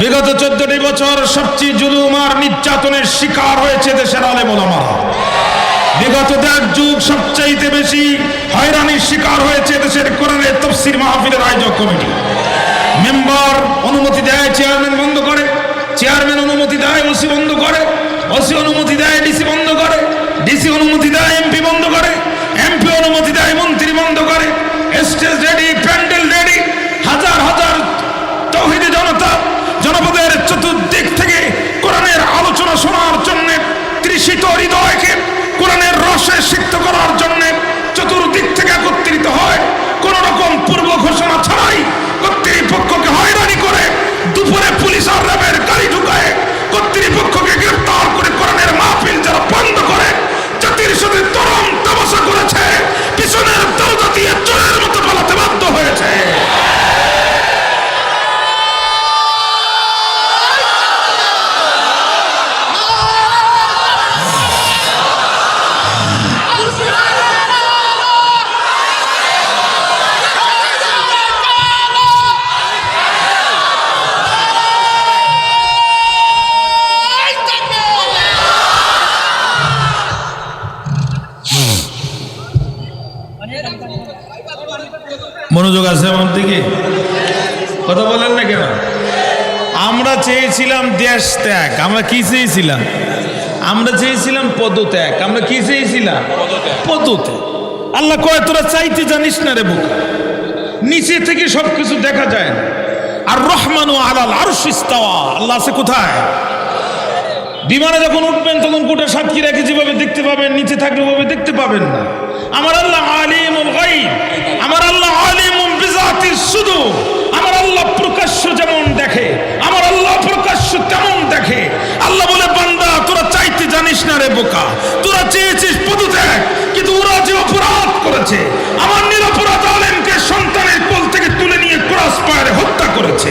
বিগত 14টি বছর সবচেয়ে জুলুম আর নির্যাতনের শিকার হয়েছে দেশের আলেম ওলামারা। বিগত 1.5 যুগ সবচাইতে বেশি হয়রানির শিকার হয়েছে দেশের কোরআনের তাফসীর মাহফিলের আয়োজক কমিটি। মেম্বার অনুমতি দেয়, চেয়ারম্যান বন্ধ করে, চেয়ারম্যান অনুমতি দেয়, ওসি বন্ধ করে, ওসি অনুমতি দেয়, ডিসি বন্ধ করে, ডিসি অনুমতি দেয়, এমপি বন্ধ করে, এমপি অনুমতি দেয়, মন্ত্রী বন্ধ করে। স্টেজ রেডি, প্যান্ডেল রেডি, হাজার হাজার তাওহীদি জনতা জনপদের চতুর্দিক থেকে কোরআনের আলোচনা শোনার জন্য, তৃষিত হৃদয়কে কোরআনের রসে সিক্ত করার জন্য চতুর্দিক থেকে একত্রিত হয়। কোন রকম পূর্ব ঘোষণা ছাড়াই কর্তৃপক্ষকে হয়রানি করে, দুপুরে পুলিশ আর র্যাবের গাড়ি ঢুকায় কর্তৃপক্ষকে গ্রেফতার করে কোরআনের মাহফিল যারা বন্ধ করে জাতির সাথে তরম তামাশা করেছে, পিছনের দরজা দিয়ে চোরের মতো পালাতে বাধ্য হয়েছে। মনোযোগ আছে আমার দিকে? কথা বলেন না কেন? আমরা চেয়েছিলাম দেশ ত্যাগ। আমরা কি চেয়েছিলাম? আমরা চেয়েছিলাম পদত্যাগ। আমরা কি চেয়েছিলাম? পদত্যাগ। আল্লাহ কয় তোরা চাইতে জানিস না রে বোকা, নিচে থেকে সবকিছু দেখা যায় না। আর রহমানু আলাল আরশ ইস্তাওয়া, আল্লাহ আছে কোথায়? বিমানে যখন উঠবেন তখন গোটা সাক্ষী রেখে যেভাবে দেখতে পাবেন, নিচে থাকলে ওভাবে দেখতে পাবেন না। আমার আল্লাহ আলিমুল গায়ব, আমার আল্লাহ আলিমুম বিযাতিস সুদূর। আমার আল্লাহ প্রকাশ্য যেমন দেখে, আমার আল্লাহ প্রকাশ্য তেমন দেখে। আল্লাহ বলে বান্দা তোরা চাইতে জানিস না রে বোকা, তোরা চেয়েছিস পদত্যাগ, কিন্তু ওরা যে অপরাধ করেছে, আমার নিরপরাধ আলেমকে সন্তানের কোল থেকে তুলে নিয়ে ক্রস ফায়ারে হত্যা করেছে।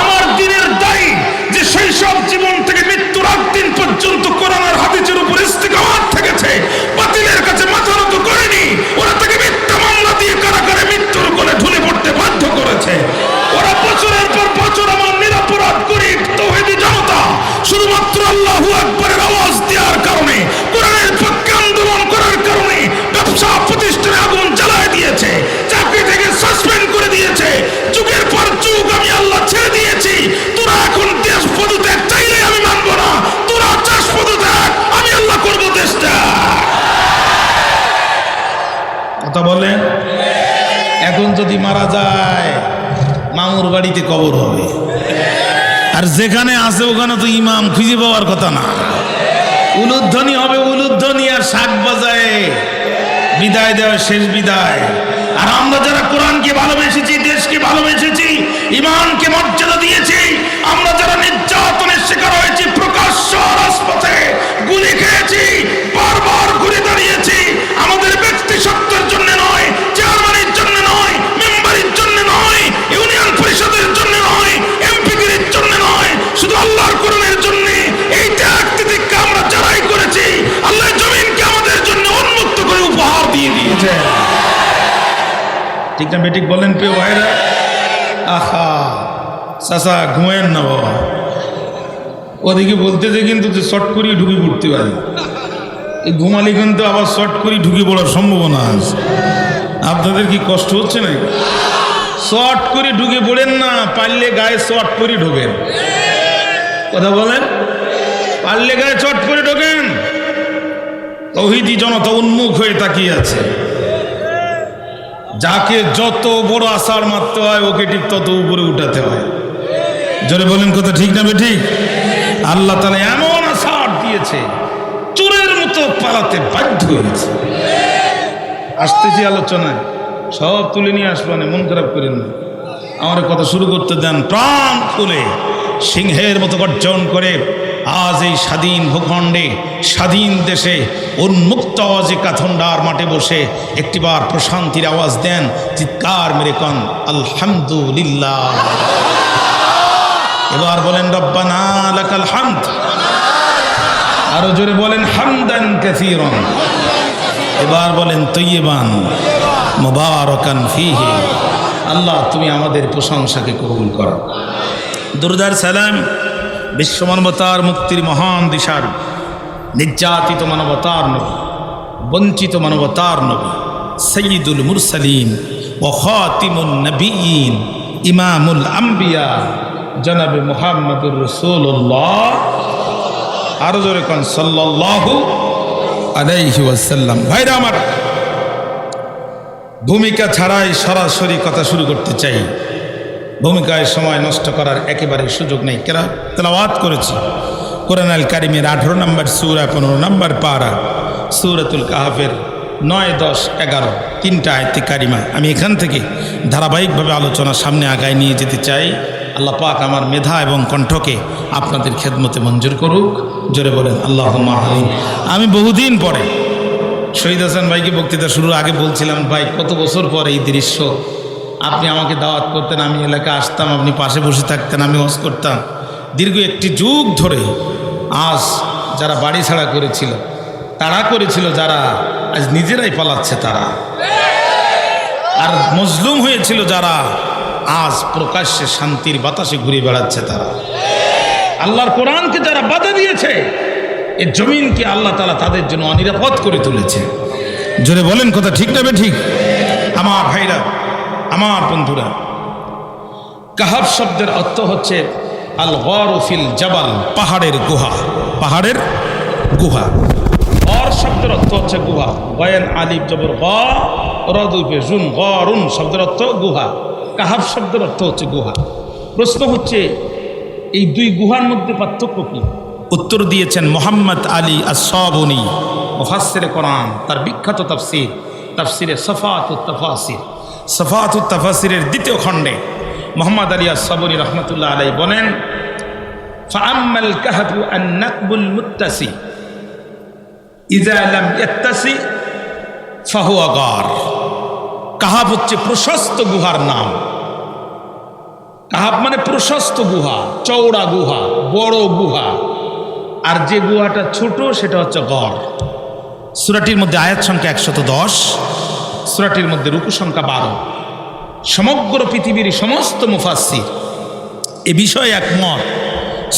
আমার দিনের দায়ী যে সেই সব জীবন থেকে মৃত্যুর আগ দিন পর্যন্ত কোরআন আর হাদিসের উপর ইস্তিকামাত থেকেছে, বাতিলের কাছে মাথা নত করেনি, ওরা তাকে মিথ্যা মামলা দিয়ে কারাগারে মৃত্যুর কোলে ঢুলে পড়তে বাধ্য করেছে। ওরা বছরের পর বছর আমার নিরপরাধ গরীব তাওহীদি জনতা শুধুমাত্র আল্লাহু আকবারের আওয়াজ দেওয়ার কারণে, কোরআনের পক্ষে আন্দোলন করার কারণে ব্যবসা প্রতিষ্ঠানে আগুন জ্বালায় দিয়েছে, চাকরি থেকে সাসপেন্ড করে দিয়েছে। যুগের পর যুগ আমি আল্লাহ ছেড়ে দিয়েছি। তোরা এখন দেশ পদত্যাগ চাইলে আমি মানব না, তোরা চাষ পদত্যাগ, আমি আল্লাহ করবো দেশটা। কথা বলে এখন যদি মারা যায় মামুর বাড়িতে কবর হবে, আর যেখানে আছে ওখানে তো ইমাম খুঁজে পাওয়ার কথা না। উলুধ্বনি হবে, উলুধ্বনি আর শাক বাজায় বিদায় দেওয়া, শেষ বিদায়। আর আমরা যারা কোরআনকে ভালোবেসেছি, দেশকে ভালোবেসেছি, ইমানকে মর্যাদা দিয়েছি, আমরা যারা নির্যাতনের শিকার হয়েছি, প্রকাশ্য রাজপথে গুলি খেয়েছি, বারবার ঘুরে দাঁড়িয়েছি, আমাদের ব্যক্তি সত্ত্বের জন্য নয়, চেয়ারম্যানের জন্য নয়, মেম্বারের জন্য নয়, ইউনিয়ন পরিষদের জন্য নয়, এমপিগিরির জন্য নয়, শুধু আল্লাহর কোরআনের জন্য। এই ত্যাগ তিতিক্ষা আমরা যারাই করেছি, আল্লাহ জমিনকে আমাদের জন্য উন্মুক্ত করে উপহার দিয়ে দিয়েছে। ঠিক না বেঠিক বলেন প্রিয় ভাইরা? আহা চাচা ঘুমেন না বাবা, ওদিকে বলতেছে কিন্তু শর্ট করিয়ে ঢুকে পড়তে পারে। এই ঘুমালি কিন্তু আবার শর্ট করে ঢুকে পড়ার সম্ভাবনা আছে। আপনাদের কি কষ্ট হচ্ছে না? শর্ট করে ঢুকে পড়েন না, পারলে গায়ে শর্ট করে ঢোকেন। কথা বলেন, পারলে গায়ে শর্ট করে ঢোকেন। তাওহীদি জনতা উন্মুখ হয়ে তাকিয়ে আছে। যাকে যত বড় আশার মারতে হয় ওকে ঠিক তত উপরে উঠাতে হয়। জোরে বলেন কথা ঠিক না বেঠিক? আল্লাহ তাআলা এমন আশার দিয়েছে, চোরের মতো পালাতে বাধ্য হয়েছে। আসতেছি আলোচনায়, সব তুলে নিয়ে আসবেন, মন খারাপ করেন না। আমার কথা শুরু করতে দেন। প্রাণ খুলে সিংহের মতো গর্জন করে আজ এই স্বাধীন ভূখণ্ডে, স্বাধীন দেশে উন্মুক্ত আওয়াজে কাথন্ডার মাঠে বসে একটিবার প্রশান্তির আওয়াজ দেন, চিৎকার মেরে কন আলহামদুলিল্লাহ। এবার বলেন রব্বানা লাকাল হামদ। আরো জোরে বলেন হামদান কাসীরান। এবার বলেন তয়্যিবান মুবারাকান ফীহি। আল্লাহ তুমি আমাদের প্রশংসাকে কবুল করো। দুরুদার সালাম বিশ্ব মানবতার মুক্তির মহান দিশার, নির্যাতিত মানবতার নবী, বঞ্চিত মানবতার নবী, সৈয়দুল মুরসালিন ও খাতিমুন নবিয়্যিন, ইমামুল আম্বিয়া জনাবে মুহাম্মদুর রাসূলুল্লাহ, আরো জোরে কোন সাল্লাল্লাহু আলাইহি ওয়াসাল্লাম। ভাইরা আমার, ভূমিকা ছাড়াই সরাসরি কথা শুরু করতে চাই। ভূমিকায় সময় নষ্ট করার একেবারে সুযোগ নেই। তেলাওয়াত করেছি কোরআন আল কারিমের 18 নম্বর সূরা 15 নম্বর পারা সূরাতুল কাহফের 9, 10, 11 তিনটা আয়াতে কারিমা। আমি এখান থেকে ধারাবাহিকভাবে আলোচনা সামনে আগায় নিয়ে যেতে চাই। আল্লাহ পাক আমার মেধা এবং কণ্ঠকে আপনাদের খেদমতে মঞ্জুর করুক। জোরে বলেন আল্লাহুম্মা আমিন। আমি বহুদিন পরে শহীদ হাসান ভাইকে বক্তৃতা শুরুর আগে বলছিলাম, ভাই কত বছর পর এই দৃশ্য, আপনি আমাকে দাওয়াত করতেন, আমি এলাকায় আসতাম, আপনি পাশে বসে থাকতেন, আমি হজ করতাম। দীর্ঘ একটি যুগ ধরে আজ যারা বাড়ি ছাড়া করেছিল, তাড়া করেছিল যারা, আজ নিজেরাই পালাচ্ছে তারা, আর মজলুম হয়েছিল যারা, আজ প্রকাশ্যে শান্তির বাতাসে ঘুরে বেড়াচ্ছে তারা। আল্লাহর কোরআনকে যারা বাধা দিয়েছে, এই জমিনকে আল্লাহ তাআলা তাদের জন্য অনিরাপদ করে তুলেছে। জোরে বলেন কথা ঠিক না ঠিক? আমার ভাইরা, আমার বন্ধুরা, কাহাফ শব্দের অর্থ হচ্ছে আল গারু ফিল জাবাল, পাহাড়ের গুহা। পাহাড়ের গুহা। গর শব্দের অর্থ হচ্ছে গুহা। গয়েন আলিফ জবর গ, রদুফে জুন, গরুন শব্দের অর্থ গুহা। কাহাফ শব্দের অর্থ হচ্ছে গুহা। প্রশ্ন হচ্ছে, এই দুই গুহার মধ্যে পার্থক্য কি? উত্তর দিয়েছেন মুহাম্মদ আলী আস-সাবুনী, মুফাসসিরে কোরআন, তার বিখ্যাত তাফসীর, তাফসিরে সফাতুত তাফাসির, সফাতুত তাফাসিরের দ্বিতীয় খণ্ডে মুহাম্মদ আলী আস-সাবুনী রাহমাতুল্লাহ আলাইহি বলেন, ফাআম্মাল কাহফু আন-নাকবুল মুত্তাসি ইযা লাম ইয়াত্তাসি ফাহুয়া গার। কাহাফ হচ্ছে প্রশস্ত গুহার নাম। কাহাফ মানে প্রশস্ত গুহা, চওড়া গুহা, বড় গুহা। আর যে গুহাটা ছোট সেটা হচ্ছে গড়। সূরাটির মধ্যে আয়াত সংখ্যা 110, সূরাটির মধ্যে রুকু সংখ্যা 12। সমগ্র পৃথিবীর সমস্ত মুফাসসির এ বিষয়ে একমত।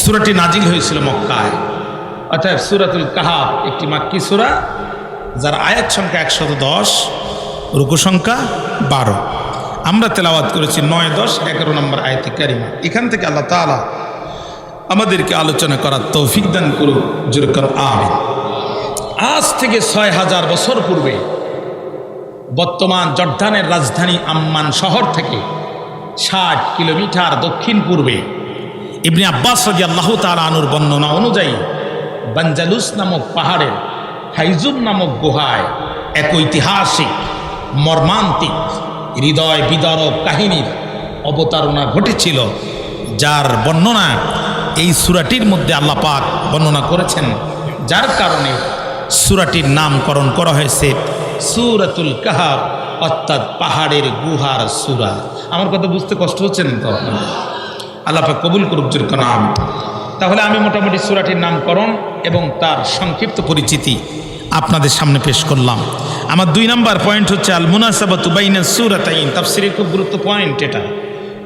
সূরাটি নাজিল হয়েছিল মক্কায়, অর্থাৎ সূরাতুল কাহাফ একটি মাক্কি সূরা, যার আয়াত সংখ্যা 110, রুকু সংখ্যা 12। আমরা তেলাওয়াত করেছি 9, 10, 11 নম্বর আয়াতে কারিমা। এখান থেকে আল্লাহ তাআলা আমাদেরকে আলোচনা করার তৌফিক দান করুন। জোরে করুন আমিন। আজ থেকে 6000 বছর পূর্বে বর্তমান জর্দানের রাজধানী আম্মান শহর থেকে 60 কিলোমিটার দক্ষিণ পূর্বে ইবনে আব্বাস রাদিয়াল্লাহু তাআলা আনহুর বর্ণনা অনুযায়ী বানজালুস নামক পাহাড়ের হাইজুম নামক গুহায় এক ঐতিহাসিক, মর্মান্তিক, হৃদয় বিদারক কাহিনীর অবতারণা ঘটেছিল, যার বর্ণনা এই সূরাটির মধ্যে আল্লাহ পাক বর্ণনা করেছেন, যার কারণে সূরাটির নামকরণ করা হয়েছে সূরাতুল কাহফ, অর্থাৎ পাহাড়ের গুহার সূরা। আমার কথা বুঝতে কষ্ট হচ্ছে না তো? আল্লাহ পাক কবুল করুক। জোরে করুন আমিন। তাহলে আমি মোটামুটি সূরাটির নামকরণ এবং তার সংক্ষিপ্ত পরিচিতি আপনাদের সামনে পেশ করলাম। আমার 2 নম্বর পয়েন্ট হচ্ছে আল মুনাসাবাতু বাইনা সূরাতাইন। তাফসীরের খুব গুরুত্ব পয়েন্ট এটা।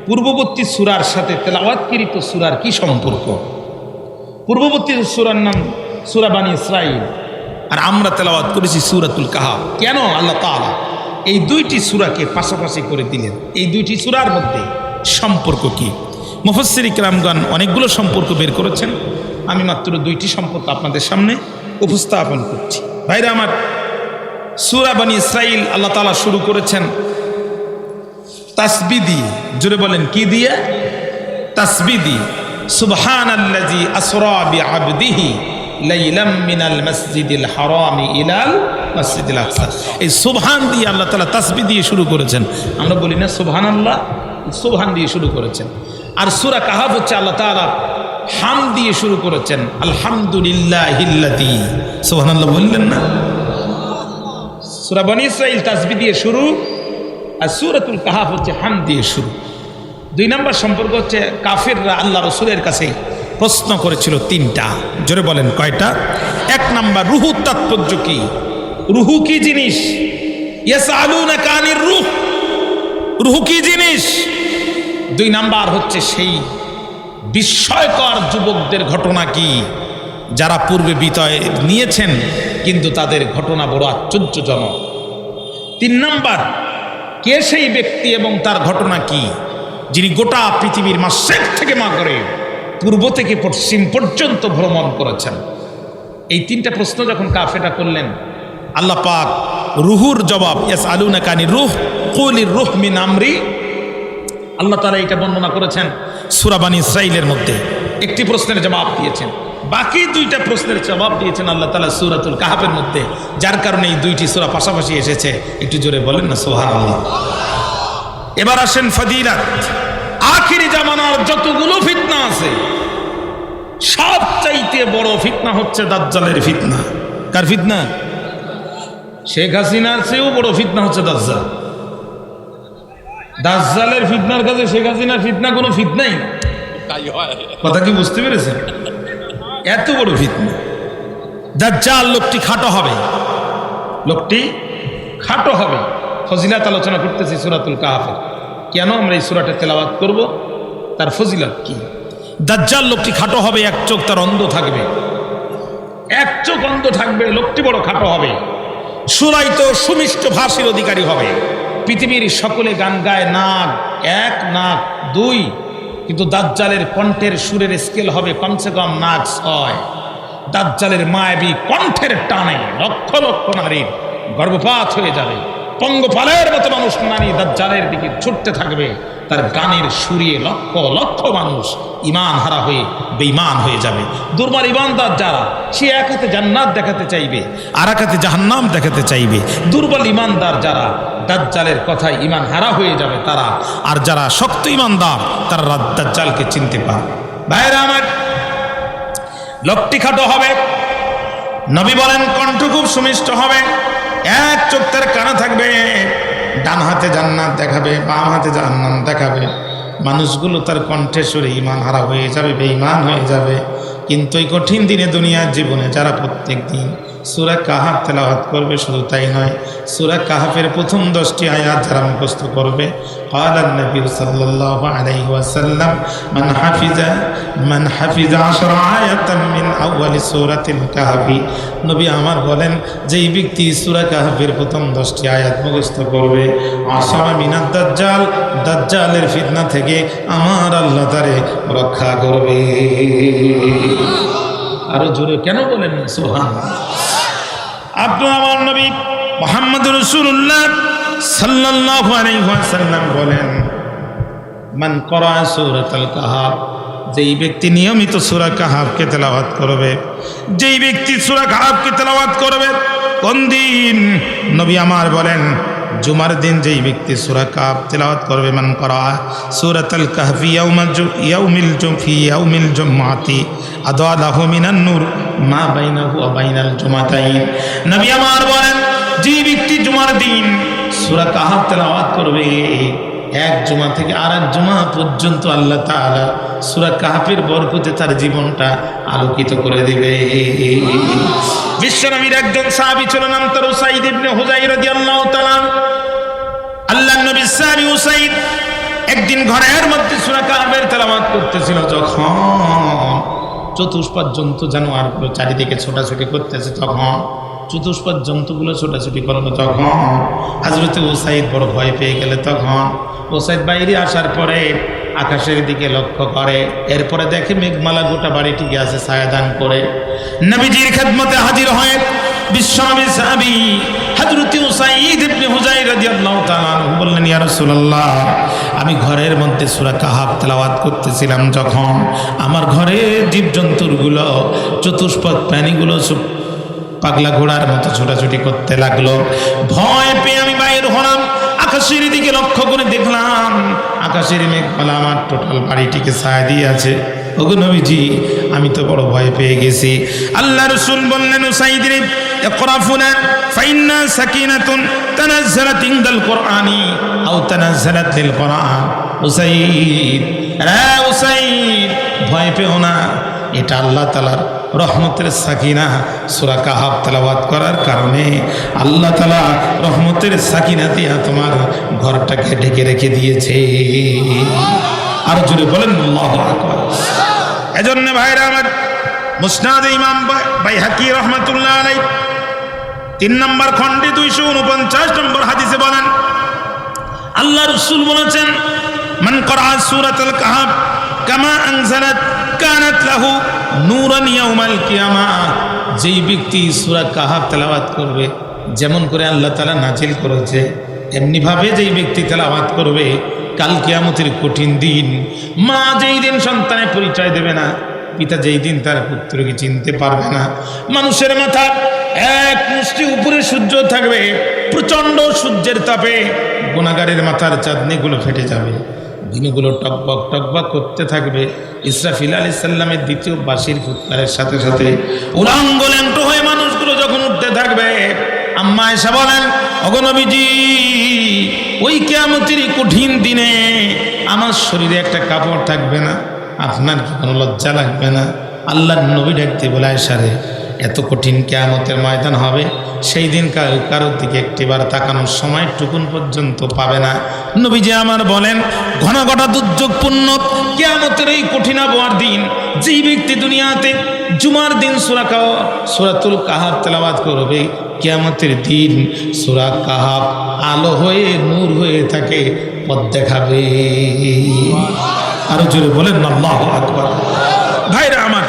পূর্ববর্তী সূরার সাথে তেলাওয়াতকৃত সূরার কি সম্পর্ক? পূর্ববর্তী সূরার নাম সূরা বানী ইসরাঈল, আর আমরা তেলাওয়াত করেছি সূরাতুল কাহফ। কেন আল্লাহ তাআলা এই দুইটি সূরাকে পাশাপাশি করে দিলেন? এই দুইটি সূরার মধ্যে সম্পর্ক কি? মুফাসসির ইকরামগণ অনেকগুলো সম্পর্ক বের করেছেন। আমি মাত্র 2টি সম্পর্ক আপনাদের সামনে উপস্থাপন করছি। ভাইরা আমার, সূরা বানী ইসরাঈল আল্লাহ তাআলা শুরু করেছেন তাসবিহ দিয়ে। জোরে বলেন কি দিয়ে? তাসবিহ দিয়ে। সুবহানাল্লাযী আসরা বিআবদিহি লাইলাম মিনাল মাসজিদিল হারামি ইলাল মাসজিদিল আকসা। এই সুবহান দিয়ে আল্লাহ তাআলা তাসবিহ দিয়ে শুরু করেছেন। আমরা বলি না সুবহানাল্লাহ, সুবহান দিয়ে শুরু করেছেন। আর সূরা কাহফ হচ্ছে আল্লাহ তাআলা হাম দিয়ে শুরু করেছেন, আলহামদুলিল্লাহিল্লাযী। সুবহানাল্লাহ বললেন না? সূরা বনী ইসরাঈল তাসবিহ দিয়ে শুরু, আর সূরাতুল কাহফ হচ্ছে হাম দিয়ে শুরু। 2 নম্বর সম্পর্ক হচ্ছে কাফিররা আল্লাহ রাসূলের কাছে প্রশ্ন করেছিল 3টা। জোরে বলেন কয়টা? 1 নম্বর, রুহুর তাৎপর্য কি? রুহু কি জিনিস? ইয়াসআলুনাকা আনির রূহ, রুহু কি জিনিস? 2 নাম্বার হচ্ছে সেই বিস্ময়কর যুবকদের ঘটনা কি, যারা পূর্বে বিতয় নিয়েছেন কিন্তু তাদের ঘটনা বড় আশ্চর্যজনক। 3 নাম্বার, কে সেই ব্যক্তি এবং তার ঘটনা কি, যিনি গোটা পৃথিবীর মাশরিক থেকে মাগরিব, পূর্ব থেকে পশ্চিম পর্যন্ত ভ্রমণ করেছেন। এই 3টা প্রশ্ন যখন কাফেররা করলেন, আল্লাহ পাক রুহুর জবাব, ইয়াসআলুনাকা আনির রূহ কুলির রূহ মিন আমরি, আল্লাহ তাআলা এটা বর্ণনা করেছেন সূরা বনী ইসরাঈলের মধ্যে। একটি প্রশ্নের জবাব দিয়েছেন, বাকি 2টা প্রশ্নের জবাব দিয়েছেন আল্লাহ তাআলা সূরাতুল কাহফের মধ্যে, যার কারণে এই 2টি সূরা পাশাপাশি এসেছে। একটু জোরে বলেন না সুবহানাল্লাহ। এবার আসেন ফজিলত। আখিরি জামানার যতগুলো ফিতনা আছে, সবচাইতে বড় ফিতনা হচ্ছে দাজ্জালের ফিতনা। কার ফিতনা? শেখ হাসিনার চেয়েও বড় ফিতনা হচ্ছে দাজ্জাল। দাজ্জালের ফিতনার কাছে শেখ হাসিনার ফিতনা কোনো ফিতনাই না। কথা কি বুঝতে পেরেছেন? এত বড় ফিতনা। দাজ্জাল লোকটি খাটো হবে, লোকটি খাটো হবে। ফজিলত আলোচনা করতেছি সূরাতুল কাহফের। কেন আমরা এই সূরাটা তেলাওয়াত করব, তার ফজিলত কি? দাজ্জাল লোকটি খাটো হবে, এক চোখ তার অন্ধ থাকবে, এক চোখ অন্ধ থাকবে, লোকটি বড় খাটো হবে, সুরাইত সুমিষ্ট ভাষীর অধিকারী হবে। পৃথিবীর সকলে গান গায়, নাক 1, নাক 2, কিন্তু দাজ্জালের কণ্ঠের সুরের স্কেল হবে কমসে কম নাক 6। দাজ্জালের মায়াবী কণ্ঠের টানে লক্ষ লক্ষ নারীর গর্ভপাত হয়ে যাবে। পঙ্গপালের মতো মানুষ নারী দাজ্জালের দিকে ছুটতে থাকবে, তার গানের সুরিয়ে লক্ষ লক্ষ মানুষ ইমান হারা হয়ে বেঈমান হয়ে যাবে। দুর্বল ইমানদার যারা, সে এক হাতে জান্নাত দেখাতে চাইবে, আর এক হাতে জাহান্নাম দেখাতে চাইবে। দুর্বল ইমানদার যারা, দাজ্জালের কথায় ইমান হারা হয়ে যাবে তারা। আর যারা শক্ত ইমানদার, তারা দাজ্জালকে চিনতে পারবে। ভাইরা আমার, লোকটি খাটো হবে, নবী বলেন কণ্ঠ খুব সুমিষ্ট হবে, এক চোখ তার কানা থাকবে, ডান হাতে জান্নাত দেখাবে, বাম হাতে জাহান্নাম দেখাবে। মানুষগুলো তার কণ্ঠে সুরে ইমান হারা হয়ে যাবে, বেঈমান হয়ে যাবে। কিন্তু এই কঠিন দিনে দুনিয়ার জীবনে যারা প্রত্যেক দিন সূরা কাহফ তেলাওয়াত করবে, শুধু তাই নয়, সূরা কাহফের প্রথম 10টি আয়াত যারা মুখস্থ করবে, ক্বালা নবী সাল্লাল্লাহু আলাইহি ওয়াসাল্লাম মান হাফিজা 10 আয়াতান মিন আউয়ালি সূরাতিল কাহফি, নবী আমার বলেন, যেই ব্যক্তি সূরা কাহফের প্রথম 10টি আয়াত মুখস্থ করবে, আসামা মিনাদ দাজ্জাল, দাজ্জালের ফিতনা থেকে আমার আল্লাহ তারে রক্ষা করবে। আরো জোরে কেন বলেন না সুবহানাল্লাহ। আপনার আমার নবী মুহাম্মদুর রাসূলুল্লাহ সাল্লাল্লাহু আলাইহি ওয়াসাল্লাম বলেন, মান ক্বারা সূরাতুল কাহফ, যেই ব্যক্তি নিয়মিত সূরা কাহফকে তেলাওয়াত করবে, যেই ব্যক্তি সূরা কাহফকে তেলাওয়াত করবে, কোন দিন? নবী আমার বলেন, জুমার দিন যেই ব্যক্তি সূরা কাহফ তেলাওয়াত করবে, মান ক্বারা সূরাতুল কাহফি ইয়াউমিল জুমআতি আদা লাহু মিনান নূর মা বাইনাহু ওয়া বাইনাল জুমাতাইন। নবী আমার বলেন, যে ব্যক্তি জুমার দিন সূরা কাহফ তেলাওয়াত করবে, এক জুমা থেকে আরেক জুমা পর্যন্ত আল্লাহ তাআলা সূরা কাহফের বরকতে তার জীবনটা আলোকিত করে দিবে। বিশ্বনবীর একজন সাহাবী ছিল, নাম তার উসাইদ ইবনে হুযাইর রাদিয়াল্লাহু তাআলা। আল্লাহর নবী সাহাবী উসাইদ একদিন ঘরের মধ্যে সূরা কাহফের তেলাওয়াত করতেছিল, যখন চতুষ্পাদ জন্তু জানোয়ারগুলো চারিদিকে ছোটাছুটি করতেছে, তখন চতুষ্পাদ জন্তুগুলো ছোটাছুটি করানো, তখন হযরত উসাইদ বড় ভয় পেয়ে গেলে, তখন উসাইদ বাইরে আসার পরে আকাশের দিকে লক্ষ্য করে, এরপরে দেখে মেঘমালা গোটা বাড়িটিকে আছে ছায়াদান করে। নবীজির খেদমতে হাজির হয় বিশ্বনবী সাহাবী হযরত উসাইদ ইবনে হুযাইর রাদিয়াল্লাহু তাআলা আনহু বললেন, ইয়া রাসূলুল্লাহ, আমি ঘরের মধ্যে সূরা কাহফ তেলাওয়াত করতেছিলাম, যখন আমার ঘরে জীবজন্তুগুলো, চতুষ্পদ প্রাণীগুলো পাগলা ঘোড়ার মতো ছোটাছুটি করতে লাগলো। ভয় পেয়ে আমি বাইর হলাম, আকাশের দিকে লক্ষ্য করে দেখলাম আকাশের মেঘমালা আমার টোটাল বাড়িটিকে ছায়া দিয়ে আছে। ওগো নবীজি, আমি তো বড় ভয় পেয়ে গেছি। আল্লাহ রাসূল বললেন, উসাইদ রে, ইকরা ফুলান ফাইন্না সাকিনাতুন তানাজ্জালাত ইনদাল কুরআনি আও তানাজ্জালাত লিল কুরআন। উসাইদ, রে উসাইদ, ভয় পেও না, এটা আল্লাহ তাআলার রহমতের সাকিনা। সূরা কাহফ তেলাওয়াত করার কারণে আল্লাহ তাআলা রহমতের সাকিনা দিয়া তোমার ঘরটাকে ঢেকে রেখে দিয়েছে। আর জোরে বলেন আল্লাহু আকবার। এজন্য ভাইরা আমার, মুসনাদ ইমাম বাইহাকি রহমাতুল্লাহ আলাইহি 3 নম্বর খণ্ডে 249 নম্বর হাদিসে বলেন, আল্লাহ রাসূল বলেছেন, মান ক্বারা সূরাতুল কাহফ কামা আনজালাত কানাত লাহু নূরান ইয়াউমাল কিয়ামাহ। যেই ব্যক্তি সূরা কাহফ তেলাওয়াত করবে, যেমন করে আল্লাহ তাআলা নাজিল করেছে, এমনিভাবে যেই ব্যক্তি তেলাওয়াত করবে, কাল কিয়ামতের কঠিন দিন, মা যেই দিন সন্তানের পরিচয় দেবে না, পিতা যেই দিন তার পুত্রকে চিনতে পারবে না, মানুষের মাথা এক মুষ্টি উপরে সূর্য থাকবে, প্রচণ্ড সূর্যের তাপে গুনাহগারের মাথার চাঁদনিগুলো ফেটে যাবে, দিনগুলো টকবক টকবক করতে থাকবে। ইসরাফিল আলাইহিস সালামের দ্বিতীয় বাঁশির ফুৎকারের সাথে সাথে উলাঙ্গ ল্যাংট হয়ে মানুষগুলো যখন উঠতে থাকবে, আম্মা আয়েশা বলেন, ওগো নবীজি, ওই কিয়ামতের কঠিন দিনে আমার শরীরে একটা কাপড় থাকবে না, আপনার কি কোনো লজ্জা লাগবে না? আল্লাহর নবী ডাকতে বলে, আয়েশা রে, এত কঠিন কিয়ামতের ময়দান হবে, সেই দিন কারোর দিকে একটিবার তাকানোর সময় টুকুন পর্যন্ত পাবে না। নবীজি আমার বলেন, ঘন ঘটা দুর্যোগপূর্ণ কিয়ামতের এই কঠিন আবহাওয়ার দিন, যেই ব্যক্তি দুনিয়াতে জুমার দিন সূরাতুল কাহফ তেলাওয়াত করবে, কিয়ামতের দিন সূরা কাহফ আলো হয়ে নূর হয়ে থাকে, পথ দেখাবে। আরো জোরে বলেন আল্লাহু আকবার। ভাইরা আমার,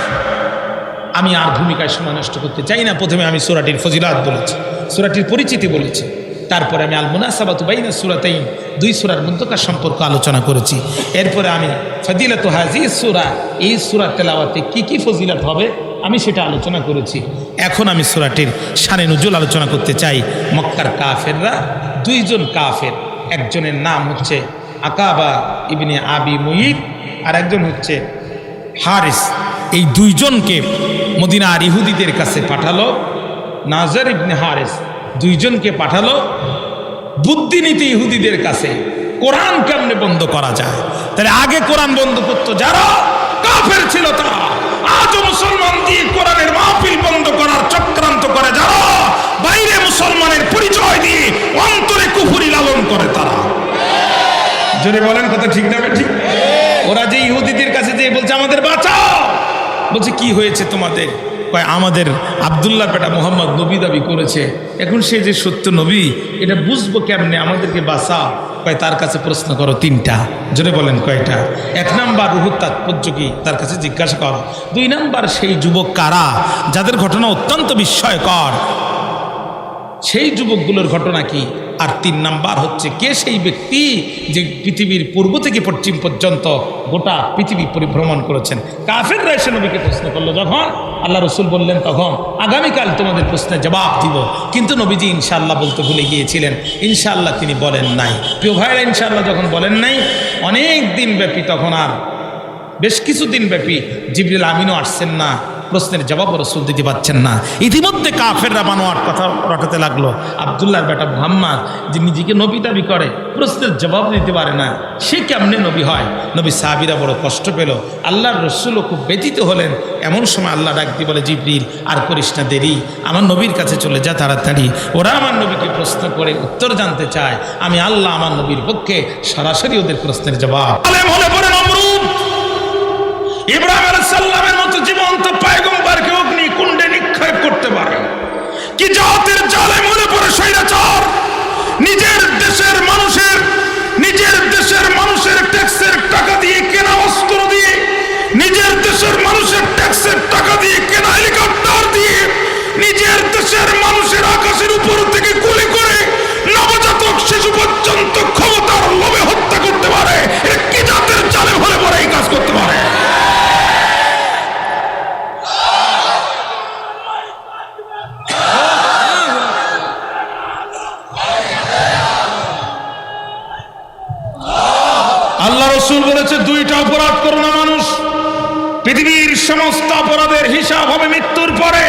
আমি আর ভূমিকায় সময় নষ্ট করতে চাই না। প্রথমে আমি সূরাটির ফজিলাত বলেছি, সূরাটির পরিচিতি বলেছি, তারপরে আমি আল মুনাসাবাতু বাইনা সূরাতাইন, 2 সূরার মধ্যকার সম্পর্ক আলোচনা করেছি। এরপরে আমি ফজিলাতু হাযিহিস সূরা, এই সূরা তেলাওয়াতে কি কি ফজিলত হবে আমি সেটা আলোচনা করেছি। এখন আমি সূরাটির শানে নুজুল আলোচনা করতে চাই। মক্কার কাফেররা, 2 জন কাফের, একজনের নাম হচ্ছে আকাবা ইবনে আবি মুঈত, আর একজন হচ্ছে হারিস। এই 2 জনকে মদিনার ইহুদিদের কাছে পাঠালো। নাজার ইবনে হারিস 2 জনকে পাঠালো বুদ্ধি নিতে ইহুদিদের কাছে, কোরআন কেমনে বন্ধ করা যায়। তাহলে আগে কোরআন বন্ধ করতো যারা কাফের ছিল তারা, আজও মুসলমান দিয়ে কোরআনের মাহফিল বন্ধ করার চক্রান্ত করে যারা, বাইরে মুসলমানের পরিচয় দিয়ে অন্তরে কুফরি লালন করে তারা। জোরে বলেন, কথা ঠিক না ঠিক? ওরা যে ইহুদিদের কাছে যেয়ে বলছে, আমাদের বাঁচাও, বলছে কি হয়েছে তোমাদের? কয়, আমাদের আব্দুল্লাহর বেটা মুহাম্মদ নবী দাবি করেছে, এখন সে যে সত্য নবী এটা বুঝবো কেমনে, আমাদেরকে বাঁচাও। কয়, তার কাছে প্রশ্ন করো 3টা। জোরে বলেন কয়টা? 1 নাম্বার রুহুর তাৎপর্য কি, তার কাছে জিজ্ঞাসা করো। 2 নাম্বার সেই যুবক কারা যাদের ঘটনা অত্যন্ত বিস্ময়কর, সেই যুবকগুলোর ঘটনা কি। আর 3 নাম্বার হচ্ছে কে সেই ব্যক্তি যে পৃথিবীর পূর্ব থেকে পশ্চিম পর্যন্ত গোটা পৃথিবী পরিভ্রমণ করেছেন। কাফেররা এসে নবীকে প্রশ্ন করলো, যখন আল্লাহ রসুল বললেন তখন আগামীকাল তোমাদের প্রশ্নের জবাব দিব, কিন্তু নবীজি ইনশাআল্লাহ বলতে ভুলে গিয়েছিলেন। ইনশাআল্লাহ তিনি বলেন নাই। প্রিয় ভাইরা, ইনশাআল্লাহ যখন বলেন নাই, অনেক দিন ব্যাপী, তখন আর বেশ কিছুদিন ব্যাপী জিবরিল আমিনও আসছেন না, প্রশ্নের জবাব রসুল দিতে পারছেন না। ইতিমধ্যে কাফেররা বানোয়াট কথা রটাতে লাগলো, আব্দুল্লাহর বেটা মুহাম্মদ যে নিজেকে নবী দাবি করে, প্রশ্নের জবাব দিতে পারে না, সে কেমনে নবী হয়? নবী সাহাবীরা বড় কষ্ট পেল, আল্লাহর রসুলও খুব ব্যথিত হলেন। এমন সময় আল্লাহ ডাকতে বলে, জিবরিল আর করিস না দেরি, আমার নবীর কাছে চলে যা তাড়াতাড়ি। ওরা আমার নবীকে প্রশ্ন করে উত্তর জানতে চায়, আমি আল্লাহ আমার নবীর পক্ষে সরাসরি ওদের প্রশ্নের জবাব। ইব্রাহিম আলাইহিস সালামের মতো জীবন্ত পয়গম্বরকে অগ্নি কুণ্ডে নিক্ষেপ করতে পারে কি জাতের জালেম হলে পরে স্বৈরাচার, নিজের দেশের মানুষের ট্যাক্সের টাকা দিয়ে কেনা অস্ত্র দিয়ে, নিজের দেশের মানুষের ট্যাক্সের টাকা দিয়ে কেনা হেলিকপ্টার দিয়ে, নিজের দেশের মানুষের আকাশের উপর থেকে গুলি করে নবজাতক শিশু পর্যন্ত ক্ষমতার লোভে হত্যা করতে পারে। এটা কি জাতের জালেম হলে পরে এই কাজ করতে পারে? আল্লাহ রসুল বলেছে, 2টা অপরাধ করো না মানুষ, পৃথিবীর সমস্ত অপরাধের হিসাব হবে মৃত্যুর পরে,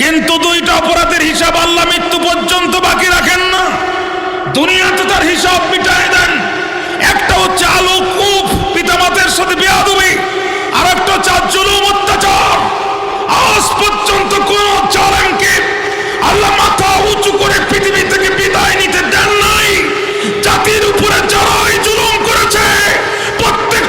কিন্তু 2টা অপরাধের হিসাব আল্লাহ মৃত্যু পর্যন্ত বাকি রাখেন না, দুনিয়াতে তার হিসাব মিটায় দেন। একটা হচ্ছে আলোকুপ, পিতামাতার সাথে বেয়াদবি, আর একটা হচ্ছে জুলুম, অত্যাচার। আজ পর্যন্ত কোন জালেমকে আল্লাহ মাথা উঁচু করে পৃথিবী থেকে বিদায় নিতে দেন নাই। জাতির উপরে যারা জুলুম করেছে, প্রত্যেক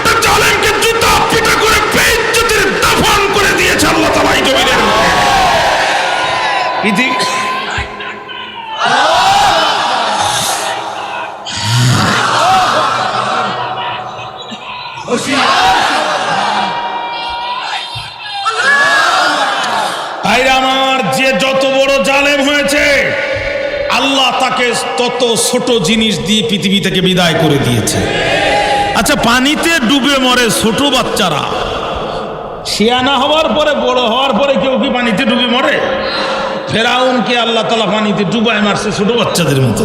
আল্লাহ তাকে তত ছোট জিনিস দিয়ে পৃথিবী থেকে বিদায় করে দিয়েছে। আচ্ছা, পানিতে ডুবে মরে ছোট বাচ্চারা, শিয়ানা হওয়ার পরে, বড় হওয়ার পরে কেউ কি পানিতে ডুবে মরে? ফেরাউনকে আল্লাহ তাআলা পানিতে ডুবায় মারছে ছোট বাচ্চাদের মতো।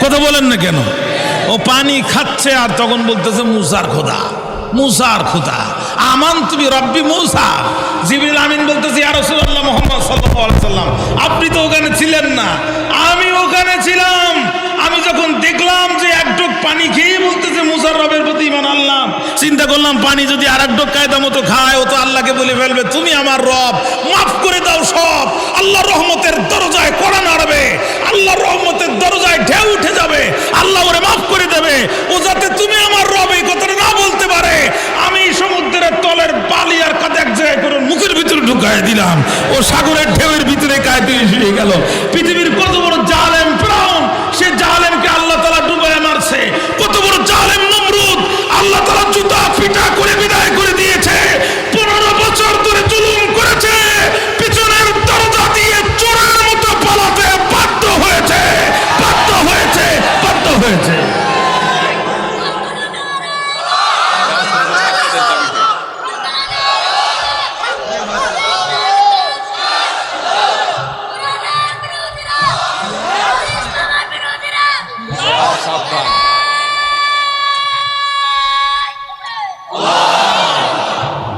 কথা বলেন না কেন? ও পানি খাচ্ছে আর তখন বলতেছে মুসার খোদা, মুসার খোদা, আমানতু বিরব্বি মুসা। জিবরিল আমিন বলতেছে ইয়া রাসূলুল্লাহ মুহাম্মদ সাল্লাল্লাহু আলাইহি সাল্লাম, আপনি তো ওখানে ছিলেন না, আমি ওখানে ছিলাম। আমি যখন দেখলাম যে এক ঢোক পানি খেয়ে বলতেছে মুসার রবের প্রতি ঈমান আনলাম, চিন্তা করলাম পানি যদি আর এক ঢোক কায়দা মতো খায় ও তো আল্লাহকে বলে ফেলবে তুমি আমার রব, মাফ করে দাও সব। আল্লাহর রহমতের দরজায় কড়া নাড়বে, আল্লাহর রহমতের দরজায় ঢেউ উঠে যাবে, আল্লাহ ওরে মাফ করে দেবে। ও যাতে তুমি আমার রব এই কথাটা না বলতে পারে, আমি সমুদ্রের তলের বালি আর কাঁধে এক জায়গায় করে মুখের ভিতরে ঢুকায় দিলাম। ও সাগরের ঢেউয়ের ভিতরে কায়দে শুয়ে গেল। পৃথিবীর কত বড় জালেম ফিরআউন, সে জালেমকে আল্লাহ তাআলা ডুবায় মারছে। কত বড় জালেম নমরুদ, আল্লাহ তাআলা জুতা পিটা করে বিদায় করে দিয়েছে। 15 বছর ধরে জুলুম করেছে, পিছনের দরজা দিয়ে চোরের মতো পালাতে বাধ্য হয়েছে, বাধ্য হয়েছে, বাধ্য হয়েছে।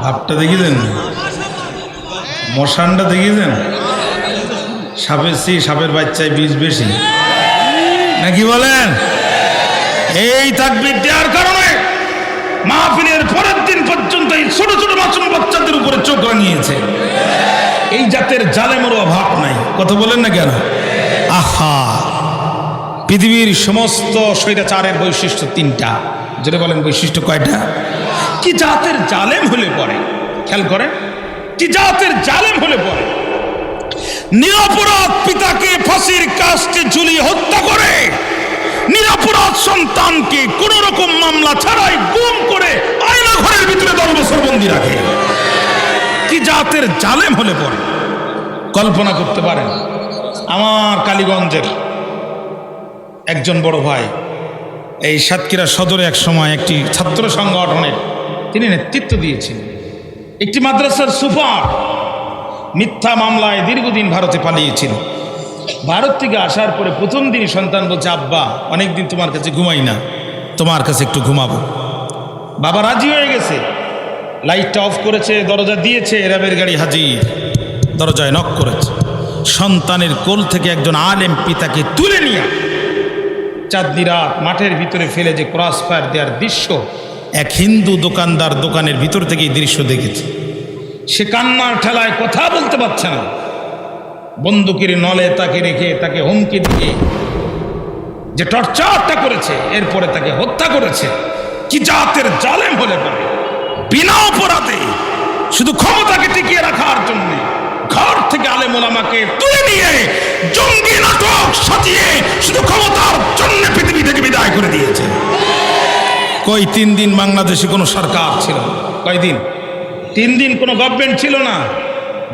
ভাবটা দেখিয়েছেন, মশানটা দেখিয়েছেন, সাপের চেয়ে সাপের বাচ্চায় বিষ বেশি নাকি বলেন? এই তাকবীর দেওয়ার কারণে মাহফিলের পরের দিন পর্যন্ত এই ছোট ছোট মাসুম বাচ্চাদের উপরে চোখ রাঙিয়েছে। এই জাতের জালেমের অভাব নাই। কথা বলেন না কেন? আহা, পৃথিবীর সমস্ত স্বৈরাচারের বৈশিষ্ট্য 3টা। যেটা বলেন বৈশিষ্ট্য কয়টা? কি জাতের জালেম হলে পরে, খেয়াল করেন, কি জাতের জালেম হলে পরে নিরপরাধ পিতাকে ফাঁসির কাস্টে ঝুলিয়ে হত্যা করে, নিরপরাধ সন্তানকে কোন রকম মামলা ছাড়াই গুম করে আয়না ঘরের ভিতরে 10 বছর বন্দী রাখে। কি জাতের জালেম হলে পরে কল্পনা করতে পারেন? আমার কালীগঞ্জের একজন বড় ভাই এই সাতক্ষীরা সদরে এক সময় একটি ছাত্র সংগঠনের তিনি নেতৃত্ব দিয়েছিলেন। একটি মাদ্রাসার সুপার মিথ্যা মামলায় দীর্ঘদিন ভারতে পালিয়েছিল। ভারত থেকে আসার পরে প্রথম দিনই সন্তান বলছে, আব্বা অনেকদিন তোমার কাছে ঘুমাই না, তোমার কাছে একটু ঘুমাবো। বাবা রাজি হয়ে গেছে, লাইটটা অফ করেছে, দরজা দিয়েছে, র্যাবের গাড়ি হাজির, দরজায় নক করেছে। সন্তানের কোল থেকে একজন আলেম পিতাকে তুলে নিয়ে চাঁদনি রাত মাঠের ভিতরে ফেলে যে ক্রস ফায়ার দেওয়ার দৃশ্য, এক হিন্দু দোকানদার দোকানের ভিতর থেকে এই দৃশ্য দেখেছে। সে কান্নার ঠেলায় কথা বলতে পারছে না, বন্দুকের নলে তাকে রেখে তাকে হুমকি দিয়ে যে টর্চারটা করেছে, এরপরে তাকে হত্যা করেছে। কি জাতের জালেম হলে পারে বিনা অপরাধে শুধু ক্ষমতাকে টিকিয়ে রাখার জন্য ঘর থেকে আলেম ওলামাকে তুলে নিয়ে জঙ্গি নাটক সাজিয়ে শুধু ক্ষমতার জন্য পৃথিবী থেকে বিদায় করে দিয়েছে। কই 3 দিন বাংলাদেশে কোনো সরকার ছিল? কয়দিন? 3 দিন কোনো গভর্নমেন্ট ছিল না।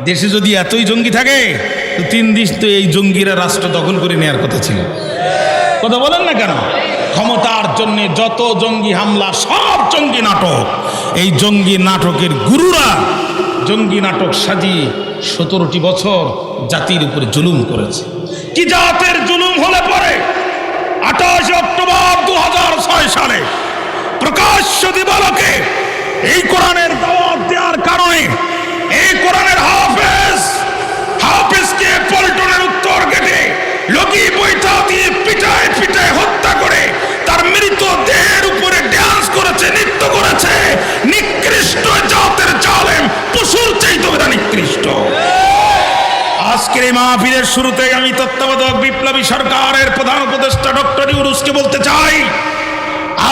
দেশে যদি এতই জঙ্গি থাকে তো 3 দিন তো এই জঙ্গিরা রাষ্ট্র দখল করে নেওয়ার কথা ছিল। কথা বলেন না কেন? ক্ষমতার জন্য যত জঙ্গি হামলা সব জঙ্গি নাটক। এই জঙ্গি নাটকের গুরুরা জঙ্গি নাটক সাজিয়ে 17টি বছর জাতির উপরে জুলুম করেছে। কি জাতের জুলুম হলে পরে 28 অক্টোবর 2006 সালে প্রকাশ্য দিবালোকে এই কোরআনের দাওয়াত দেওয়ার কারণে এই কোরআনের হাফেজকে পল্টনের উত্তর গেটে লগি বইটা দিয়ে পিটায় পিটায় হত্যা করে তার মৃত দেহের উপরে ডান্স করেছে, নৃত্য করেছে। নিকৃষ্ট জাতের জালেম, পশুর চাইতে ওরা নিকৃষ্ট। আজকের এই মাহফিলের শুরুতে আমি তত্ত্বাবধায়ক বিপ্লবী সরকারের প্রধান উপদেষ্টা ডক্টর ইউনূসকে বলতে চাই,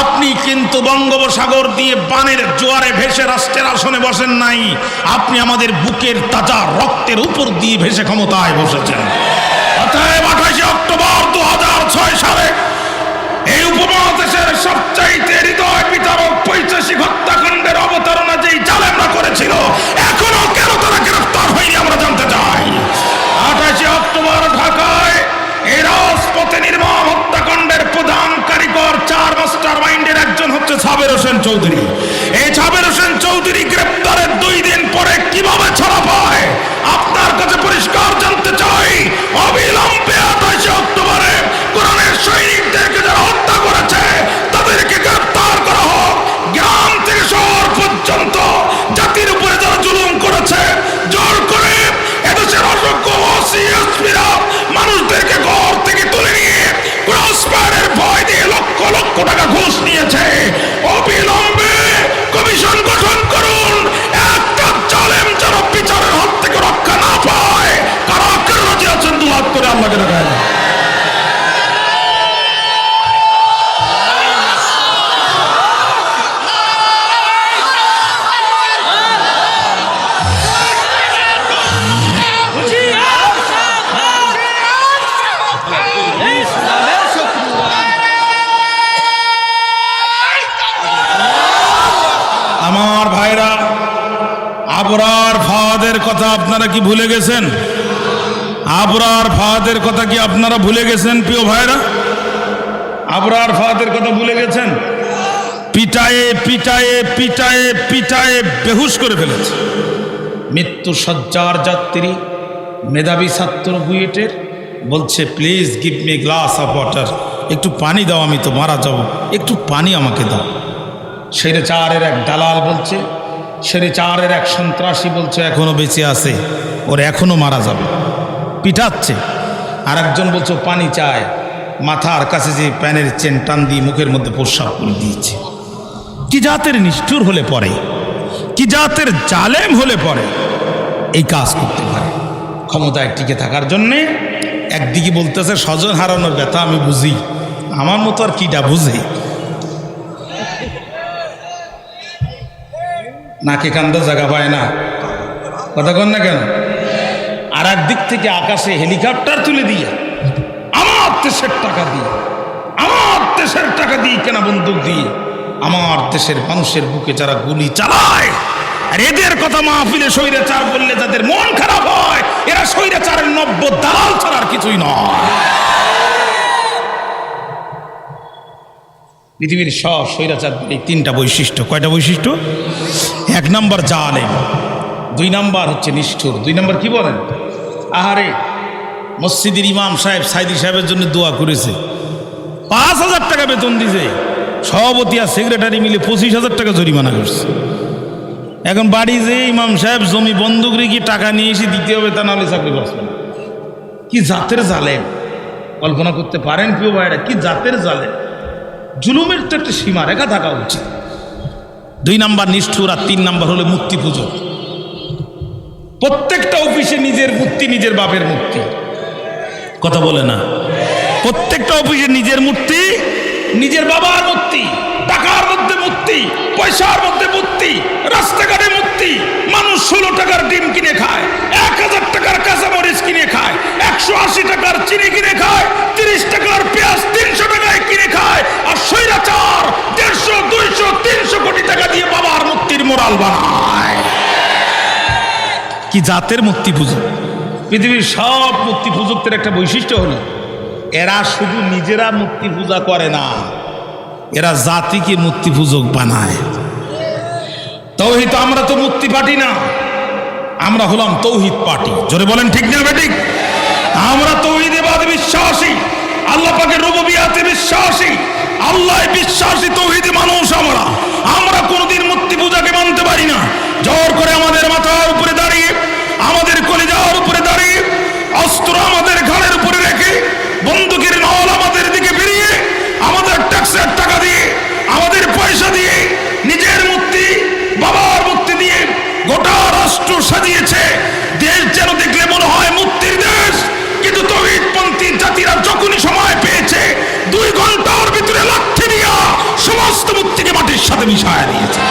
আপনি কিন্তু বঙ্গোপসাগর দিয়ে বানের জোয়ারে ভেসে রাষ্ট্রের আসনে বসেন নাই, আপনি আমাদের বুকের তাজা রক্তের উপর দিয়ে ভেসে ক্ষমতায় বসেছেন। অতএব 28 অক্টোবর 2006 সালে এই উপমহাদেশের সবচাইতে হৃদয় বিতারক পৈশাচিক হত্যাকাণ্ডের অবতারণা যেই জালেমরা করেছিল, এখনো কেন তারা গ্রেফতার হয়নি আমরা জানতে চাই। 28 অক্টোবর ঢাকায় এই রাজপথে চৌধুরী। এই সাবের হোসেন চৌধুরী গ্রেপ্তারের 2 দিন পরে কিভাবে ছাড়া পায় আপনার কাছে পরিষ্কার জানতে চাই। অবিলম্বে 28 অক্টোবরে কোরআনের সৈনিকদেরকে যারা হত্যা করেছে তাদেরকে গ্রেপ্তার করা হোক। গ্রাম থেকে শহর পর্যন্ত জাতির উপরে যারা জুলুম করেছে, জোর করে এদেশের অসংখ্য ওসিএসপিরা মানুষদেরকে ঘর থেকে তুলে নিয়ে ক্রসফায়ারের ভয় দিয়ে লক্ষ লক্ষ টাকা ঘুষ নিয়েছে, অবিলম্বে কমিশন গঠন করুন। একটা জালেম যেন বিচারের হাত থেকে রক্ষা না পায়। কারা কারা রাজি আছেন দু হাত করে আল্লাহকে দেখায়। আমার ভাইরা, আবরার ফাহাদের কথা আপনারা কি ভুলে গেছেন? আবরার ফাহাদের কথা কি আপনারা ভুলে গেছেন প্রিয় ভাইরা? আবরার ফাহাদের কথা ভুলে গেছেন? পিটায়ে পিটায়ে পিটায়ে পিটায়ে বেহুশ করে ফেলেছে। মৃত্যু সজ্জার যাত্রী, মেধাবী ছাত্র বুয়েটের বলছে, please give me glass of water, একটু পানি দাও, আমি তো মারা যাব, একটু পানি আমাকে দাও। সেরে চারের এক দালাল বলছে, সেরে চারের এক সন্ত্রাসী বলছে এখনো বেঁচে আছে, ওর এখনো মারা যাবে, পিটাচ্ছে। আর একজন বলছে পানি চায়, মাথার কাছে যে প্যানের চেন টান দিয়ে মুখের মধ্যে প্রস্রাব করে দিয়েছে। কি জাতের নিষ্ঠুর হলে পরে, কি জাতের জালেম হলে পরে এই কাজ করতে পারে? ক্ষমতায় টিকে থাকার জন্যে একদিকে বলতেছে স্বজন হারানোর ব্যথা আমি বুঝি, আমার মতো আর কিটা বুঝে, নাকে কান্দা জায়গা পায় না, কথা কন না কেন? আর একদিক থেকে আকাশে হেলিকপ্টার তুলে দিয়ে আমার দেশের টাকা দিয়ে, আমার দেশের টাকা দিয়ে কেনা বন্দুক দিয়ে আমার দেশের মানুষের বুকে যারা গুলি চালায়, আর এদের কথা মাহফিলে স্বৈরাচার বললে যাদের মন খারাপ হয়, এরা স্বৈরাচারের নব্য দালাল ছাড়ার কিছুই নয়। পৃথিবীর সব স্বৈরাচার এই 3টা বৈশিষ্ট্য। কয়টা বৈশিষ্ট্য? 1 নম্বর জালেম, 2 নম্বর হচ্ছে নিষ্ঠুর। 2 নম্বর কি বলেন? আহারে, মসজিদের ইমাম সাহেব সাইদি সাহেবের জন্য দোয়া করেছে, 5,000 টাকা বেতন দিছে, সভাপতি আর সেক্রেটারি মিলে 25,000 টাকা জরিমানা করছে। এখন বাড়ি যে ইমাম সাহেব জমি বন্ধক রেখে টাকা নিয়ে এসে দিতে হবে, তা নাহলে চাকরি পাচ্ছে না। কি জাতের জালেম কল্পনা করতে পারেন প্রিয় ভাইরা? কি জাতের জালেম! জুলুমের তো একটা সীমা রেখা থাকা উচিত। 2 নম্বর নিষ্ঠুর, আর 3 নম্বর হলো মূর্তি পুজো। প্রত্যেকটা অফিসে নিজের মূর্তি, নিজের বাপের মূর্তি, কথা বলে না? প্রত্যেকটা অফিসে নিজের মূর্তি, নিজের বাবার মূর্তি, টাকার মধ্যে মূর্তি, পয়সার মধ্যে মূর্তি, রাস্তাঘাটে মূর্তি। মানুষ 16 টাকার ডিম কিনে খায়, 1000 টাকার কাঁচামরিচ কিনে খায়, 180 টাকার চিনি কিনে খায়, 30 টাকার পেঁয়াজ 300 টাকায় কিনে খায়। আর স্বৈরাচার 150, 200, 300 কোটি টাকা দিয়ে বাবার মূর্তির মোরাল বানায়। কি জাতের মূর্তি পুজো! পৃথিবীর সব মূর্তি পূজকদের একটা বৈশিষ্ট্য হলো এরা শুধু নিজেরা মূর্তি পূজা করে না, এরা জাতিকে মূর্তি পূজক বানায়। তৌহিদ, আমরা তো মূর্তি পার্টি না, আমরা হলাম তৌহিদ পার্টি। জোরে বলেন ঠিক না বেঠিক? আমরা তৌহিদেবাদে বিশ্বাসী, আল্লাহ পাকের রুবুবিয়াতে বিশ্বাসী, আল্লাহ বিশ্বাসী তৌহিদে মানুষ। আমরা কোনোদিন মূর্তি পূজাকে মানতে পারি না। জোর করে আমাদের মাথার উপরে দাঁড়িয়ে, আমাদের কলিজার উপরে দাঁড়িয়ে, অস্ত্র আমাদের ঘাড়ের উপরে রেখে, বন্দুকের নল আমাদের দিকে ফিরিয়ে, আমাদের ট্যাক্সের টাকা দিয়ে, আমাদের পয়সা দিয়ে নিজের মূর্তি, বাবার মূর্তি দিয়ে গোটা রাষ্ট্র সাজিয়েছে। দেশ যেন দেখলে মনে হয় মূর্তির দেশ। কিন্তু তৌহিদপন্থী জাতিরা যখনই সময় পেয়েছে 2 ঘন্টার ভিতরে লাঠি দিয়া সমস্ত মূর্তিকে মাটির সাথে মিশায় দিয়েছে।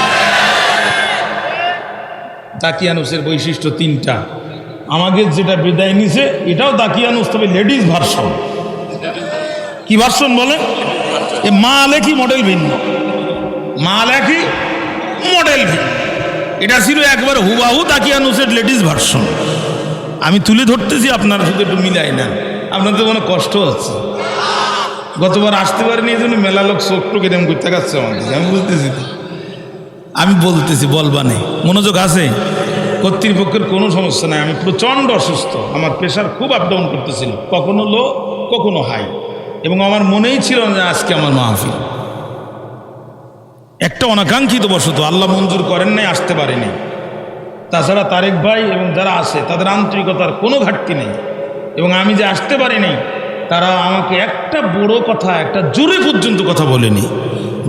দাকিয়ানুসের বৈশিষ্ট্য 3টা। আমাকে যেটা বিদায় নিছে এটাও দাকিয়ানুস, তবে লেডিস ভার্সন। কি ভার্সন বলে? এ মাল একই, মডেল ভিন্ন। মাল একই, মডেল ভিন্ন। এটা ছিল একবার হুবাহু দাকিয়ানুসের লেডিস ভার্সন। আমি তুলে ধরতেছি, আপনারা শুধু একটু মিলাই নেন। আপনাদের তো কোনো কষ্ট হচ্ছে। গতবার আসতে পারেনি, এই জন্য মেলা লোক চোখ টোক এরকম করতে থাকছে আমাদের, আমি বুঝতেছি। আমি বলতেছি বলবানে, মনোযোগ আছে? কর্তৃপক্ষের কোনো সমস্যা নাই। আমি প্রচণ্ড অসুস্থ, আমার প্রেশার খুব আপ ডাউন করতেছিল, কখনো লো কখনো হাই, এবং আমার মনেই ছিল না আজকে আমার মাহফিল। একটা অনাকাঙ্ক্ষিত বশত আল্লাহ মঞ্জুর করেন নাই, আসতে পারেনি। তাছাড়া তারেক ভাই এবং যারা আসে তাদের আন্তরিকতার কোনো ঘাটতি নেই, এবং আমি যে আসতে পারিনি তারা আমাকে একটা বড় কথা, একটা জোরে পর্যন্ত কথা বলেনি,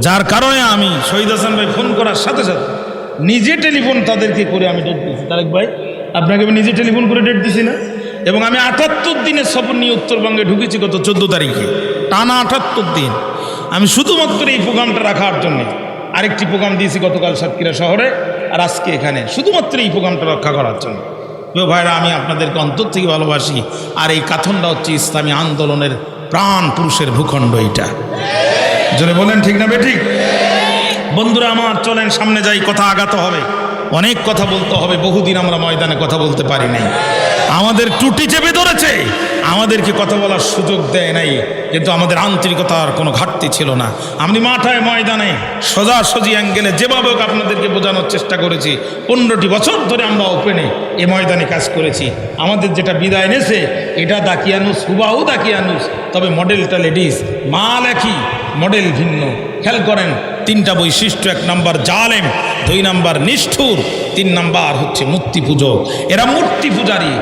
যার কারণে আমি শহীদ হাসান ভাই ফোন করার সাথে সাথে নিজে টেলিফোন তাদেরকে করে আমি ডেট দিয়েছি। তারেক ভাই, আপনাকে আমি নিজে টেলিফোন করে ডেট দিছি না? এবং আমি 78 দিনের সফর নিয়ে উত্তরবঙ্গে ঢুকেছি গত 14 তারিখে, টানা 78 দিন। আমি শুধুমাত্র এই প্রোগ্রামটা রাখার জন্যে আরেকটি প্রোগ্রাম দিয়েছি গতকাল সাতক্ষীরা শহরে, আর আজকে এখানে, শুধুমাত্র এই প্রোগ্রামটা রক্ষা করার জন্য। প্রিয় ভাইরা, আমি আপনাদেরকে অন্তর থেকে ভালোবাসি। আর এই কাথনটা হচ্ছে ইসলামী আন্দোলনের প্রাণ পুরুষের ভূখণ্ড। এইটা জোরে বলেন ঠিক না বেঠিক? বন্ধুরা আমার, চলেন সামনে যাই, কথা আগাতে হবে, অনেক কথা বলতে হবে। বহুদিন আমরা ময়দানে কথা বলতে পারি নাই, আমাদের টুটি চেপে ধরেছে, আমাদেরকে কথা বলার সুযোগ দেয় নাই, কিন্তু আমাদের আন্তরিকতার কোনো ঘাটতি ছিল না। আমি মাঠায় ময়দানে সোজাসুজি অ্যাঙ্গেলে যেভাবে আপনাদেরকে বোঝানোর চেষ্টা করেছি, 15টি বছর ধরে আমরা ওপেনে এ ময়দানে কাজ করেছি। আমাদের যেটা বিদায় এনেছে এটা দাকিয়ানুস, হুবাহু দাকিয়ানুস, তবে মডেলটা লেডিস, মাল একই, মডেল ভিন্ন। খেয়াল করেন, 3টা বৈশিষ্ট্য: 1 নাম্বার জালেম, 2 নাম্বার নিষ্ঠুর, 3 নাম্বার হচ্ছে মূর্তি পূজক। এরা মূর্তি পূজারী,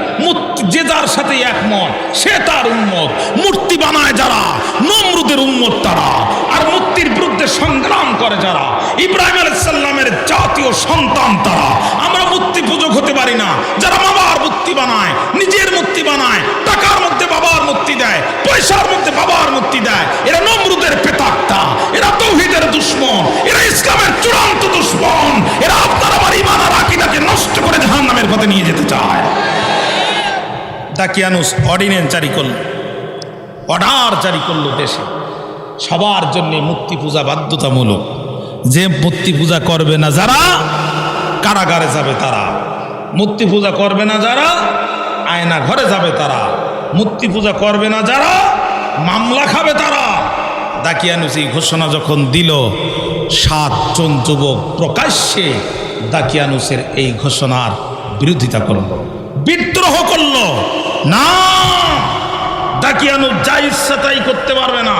যে যার সাথে একমত সে তার উম্মত। মূর্তি বানায় যারা, নমরুদের উম্মত তারা। আর মূর্তির বিরুদ্ধে সংগ্রাম করে যারা, ইব্রাহিম আলাইহিস সালামের জাতীয় সন্তান তারা। আমরা মূর্তি পূজক হতে পারি না। যারা বাবার মূর্তি বানায়, নিজের মূর্তি বানায়, টাকার মধ্যে বাবার মূর্তি দেয়, পয়সার মধ্যে বাবার মূর্তি দেয়, এরা নমরুদের প্রেতাত্মা, এরা তাওহীদের দুশমন, এরা ইসলামের চূড়ান্ত দুশমন। এরা আপনার আমার ঈমান আর আকীদাকে নষ্ট করে জাহান্নামের পথে নিয়ে যেতে চায়। দাকিয়ানুস অর্ডিন্যান্স জারি করল, অর্ডার জারি করলো দেশে, সবার জন্য মূর্তি পূজা বাধ্যতামূলক। যে মূর্তি পূজা করবে না যারা, কারাগারে যাবে তারা। মূর্তি পূজা করবে না যারা, আয়না ঘরে যাবে তারা। মূর্তি পূজা করবে না যারা, মামলা খাবে তারা। দাকিয়ানুস এই ঘোষণা যখন দিল, 7 জন যুবক প্রকাশ্যে দাকিয়ানুসের এই ঘোষণার বিরোধিতা করল, বিদ্রোহ করল। না, দাকিয়ানুস যা ইচ্ছা তাই করতে পারবে না।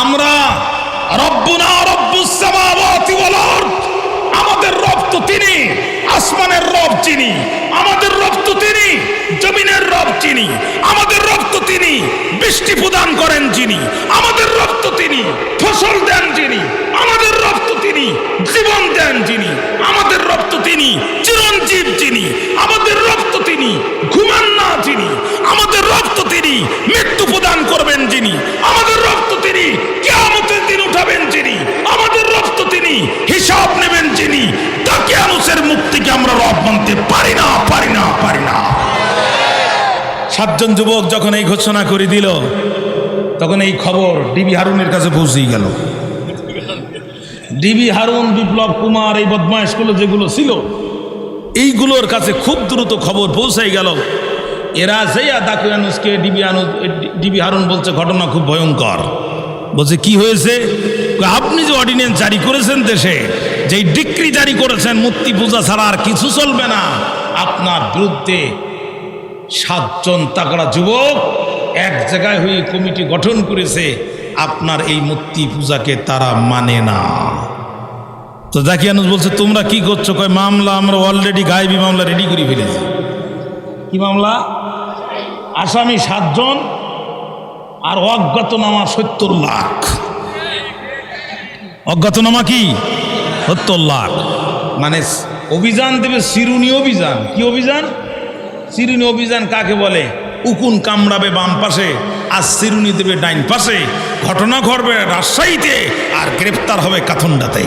আমরা রব্বুনা রব্বুস সামাওয়াতি ওয়াল আরদ, আমাদের রব তো তিনি, আসমানের রব যিনি, আমাদের রব তো তিনি, জমিনের রব যিনি, আমাদের রব তো তিনি, বৃষ্টি প্রদান করেন যিনি, আমাদের রব তো তিনি, ফসল দেন যিনি, আমাদের রব তো তিনি, জীবন দেন যিনি, আমাদের রব তো তিনি, চিরঞ্জীব যিনি, আমাদের রব তো তিনি, ঘুমান না যিনি, আমাদের রব তো তিনি, মৃত্যু প্রদান করবেন যিনি, আমাদের রব তো তিনি, কিয়ামতের দিন উঠাবেন যিনি, আমাদের রব তো তিনি, হিসাব নেবেন যিনি। দাকিয়ানুসের মুক্তিকে আমরা রব মানতে পারি না, পারি না, পারি না। 7 জন যুবক যখন এই ঘোষণা করে দিল, তখন এই খবর ডিবি হারুনের কাছে পৌঁছেই গেল। ডিবি হারুন, বিপ্লব কুমার, এই বদমাইশগুলো যেগুলো ছিল, এইগুলোর কাছে খুব দ্রুত খবর পৌঁছাই গেল। এরা যেয়া দাকিয়ানুসকে ডিবি হারুন বলছে ঘটনা খুব ভয়ঙ্কর। বলছে কি হয়েছে? আপনি যে অর্ডিন্যান্স জারি করেছেন দেশে, যেই ডিক্রি জারি করেছেন মূর্তি পূজা ছাড়া আর কিছু চলবে না, আপনার বিরুদ্ধে 7 জন তাগড়া যুবক এক জায়গায় হয়ে কমিটি গঠন করেছে, আপনার এই মূর্তি পূজাকে তারা মানে না। তো দাকিয়ানুস বলছে তোমরা কি করছো? কয় মামলা আমরা অলরেডি গায়েবী মামলা রেডি করে ফেলেছি। কি মামলা? আসামি 7 জন আর অজ্ঞাতনামা 70 লাখ। অজ্ঞাতনামা কি? 70 লাখ। মানে অভিযান দেবে শিরুনি অভিযান। কি অভিযান? শিরুনি অভিযান কাকে বলে? উকুন কামড়াবে বাম পাশে আর শিরুনি দেবে ডাইন পাশে। ঘটনা ঘটবে রাজশাহীতে আর গ্রেপ্তার হবে কাথুন্ডাতে।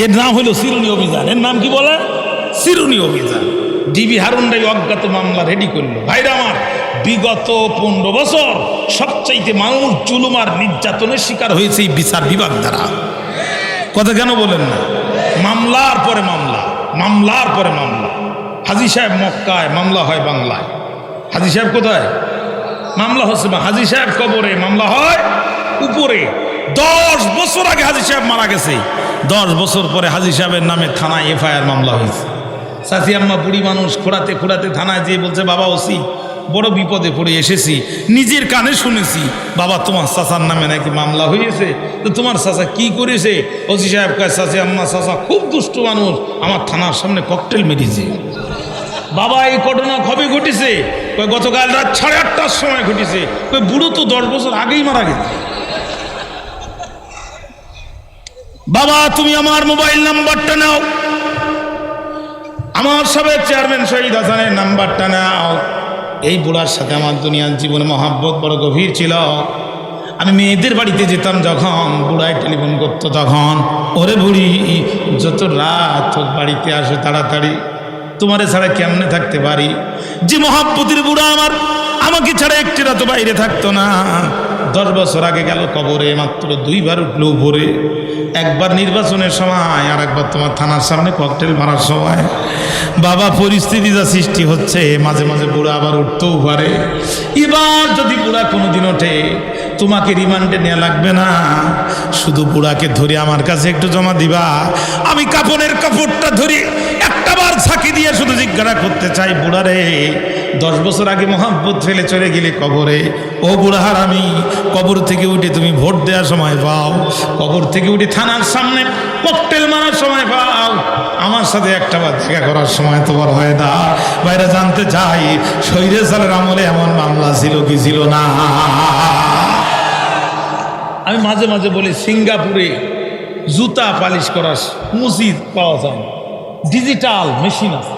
এর নাম হলো শিরুনি অভিযান। এর নাম কি বলে? শিরুনি অভিযান। ডিবি হারুনরাই অজ্ঞাত মামলা রেডি করলো। ভাইরা আমার, বিগত 15 বছর সবচাইতে মানুষ জুলুম আর নির্যাতনের শিকার হয়েছে এই বিচার বিভাগ দ্বারা। কথা কেন বলেন না? মামলার পরে মামলা, মামলার পরে মামলা। হাজী সাহেব মক্কায়, মামলা হয় বাংলায়। হাজী সাহেব কোথায়? মামলা হচ্ছে হাজী সাহেব কবরে, মামলা হয় উপরে। 10 বছর আগে হাজী সাহেব মারা গেছে, 10 বছর পরে হাজী সাহেবের নামে থানায় এফআইআর মামলা হয়েছে। চাচি আম্মা বুড়ি মানুষ খোঁড়াতে খোঁড়াতে থানায় যেয়ে বলছে, বাবা ওসি বড় বিপদে পড়ে এসেছি, নিজের কানে শুনেছি বাবা তোমার চাচার নামে নাকি মামলা হয়েছে, তো তোমার চাচা কি করেছে? ওসি সাহেব কয়, চাচি আম্মা চাচা খুব দুষ্ট মানুষ, আমার থানার সামনে ককটেল মেরেছে। বাবা এই ঘটনা কবে ঘটেছে? কয় গতকাল রাত 8:30টার সময় ঘটেছে। কয় বুড়ো তো 10 বছর আগেই মারা গেছে। বাবা তুমি আমার মোবাইল নাম্বারটা নাও, আমার সাবেক চেয়ারম্যান শহীদ হাসানের নাম্বারটা নাও। এই বুড়ার সাথে আমার দুনিয়ার জীবনে মহাব্বত বড় গভীর ছিল। আমি মেয়েদের বাড়িতে যেতাম যখন, বুড়ায় টেলিফোন করতো তখন, ওরে বুড়ি যত রাত হোক বাড়িতে আসো তাড়াতাড়ি, তোমারে ছাড়া কেমনে থাকতে পারি। যে মহাব্বতের বুড়া আমাকে ছাড়া একটি রাত বাইরে থাকতো না। 10 বছর আগে গেল কবরে, মাত্র 2 বার উঠলো উপরে, একবার নির্বাচনের সময় আর একবার তোমার থানার সামনে ককটেল মারার সময়। বাবা পরিস্থিতি যা সৃষ্টি হচ্ছে, মাঝে মাঝে বুড়া আবার উঠতেও পারে। এবার যদি বুড়া কোনোদিন ওঠে, তোমাকে রিমান্ডে নেওয়া লাগবে না, শুধু বুড়াকে ধরে আমার কাছে একটু জমা দিবা। আমি কাপড়ের কাপড়টা ধরে একটাবার ঝাঁকি দিয়ে শুধু জিজ্ঞাসা করতে চাই, বুড়ারে 10 বছর আগে মহাব্বত ফেলে চলে গেলে কবরে, ও বুড়াহার আমি কবর থেকে উঠে তুমি ভোট দেওয়ার সময় পাও, কবর থেকে উঠে থানার সামনে ককটেল মারার সময় পাও, আমার সাথে একটাবার দেখা করার সময় তোমার হয় না। বাইরে জানতে চাই, শহীদে সালের আমলে এমন মামলা ছিল কি ছিল না? আমি মাঝে মাঝে বলি, সিঙ্গাপুরে জুতা পালিশ করার মসজিদ পাওয়া যায়, ডিজিটাল মেশিন আছে,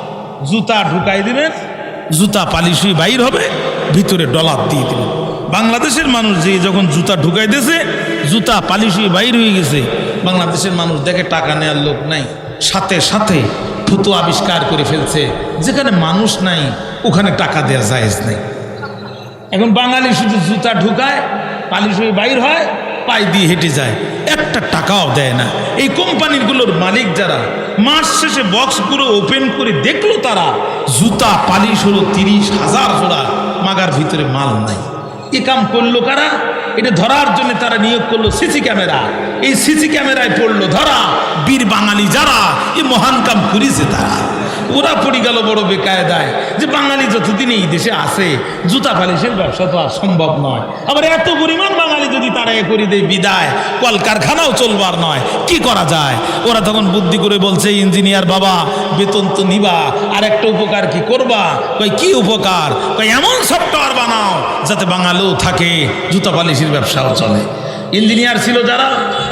জুতা ঢুকাই দিবেন, জুতা পালিশ হয়ে বাইর হবে, ভিতরে ডলার দিয়ে দিবেন। বাংলাদেশের মানুষ যে যখন জুতা ঢুকাই দিয়েছে, জুতা পালিশ হয়ে বাইর হয়ে গেছে, বাংলাদেশের মানুষ দেখে টাকা নেওয়ার লোক নাই, সাথে সাথে থুতু আবিষ্কার করে ফেলছে, যেখানে মানুষ নাই ওখানে টাকা দেওয়া জায়েজ নেই। এখন বাঙালি শুধু জুতা ঢুকায়, পালিশ হয়ে বাইর হয়, পায়ে দিয়ে হেঁটে যায়, একটা টাকাও দেয় না। এই কোম্পানিগুলোর মালিক যারা, মাস শেষে বক্সগুলো ওপেন করে দেখলো, তারা জুতা পালিশ হলো 30,000 জোড়া, মাগার ভিতরে মাল নাই। এ কাম করলো কারা? এটা ধরার জন্য তারা নিয়োগ করলো সিসি ক্যামেরা। এই সিসি ক্যামেরায় পড়লো ধরা, বীর বাঙালি যারা এই মহান কাম করেছে তারা। ওরা পড়ে গেল বড় বেকায়দায় যে বাঙালি যতদিন এই দেশে আসে, জুতা পালিশের ব্যবসা তো আর সম্ভব নয়। আবার এত পরিমাণ বাঙালি যদি তারা এ করে দেয় বিদায়, কলকারখানাও চলবার নয়, কি করা যায়? ওরা তখন বুদ্ধি করে বলছে, ইঞ্জিনিয়ার বাবা বেতন তো নিবা, আর একটা উপকার কি করবা? কই কি উপকার? কই এমন সফটওয়্যার বানাও যাতে বাঙালিও থাকে, জুতা পালিশের ব্যবসাও চলে। ইঞ্জিনিয়ার ছিল যারা,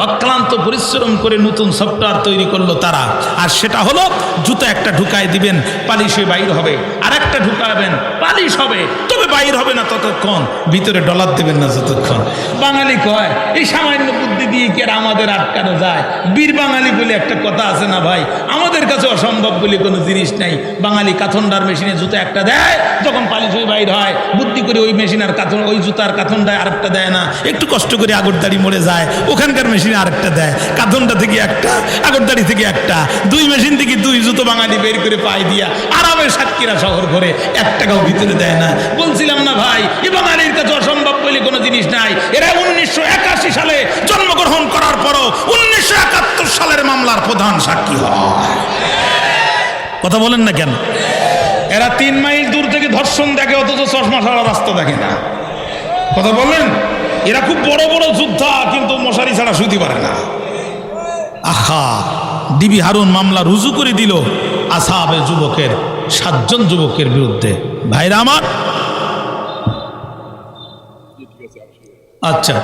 অক্লান্ত পরিশ্রম করে নতুন সফটওয়্যার তৈরি করলো তারা। আর সেটা হলো, জুতা একটা ঢুকাই দিবেন, পালিশ হয়ে বাইর হবে, আর একটা ঢুকাবেন, পালিশ হবে, তবে বাইর হবে না ততক্ষণ, ভিতরে ডলার দেবেন না যতক্ষণ। বাঙালি কয়, এই সামান্য বুদ্ধি দিয়ে কি আর আমাদের আটকানো যায়? বীর বাঙালি বলে একটা কথা আছে না ভাই, আমাদের কাছে অসম্ভব বলে কোনো জিনিস নাই। বাঙালি কাথন্ডার মেশিনে জুতা একটা দেয়, যখন পালিশ হয়ে বাইর হয়, বুদ্ধি করে ওই মেশিনের কাথন, ওই জুতার কাথনটায় আরেকটা দেয় না, একটু কষ্ট করে আগরদাড়ি মরে যায়, ওখানকার মেশিনে আরেকটা দেয়, কাথনটা থেকে একটা, আগরদাড়ি থেকে একটা, 2 মেশিন থেকে 2 জুতো বাঙালি বের করে পাই দিয়া আরামে সাতক্ষীরা শহর করে 1 টাকাও ভিতরে দেয় না। বলছিলাম না ভাই, এ বাঙালির কাছে অসম্ভব বলে কোনো জিনিস নাই। এরা 1981 সালে জন্মগ্রহণ করার পরও 1971 সালের মামলার প্রধান সাক্ষী হয়। কথা বলেন না কেন? এরা 3 মাইল দূর থেকে ধর্ষণ দেখে, অথচ চশমা ছাড়া রাস্তা দেখে না। কথা বলেন? এরা খুব বড় বড় যোদ্ধা, কিন্তু মশারি ছাড়া শুতে পারে না। আহা, ডিবি হারুন মামলা রুজু করে দিল আসহাবে যুবকের 7 জন যুবকের বিরুদ্ধে। ভাইরা আমার, আচ্ছা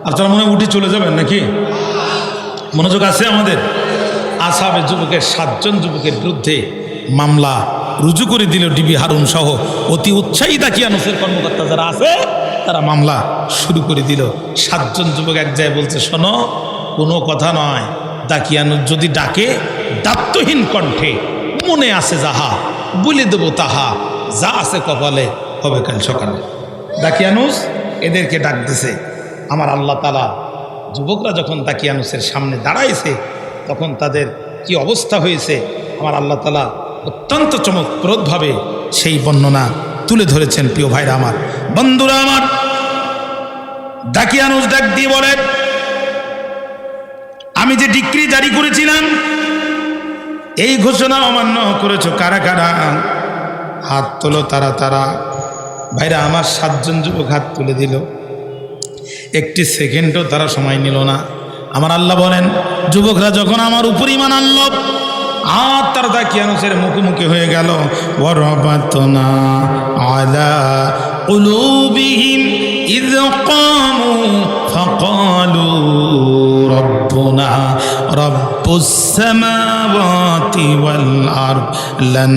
আপনারা মনে উঠে চলে যাবেন নাকি? মনোযোগ আছে আমাদের? আসহাবে যুবকের 7 জন যুবকের বিরুদ্ধে মামলা রুজু করে দিল ডিবি হারুন সহ অতি উৎসাহী দাকিয়ানুসের কর্মকর্তা যারা আছে, তারা মামলা শুরু করে দিল। 7 জন যুবক এক জায়গায় বলছে, শোনো, কোনো কথা নয়, দাকিয়ানুস যদি ডাকে দায়িত্বহীন কণ্ঠে, মনে আছে যাহা বলে দেবো তাহা, যা আছে কপালে হবে কাল সকালে। দাকিয়ানুস এদেরকে ডাক দিছে। আমার আল্লাহ তাআলা, যুবকরা যখন দাকিয়ানুসের সামনে দাঁড়াইছে, তখন তাদের কি অবস্থা হয়েছে আমার আল্লাহ তাআলা অত্যন্ত চমকপ্রদভাবে সেই বর্ণনা তুলে ধরেছেন। প্রিয় ভাইরা আমার, বন্ধুরা আমার, দাকিয়ানুস ডাক দিয়ে বলে, আমি যে ডিক্রি জারি করেছিলাম এই ঘোষণা অমান্য করেছো কারা কারা? হাত তোলো তারা তারা। ভাইরা আমার 7 জন যুবক হাত তুলে দিল, একটি সেকেন্ডও তারা সময় নিল না। আমার আল্লাহ বলেন, যুবকরা যখন আমার উপর ঈমান আনল আর তারা দাকিয়ানুসের মুখোমুখি হয়ে গেল, ওয়ারাবাতনা আলা কুলুবিহিম ইয কামু ফাকালু রব্বুনা রব্বুস সামাওয়াতি ওয়াল আরদ লান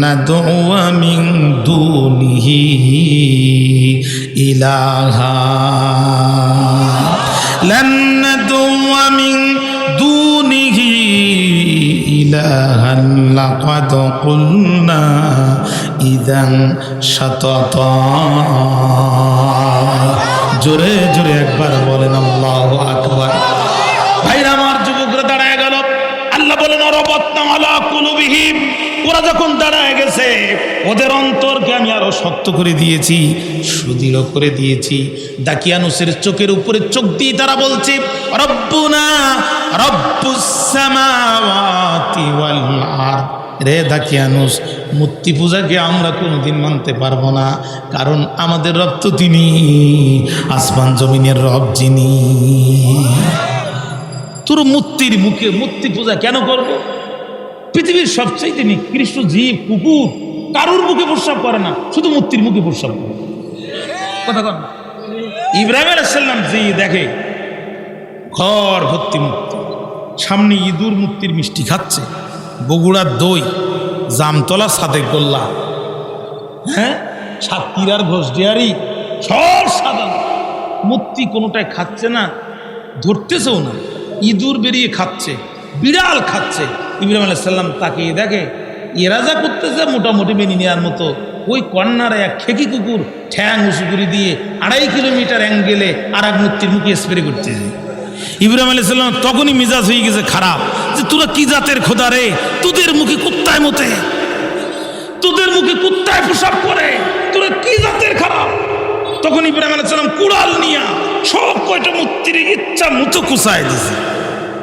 নাদউয়া মিন দুনিহি ইলাহা লান নাদউয়া মিন দুনিহি ইলাহান লাকাদ কুলনা ইযান শাতাতা। জোরে জোরে একবার বলেন আল্লাহু আকবার। ভাইরা আমার, যুবকরা দাঁড়ায় গেল। আল্লাহ বলেন, রাবাতনা আলা কুলুবিহিম, ওরা যখন দাঁড়ায় গেছে ওদের অন্তরকে আমি আরো শক্ত করে দিয়েছি, সুদৃঢ় করে দিয়েছি। দাকিয়ানুসের চোখের উপরে চোখ দিয়ে তারা বলছে, রব্বুনা রব্বুস সামাওয়াতি ওয়াল আরদ। রে দাকিয়ানুস, মূর্তি পূজাকে আমরা কোনোদিন মানতে পারবো না, কারণ আমাদের রব তো তিনি, আসমান জমিনের রব যিনি। তোর মূর্তির মুখে মূর্তি পূজা কেন করব? পৃথিবীর সবচেয়ে নিকৃষ্ট জীব কুকুর কারুর মুখে প্রস্রাব করে না, শুধু মূর্তির মুখে প্রস্রাব করে। কথা কর না। ইব্রাহিম আলাইহিস সালাম যে দেখে ঘর ভর্তি মূর্তি, সামনে ইঁদুর মূর্তির মিষ্টি খাচ্ছে, বগুড়ার দই, জামতলা সাদেক গোল্লা, হ্যাঁ, সাতক্ষীরার ঘোষডিয়ারি, সব সাদা মূর্তি, কোনোটাই খাচ্ছে না, ধরতেছেও না। ইঁদুর বেরিয়ে খাচ্ছে, বিড়াল খাচ্ছে। ইব্রাহিম আলাইহিস সালাম তাকিয়ে দেখে এরা যা করতেছে মোটামুটি মেনে নেওয়ার মতো। ওই কর্নারে এক খেকি কুকুর ঠ্যাং উঁচু করে দিয়ে 2.5 কিলোমিটার অ্যাঙ্গেলে আর এক মূর্তির মুখে স্প্রে করতেছে। ইব্রাহিম আলাইহিস সালাম তখনই মিজাজ হয়ে গেছে খারাপ, যে তোরা কি জাতের খোদা রে, তোদের মুখে কুত্তায় মতে, তোদের মুখে কুত্তায় প্রসাব করে, তোরা কি জাতের খারাপ। তখন ইব্রাহিম আলাইহিস সালাম কুড়াল নিয়া সব কয়টা মূর্তির ইচ্ছা মতো কুচায় দিছে।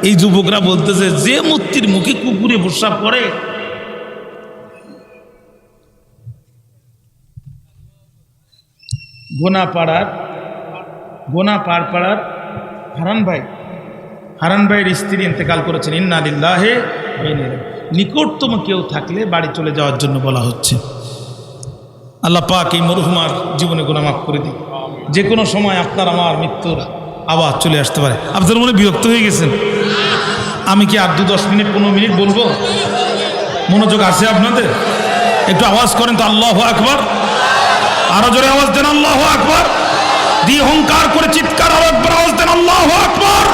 এই যুবকরা বলতেছে, যে মূর্তির মুখে কুকুরে প্রসাব করে, গোনাপাড়ার হারান ভাইয়ের স্ত্রী ইন্তেকাল করেছেন। ইন্না লিল্লাহি ওয়া ইন্না ইলাইহি। নিকটতম কেউ থাকলে বাড়ি চলে যাওয়ার জন্য বলা হচ্ছে। আল্লাহ পাক এই মরহুমার জীবনে গুনাহ মাফ করে দিন। যে কোনো সময় আপনার আমার মৃত্যুর আওয়াজ চলে আসতে পারে। আপনাদের মনে বিরক্ত হয়ে গেছেন? আমি কি আর 2-10 মিনিট 15 মিনিট বলবো? মনোযোগ আছে আপনাদের? একটু আওয়াজ করেন তো আল্লাহু আকবার। আরো জোরে আওয়াজ দেন আল্লাহু আকবার। দিয়ে হুঙ্কার করে চিৎকার আর একবার আওয়াজ দেন আল্লাহু আকবার।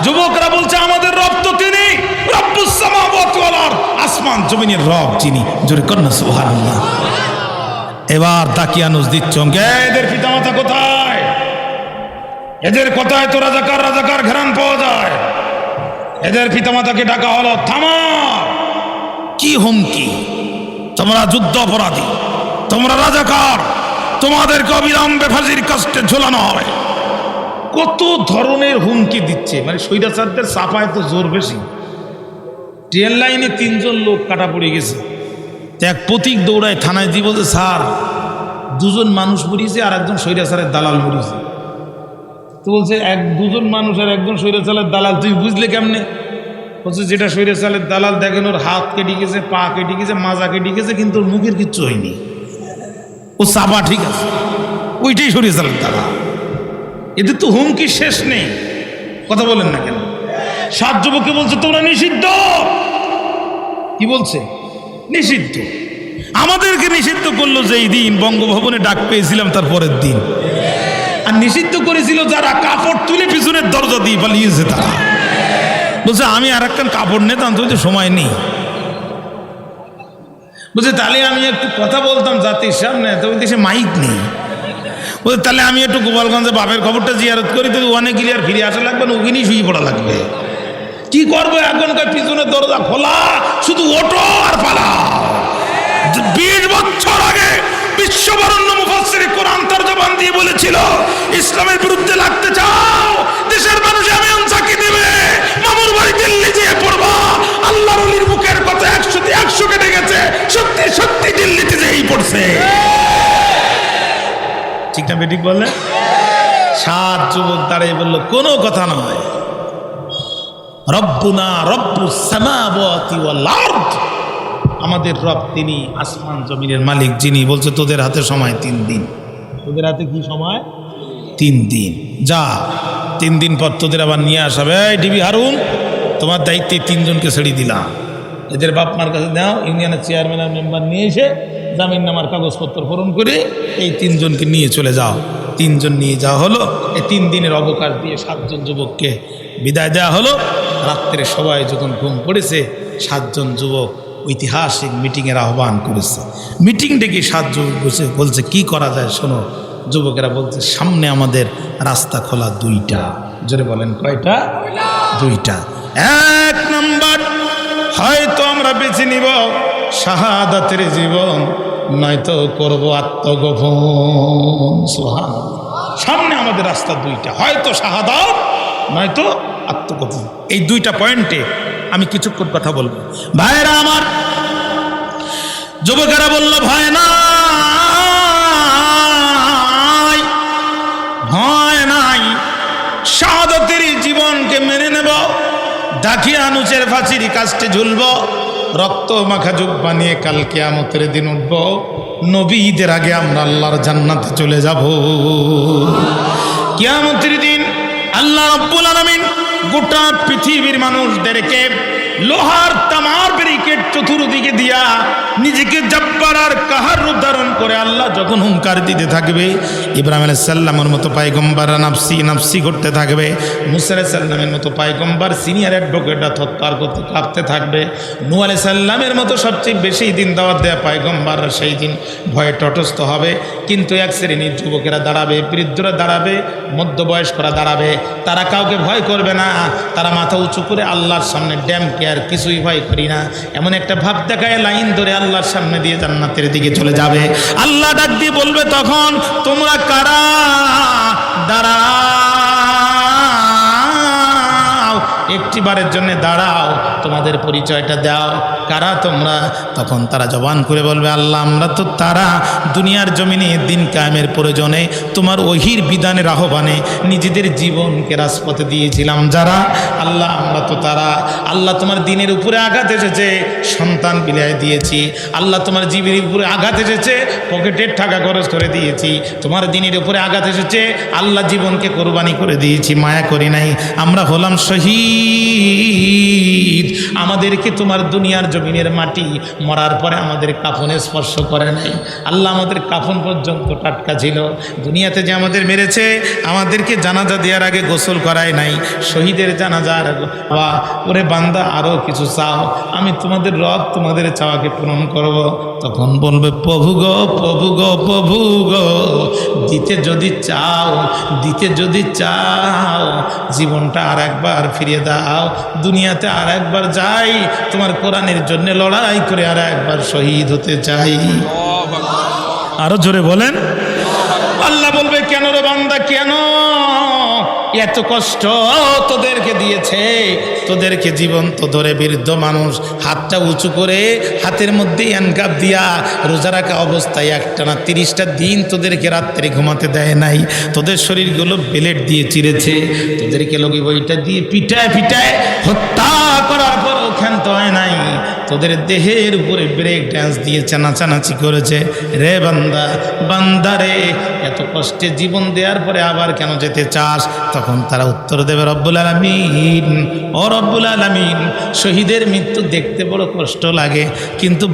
যুবকরা বলছে, আমাদের রব তো তিনি, রব্বুস সামাওয়াতি ওয়াল আরদ, আসমান জমিনের রব যিনি। জোরে কর না সুবহানাল্লাহ। এবার দাকিয়ানুস দিচ্ছেন, এদের পিতামাতা কোথায়? এদের কোথায় তো রাজাকার ঘেরান পাওয়া যায়? এদের পিতামাতাকে ডাকা হলো, থামা, কি হুমকি? তোমরা যুদ্ধ অপরাধী, তোমরা রাজাকার, তোমাদেরকে অবিলম্বে ফাঁসির কাস্টে ঝোলানো হবে। কত ধরনের হুমকি দিচ্ছে, মানে স্বৈরাচারদের চাপায় তো জোর বেশি। ট্রেন লাইনে 3 জন লোক কাটা পড়ে গেছে, এক প্রতীক দৌড়ায় থানায় দিয়ে বলছে, স্যার 2 জন মানুষ মরিয়েছে আর একজন স্বৈরাচারের দালাল মরিয়েছে। তো বলছে, 2 জন মানুষ আর একজন স্বৈরাচারের দালাল, তুই বুঝলে কেমনে? বলছে, যেটা স্বৈরাচারের দালাল দেখেন ওর হাত কেটে গেছে, পা কেটে গেছে, মাজা কেটে গেছে, কিন্তু ওর মুখের কিচ্ছু হয়নি, ও চাপা ঠিক আছে, ওইটাই স্বৈরাচারের দালাল। এদের তো হুমকি শেষ নেই। কথা বলেন না কেন? 7 যুবককে বলছে, তোমরা নিষিদ্ধ। কি বলছে? নিষিদ্ধ। আমাদেরকে নিষিদ্ধ করলো যেই দিন বঙ্গভবনে ডাক পেয়েছিলাম তার পরের দিন। আর নিষিদ্ধ করেছিল যারা কাপড় তুলে পিছনের দরজা দিয়ে পালিয়েছে তারা। বলছে, আমি আর একটা কাপড় নিতাম, তো সময় নেই। বলছে, তাহলে আমি একটু কথা বলতাম জাতির সামনে, তো ওই দেশে মাইক নেই। বলছে, তাহলে আমি একটু গোপালগঞ্জে বাপের খবরটা জিয়ারত করি, তো অনেক গিয়ে আর ফিরে আসা লাগবে না, ওখানেই শুয়ে পড়া লাগবে। কি করবো এখনকার? পিছনের দরজা খোলা, শুধু ওঠো আর পালাও। 20 বছর আগে বিশ্ববরণ্য মুফাসসির কোরআন তরজমান দিয়ে বলেছিল, ইসলামের বিরুদ্ধে লাগতে চাও, দেশের মানুষ এমন চাকি দেবে না বেঠিক বলে? 7 যুবক দাঁড়িয়ে বললো, কোনো কথা নয়, রব্বুনা রব্বুস সামাওয়াতি ওয়াল আরদ, আমাদের রব তিনি আসমান জমিনের মালিক যিনি। বলছে তোদের হাতে সময় 3 দিন। তোদের হাতে কি সময়? 3 দিন। যা 3 দিন পর তোদের আবার নিয়ে আসাবে। এই ডিবি হারুন, তোমার দায়িত্বে 3 জনকে ছেড়ে দিলাম, এদের বাপ মার কাছে দাও, ইউনিয়নের চেয়ারম্যান আর মেম্বার নিয়ে এসে জামিননামার কাগজপত্র পূরণ করে এই 3 জনকে নিয়ে চলে যাও। 3 জন নিয়ে যাওয়া হলো। এই 3 দিনের অবকাশ দিয়ে 7 জন যুবককে বিদায় দেওয়া হলো। রাত্রে সবাই যখন ঘুম পড়েছে, 7 জন যুবক ঐতিহাসিক মিটিংয়ের আহ্বান করেছে। মিটিং ডেকে 7 যুবক বসে বলছে কি করা যায় শোনো। যুবকেরা বলছে সামনে আমাদের রাস্তা খোলা 2টা। জোরে বলেন কয়টা? 2টা। 1 নম্বর, হয়তো আমরা বেছে নিব শাহাদাতের জীবন, নয়তো করব আত্মগোপন। সুবহানাল্লাহ। সামনে আমাদের রাস্তা 2টা, হয়তো শাহাদাত নয়তো আত্মগোপন। এই 2টা পয়েন্টে আমি কিছুক্ষণ কথা বলবো। ভাইরা আমার, যুবকেরা বলল ভয় নাই, ভয় নাই, শাহাদাতের জীবনকে মেনে নেব, দাখিয়ানুচের ফাঁসির কাস্টে ঝুলব, রক্ত মাখা জুব্বা নিয়ে কাল কিয়ামতের দিন উঠব, নবীদের আগে আমরা আল্লাহর জান্নাতে চলে যাব। কিয়ামতের দিন আল্লাহ রাব্বুল আলামিন গোটা পৃথিবীর মানুষদেরকে লোহার তামার ব্যারিকেড চতুর্দিকে দিয়া নিজেকে জব্বার আর কাহার রূপ ধারণ করে আল্লাহ যখন হুঙ্কার দিতে থাকবে, ইব্রাহিম আলাইহিস সালামের মতো পয়গম্বররা নাফসি নাফসি করতে থাকবে, মুসা আলাইহিস সালামের মতো পয়গম্বর সিনিয়র অ্যাডভোকেটরা থরথর করতে কাঁপতে থাকবে, নূহ আলাইহিস সালামের মতো সবচেয়ে বেশি দিন দাওয়াত দেয়া পয়গম্বররা সেই দিন ভয়ে তটস্থ হবে। কিন্তু এক শ্রেণীর যুবকেরা দাঁড়াবে, বৃদ্ধরা দাঁড়াবে, মধ্যবয়স্করা দাঁড়াবে, তারা কাউকে ভয় করবে না, তারা মাথা উঁচু করে আল্লাহর সামনে ড্যামকে আর কিছুই ভয় করি না এমন একটা ভাব দেখায় লাইন ধরে আল্লাহর সামনে দিয়ে জান্নাতের দিকে চলে যাবে। আল্লাহ ডাক দিয়ে বলবে তখন, তোমরা কারা? দাঁড়াও, একটিবারের জন্য দাঁড়াও, তোমাদের পরিচয়টা দাও, কারা তোমরা? তখন তারা জবান করে বলবে, আল্লাহ আমরা তো তারা দুনিয়ার জমিনে দিন কায়েমের প্রয়োজনে তোমার ওহির বিধানের আহ্বানে নিজেদের জীবনকে রাজপথে দিয়েছিলাম যারা, আল্লাহ আমরা তো তারা। আল্লাহ তোমার দিনের উপরে আঘাত এসেছে, সন্তান বিলায় দিয়েছি, আল্লাহ তোমার জীবের উপরে আঘাত এসেছে, পকেটের টাকা খরচ করে দিয়েছি, তোমার দিনের উপরে আঘাত এসেছে, আল্লাহ জীবনকে কোরবানি করে দিয়েছি, মায়া করি নাই, আমরা হলাম শহীদ, আমাদেরকে তোমার দুনিয়ার জমিনের মাটি মরার পরে আমাদের কাফনে স্পর্শ করে নাই, আল্লাহ আমাদের কাফন পর্যন্ত টাটকা ছিল, দুনিয়াতে যে আমাদের মেরেছে আমাদেরকে জানাজা দেওয়ার আগে গোসল করায় নাই, শহীদের জানাজার ওরে বান্দা আরও কিছু চাও, আমি তোমাদের রব তোমাদের চাওয়াকে পূরণ করব। তখন বলবে, প্রভু গো প্রভু গো প্রভু গো, দিতে যদি চাও, দিতে যদি চাও, জীবনটা আর একবার ফিরিয়ে দাও, দুনিয়াতে আর একবার যাই, তোমার কোরআনের জন্য লড়াই করে আর একবার শহীদ হতে চাই। আরো জোরে বলেন। আল্লাহ বলবে, কেন রে বান্দা, কেন এত কষ্ট তোদেরকে দিয়েছে? তোদেরকে জীবন্ত ধরে বৃদ্ধ মানুষ হাতটা উঁচু করে হাতের মধ্যে হ্যান্ডকাপ দিয়া রোজা রাখা অবস্থায় একটানা 30টা দিন তোদেরকে রাত্রে ঘুমাতে দেয় নাই, তোদের শরীরগুলো বেলেট দিয়ে চিরেছে, তোদেরকে লগি বইটা দিয়ে পিটায় পিটায় হত্যা করার পর ক্ষান্ত হয় নাই, তোদের দেহের উপরে ব্রেক ড্যান্স দিয়ে চানাচানাচি করেছে। রে বান্দা, বান্দা রে, এত কষ্টে জীবন দেওয়ার পরে আবার কেন যেতে চাস? তখন তারা উত্তর দেবে, রব্বুল আলামিন, ও রব্বুল আলামিন, শহীদের মৃত্যু দেখতে বড় কষ্ট লাগে, কিন্তু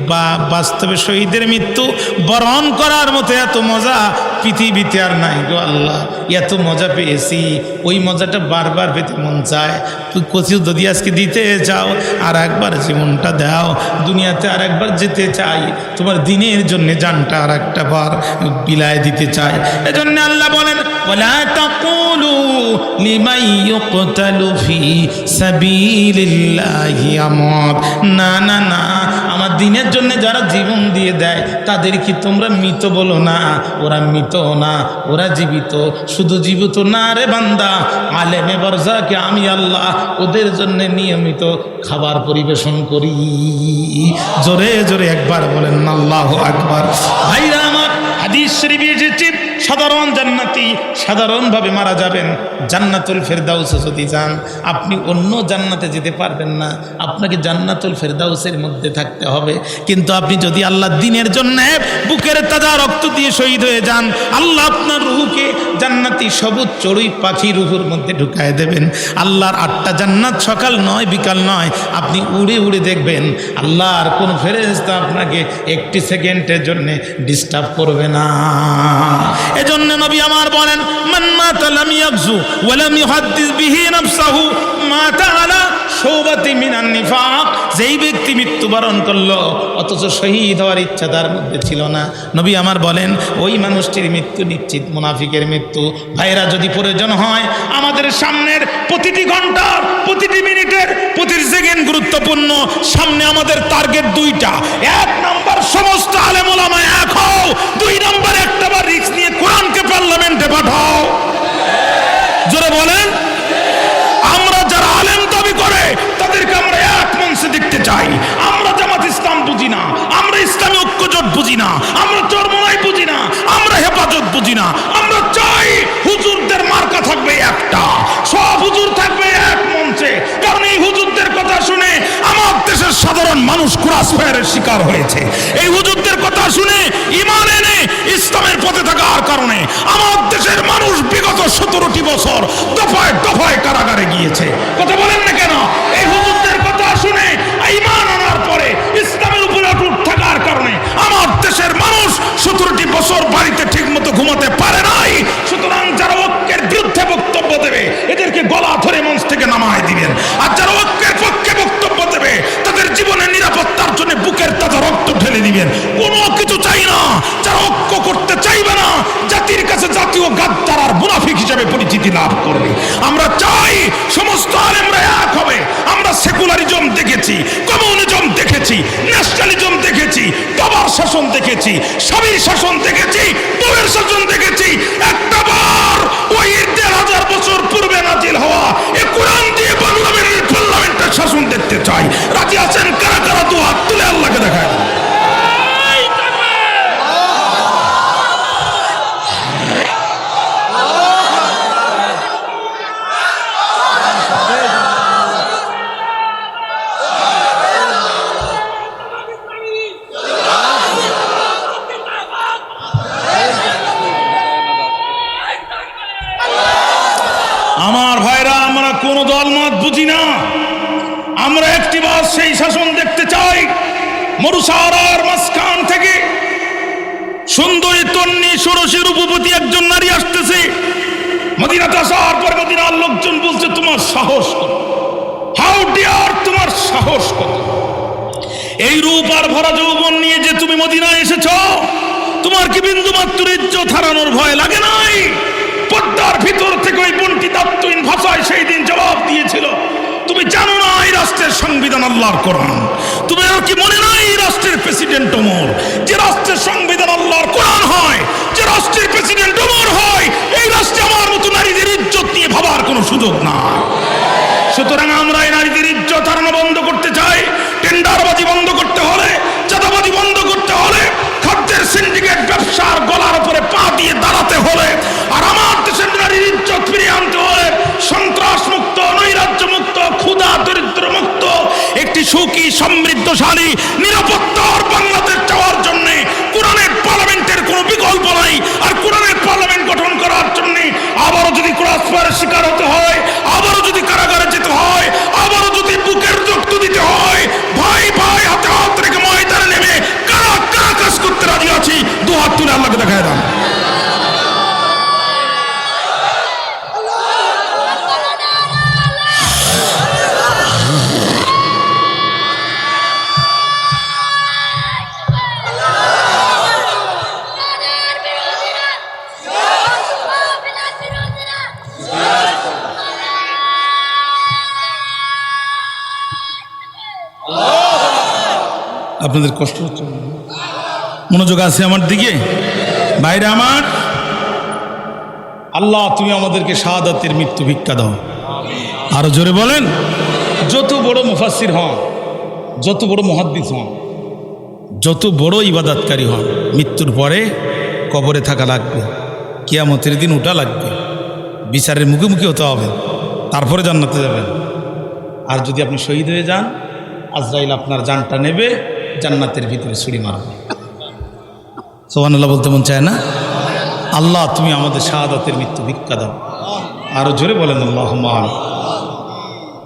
বাস্তবে শহীদের মৃত্যু বরণ করার মতো এত মজা পৃথিবীতে আর নাই গো আল্লাহ, এত মজা পেয়েছি, ওই মজাটা বারবার পেতে মন চায়। তুই কোথাও যদি আজকে দিতে যাও, আর একবার জীবনটা দাও, দুনিয়াতে আর একবার যেতে চাই, তোমার দিনের জন্য জানটা আর একটা বার বিলায় দিতে চাই। এজন্য আল্লাহ বলেন, ওয়ালা তাকুলু লিমান ইউকতালু ফি সাবিলিল্লাহি আমওয়াত, না না না, আমার দিনের জন্য যারা জীবন দিয়ে দেয় তাদের কি তোমরা মৃত বলো না? ওরা মৃত না, ওরা জীবিত। শুধু জীবিত না রে বান্দা, আলেমে বারজাকে আমি আল্লাহ ওদের জন্য নিয়মিত খাবার পরিবেশন করি। জোরে জোরে একবার বলেন আল্লাহু আকবার। ভাইরা আমার, হাদিস শরীফে এসেছে সাধারণ জান্নাতি সাধারণভাবে মারা যাবেন, জান্নাতুল ফেরদাউসে যদি যান আপনি অন্য জান্নাতে যেতে পারবেন না, আপনাকে জান্নাতুল ফেরদাউসের মধ্যে থাকতে হবে। কিন্তু আপনি যদি আল্লাহর দ্বীনের জন্য বুকের তাজা রক্ত দিয়ে শহীদ হয়ে যান, আল্লাহ আপনার রুহুকে জান্নাতি সবুজ চড়ুই পাখি রুহুর মধ্যে ঢুকায় দেবেন। আল্লাহর 8টা জান্নাত সকাল নয় বিকাল নয়, আপনি উড়ে উড়ে দেখবেন আল্লাহর কোন ফেরেশতা আপনাকে একটি সেকেন্ডের জন্য ডিস্টার্ব করবে না। এজন্য নবী আমার বলেন, মান মাতা লাম ইয়াগজু ওয়া লাম ইউহাদ্দিস বিহি নাফসাহু মাতা আলা শৌবাতি মিনান নিফাক। যেই ব্যক্তি মৃত্যুবরণ করলো অথচ শহীদ হওয়ার ইচ্ছা তার মধ্যে ছিল না, নবী আমার বলেন ওই মানুষটির মৃত্যু নিশ্চিত, মুনাফিকের মৃত্যু। ভাইরা, যদি প্রয়োজন হয় আমাদের সামনের প্রতিটি ঘন্টার, প্রতিটি মিনিটের, প্রতিটি সেকেন্ড গুরুত্বপূর্ণ। সামনে আমাদের টার্গেট 2টা। 1 নম্বর, সমস্ত আলেম ওলামা এক হও। 2 নম্বর, একটাবার রিস্ক নিয়ে কোরআনকে পার্লামেন্টে পাঠাও। জোরে বলেন। আমরা যারা আলেম দাবি করে তাদেরকে আমরা এক মঞ্চে দেখতে চাই। আমরা জামাত ইসলাম বুঝি না, আমরা ইসলামী ঐক্যজোট বুঝি না, আমরা চরমোনাই বুঝি না, আমরা হেফাজত বুঝি না। আমরা চাই হুজুরদের মার্কা থাকবে একটা, সব হুজুর থাকবে এক মঞ্চে। কারণ এই হুজুরদের কথা শুনে আমার দেশের সাধারণ মানুষ ক্রস ফায়ারের শিকার হয়েছে। এই হুজুরদের কথা শুনে ঈমান এনে ইসলামের পথে থাকার কারণে আমার দেশের মানুষ বিগত 17টি বছর দফায় দফায় কারাগারে গিয়েছে। কথা বলেন না কেন? এই হুজুরদের কথা শুনে ঈমান আনার পরে ইসলামের উপরে অটুট থাকার কারণে আমার দেশের মানুষ 17টি বছর বাড়িতে ঠিক মতো ঘুমাতে পারে নাই। সুতরাং যারা ঐক্যের বিরুদ্ধে বক্তব্য দেবে এদেরকে গলা ধরে মঞ্চ থেকে নামায় দিবেন, আর যারা ঐক্যের পক্ষে বক্তব্য দেবে তাদের জীবনের নিরাপত্তার জন্য বুকের তাজা রক্ত ঢেলে দিবেন। কোনো কিছু চাই না। যারা ঐক্য করতে চাইবে না জাতির কাছে জাতীয় গাদ্দার আর মুনাফিক হিসেবে পরিচিতি লাভ করবে। আমরা চাই সমস্ত আলেমরা এক হবে। আমরা সেকুলারিজম দেখেছি, কমিউনিজম দেখেছি, ন্যাশনালিজম দেখেছি, বাবার শাসন দেখেছি, স্বামীর শাসন দেখেছি, বউয়ের শাসন দেখেছি। একটা বার ওই 1000 বছর পূর্বে নাজিল হওয়া এই কোরআন দিয়ে পার্লামেন্টের শাসন দেখতে চাই। রাজি আছেন কারা কারা? 2 হাত তুলে আল্লাহকে দেখায়। আমার ভাইরা, আমরা কোন দলমত বুঝি না। আমরা একটিবার সেই শাসন দেখতে চাই। মরুসারার মাঝখান থেকে সুন্দরী তন্নি ষোড়শী রূপবতী একজন নারী আসতেছে। মদিনাতে আসার পর মদিনার লোকজন বলছে, তোমার সাহস কত? হাউ ডিয়ার, তোমার সাহস কত? এই রূপ আর ভরা যৌবন নিয়ে যে তুমি মদিনায় এসেছ, তোমার কি বিন্দু মাত্র ইজ্জত হারানোর ভয় লাগে নাই? পর্দার ভিতর থেকে ওই বোনটি দাত্তহীন ভাষায় সেই দিন জবাব দিয়েছিল, তুমি জানো না এই রাষ্ট্রের সংবিধান আল্লাহর কোরআন? তুমি কি মনে নাই এই রাষ্ট্রের প্রেসিডেন্ট ওমর? যে রাষ্ট্রের সংবিধান আল্লাহর কোরআন হয়, যে রাষ্ট্রের প্রেসিডেন্ট ওমর হয়, এই রাষ্ট্রে আমার মতো নারীদের ইজ্জত নিয়ে ভাবার কোনো সুযোগ না। সুতরাং আমরা এই নারীদের ইজ্জত হারানো বন্ধ করতে চাই। টেন্ডারবাজি বন্ধ করতে হলে, চাঁদাবাজি বন্ধ করতে হলে, খাদ্যের সিন্ডিকেট ব্যবসার গলার উপরে পা দিয়ে দাঁড়াতে হলে, আর আমার দেশের নারীর ইজ্জত ফিরিয়ে আনতে হলে সন্ত্রাস মুক্ত, নৈরাজ্য মুক্ত, ক্ষুধা দরিদ্র মুক্ত একটি সুখী সমৃদ্ধশালী নিরাপত্তার বাংলাদেশ চাওয়ার জন্য কোরআনের পার্লামেন্টের কোনো বিকল্প নাই। আর কোরআনের পার্লামেন্ট গঠন করার জন্য আবারও যদি ক্রসফায়ারের শিকার হতে হয়, আবারও যদি কারাগারে যেতে হয়, আবারও যদি বুকের রক্ত দিতে হয়, ভাই ভাই হাতে হাত রেখে ময়দানে নেমে কারা কারা কাজ করতে রাজি আছি? 2 হাত তুলে আল্লাহকে দেখায় দাও। আপনাদের কষ্ট হচ্ছে? মনোযোগ আছে আমার দিকে? ভাইরা আমার, আল্লাহ তুমি আমাদেরকে শাহাদাতের মৃত্যু ভিক্ষা দাও। আরো জোরে বলেন। যত বড় মুফাসসির হন, যত বড় মুহাদ্দিস হন, যত বড় ইবাদতকারী হন, মৃত্যুর পরে কবরে থাকা লাগবে। কিয়ামতের দিন উঠা লাগবে, বিচারের মুখোমুখি হতে হবে, তারপরে জান্নাতে যাবেন। আর যদি আপনি শহীদ হয়ে যান, আজরাইল আপনার জানটা নেবে, জান্নাতের ভিতরে ছুরি মারবে। সুবহানাল্লাহ বলতে মন চায় না? আল্লাহ তুমি আমাদের শাহাদাতের মৃত্যু ভিক্ষা দাও। আরো জোরে বলেন আল্লাহুম্মা আমিন।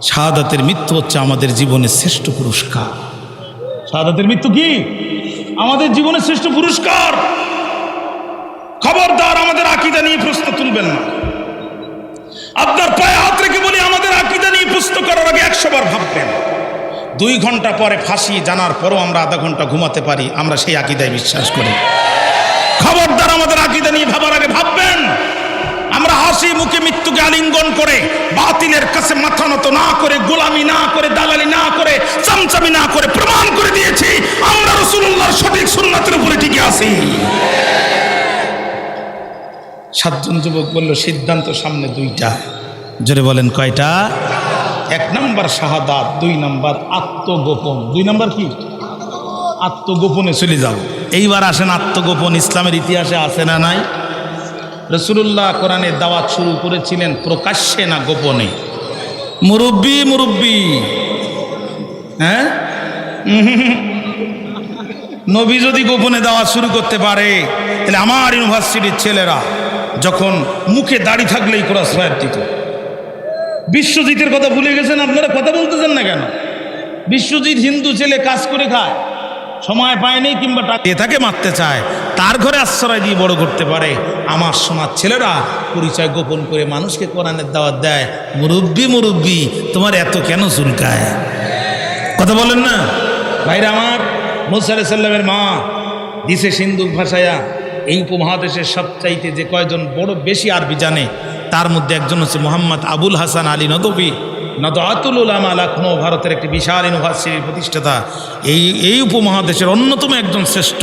শাহাদাতের মৃত্যু হচ্ছে আমাদের জীবনের শ্রেষ্ঠ পুরস্কার। শাহাদাতের মৃত্যু কি আমাদের জীবনের শ্রেষ্ঠ পুরস্কার। খবরদার আমাদের আকীদা নিয়ে প্রশ্ন তুলবেন না। আপনার পায়ে হাত রেখে বলি, আমাদের আকীদা নিয়ে প্রশ্ন করার আগে 100 বার ভাববেন। 2 ঘন্টা পরে ফাঁসি জানার পরও আমরা আধা ঘন্টা ঘুমাতে পারি, আমরা সেই আকীদায় বিশ্বাস করি। খবরদার আমাদের আকীদা নিয়ে ভাবার আগে ভাববেন। আমরা হাসি মুখে মৃত্যুকে আলিঙ্গন করে, বাতিলের কাছে মাথা নত না করে, গোলামি না করে, দালালি না করে, চামচামি না করে প্রমাণ করে দিয়েছি আমরা রাসূলুল্লাহর সঠিক সুন্নাতের উপরে টিকে আছি। 7 জন যুবক বলল, সিদ্ধান্ত সামনে 2টা। জোরে বলেন কয়টা? 1 নাম্বার শাহাদাত, 2 নাম্বার আত্মগোপন। 2 নাম্বার কি? আত্মগোপনে চলে যাব। এইবার আসেন, আত্মগোপন ইসলামের ইতিহাসে আছে না নাই? রাসূলুল্লাহ কোরআনের দাওয়াত শুরু করেছিলেন প্রকাশ্যে না গোপনে? মুরব্বি হ্যাঁ, নবী যদি গোপনে দাওয়াত শুরু করতে পারে, তাহলে আমার ইউনিভার্সিটির ছেলেরা যখন মুখে দাড়ি থাকলেই ক্রস ফায়ার দিত। বিশ্বজিতের কথা ভুলে গেছেন আপনারা? কথা বলতেছেন না কেন? বিশ্বজিৎ হিন্দু ছেলে, কাজ করে খায়, সময় পায়নি কিংবা তাকে মারতে চায়, তার ঘরে আশ্রয় দিয়ে বড় করতে পারে। আমার সমাজ ছেলেরা পরিচয় গোপন করে মানুষকে কোরআনের দাওয়াত দেয়। মুরব্বি তোমার এত কেন চুলকায়? কথা বলেন না ভাইরা আমার। মুসা আলাইহিস সালামের মা দিছে সিন্ধুক ভাষায়া। এই উপমহাদেশের সবচাইতে যে কয়জন বড় বেশি আরবি জানে, তার মধ্যে একজন হচ্ছে মোহাম্মদ আবুল হাসান আলী নদভী, নদওয়াতুল উলামা, লখনৌ, ভারতের একটি বিশাল ইউনিভার্সিটির প্রতিষ্ঠাতা। এই উপমহাদেশের অন্যতম একজন শ্রেষ্ঠ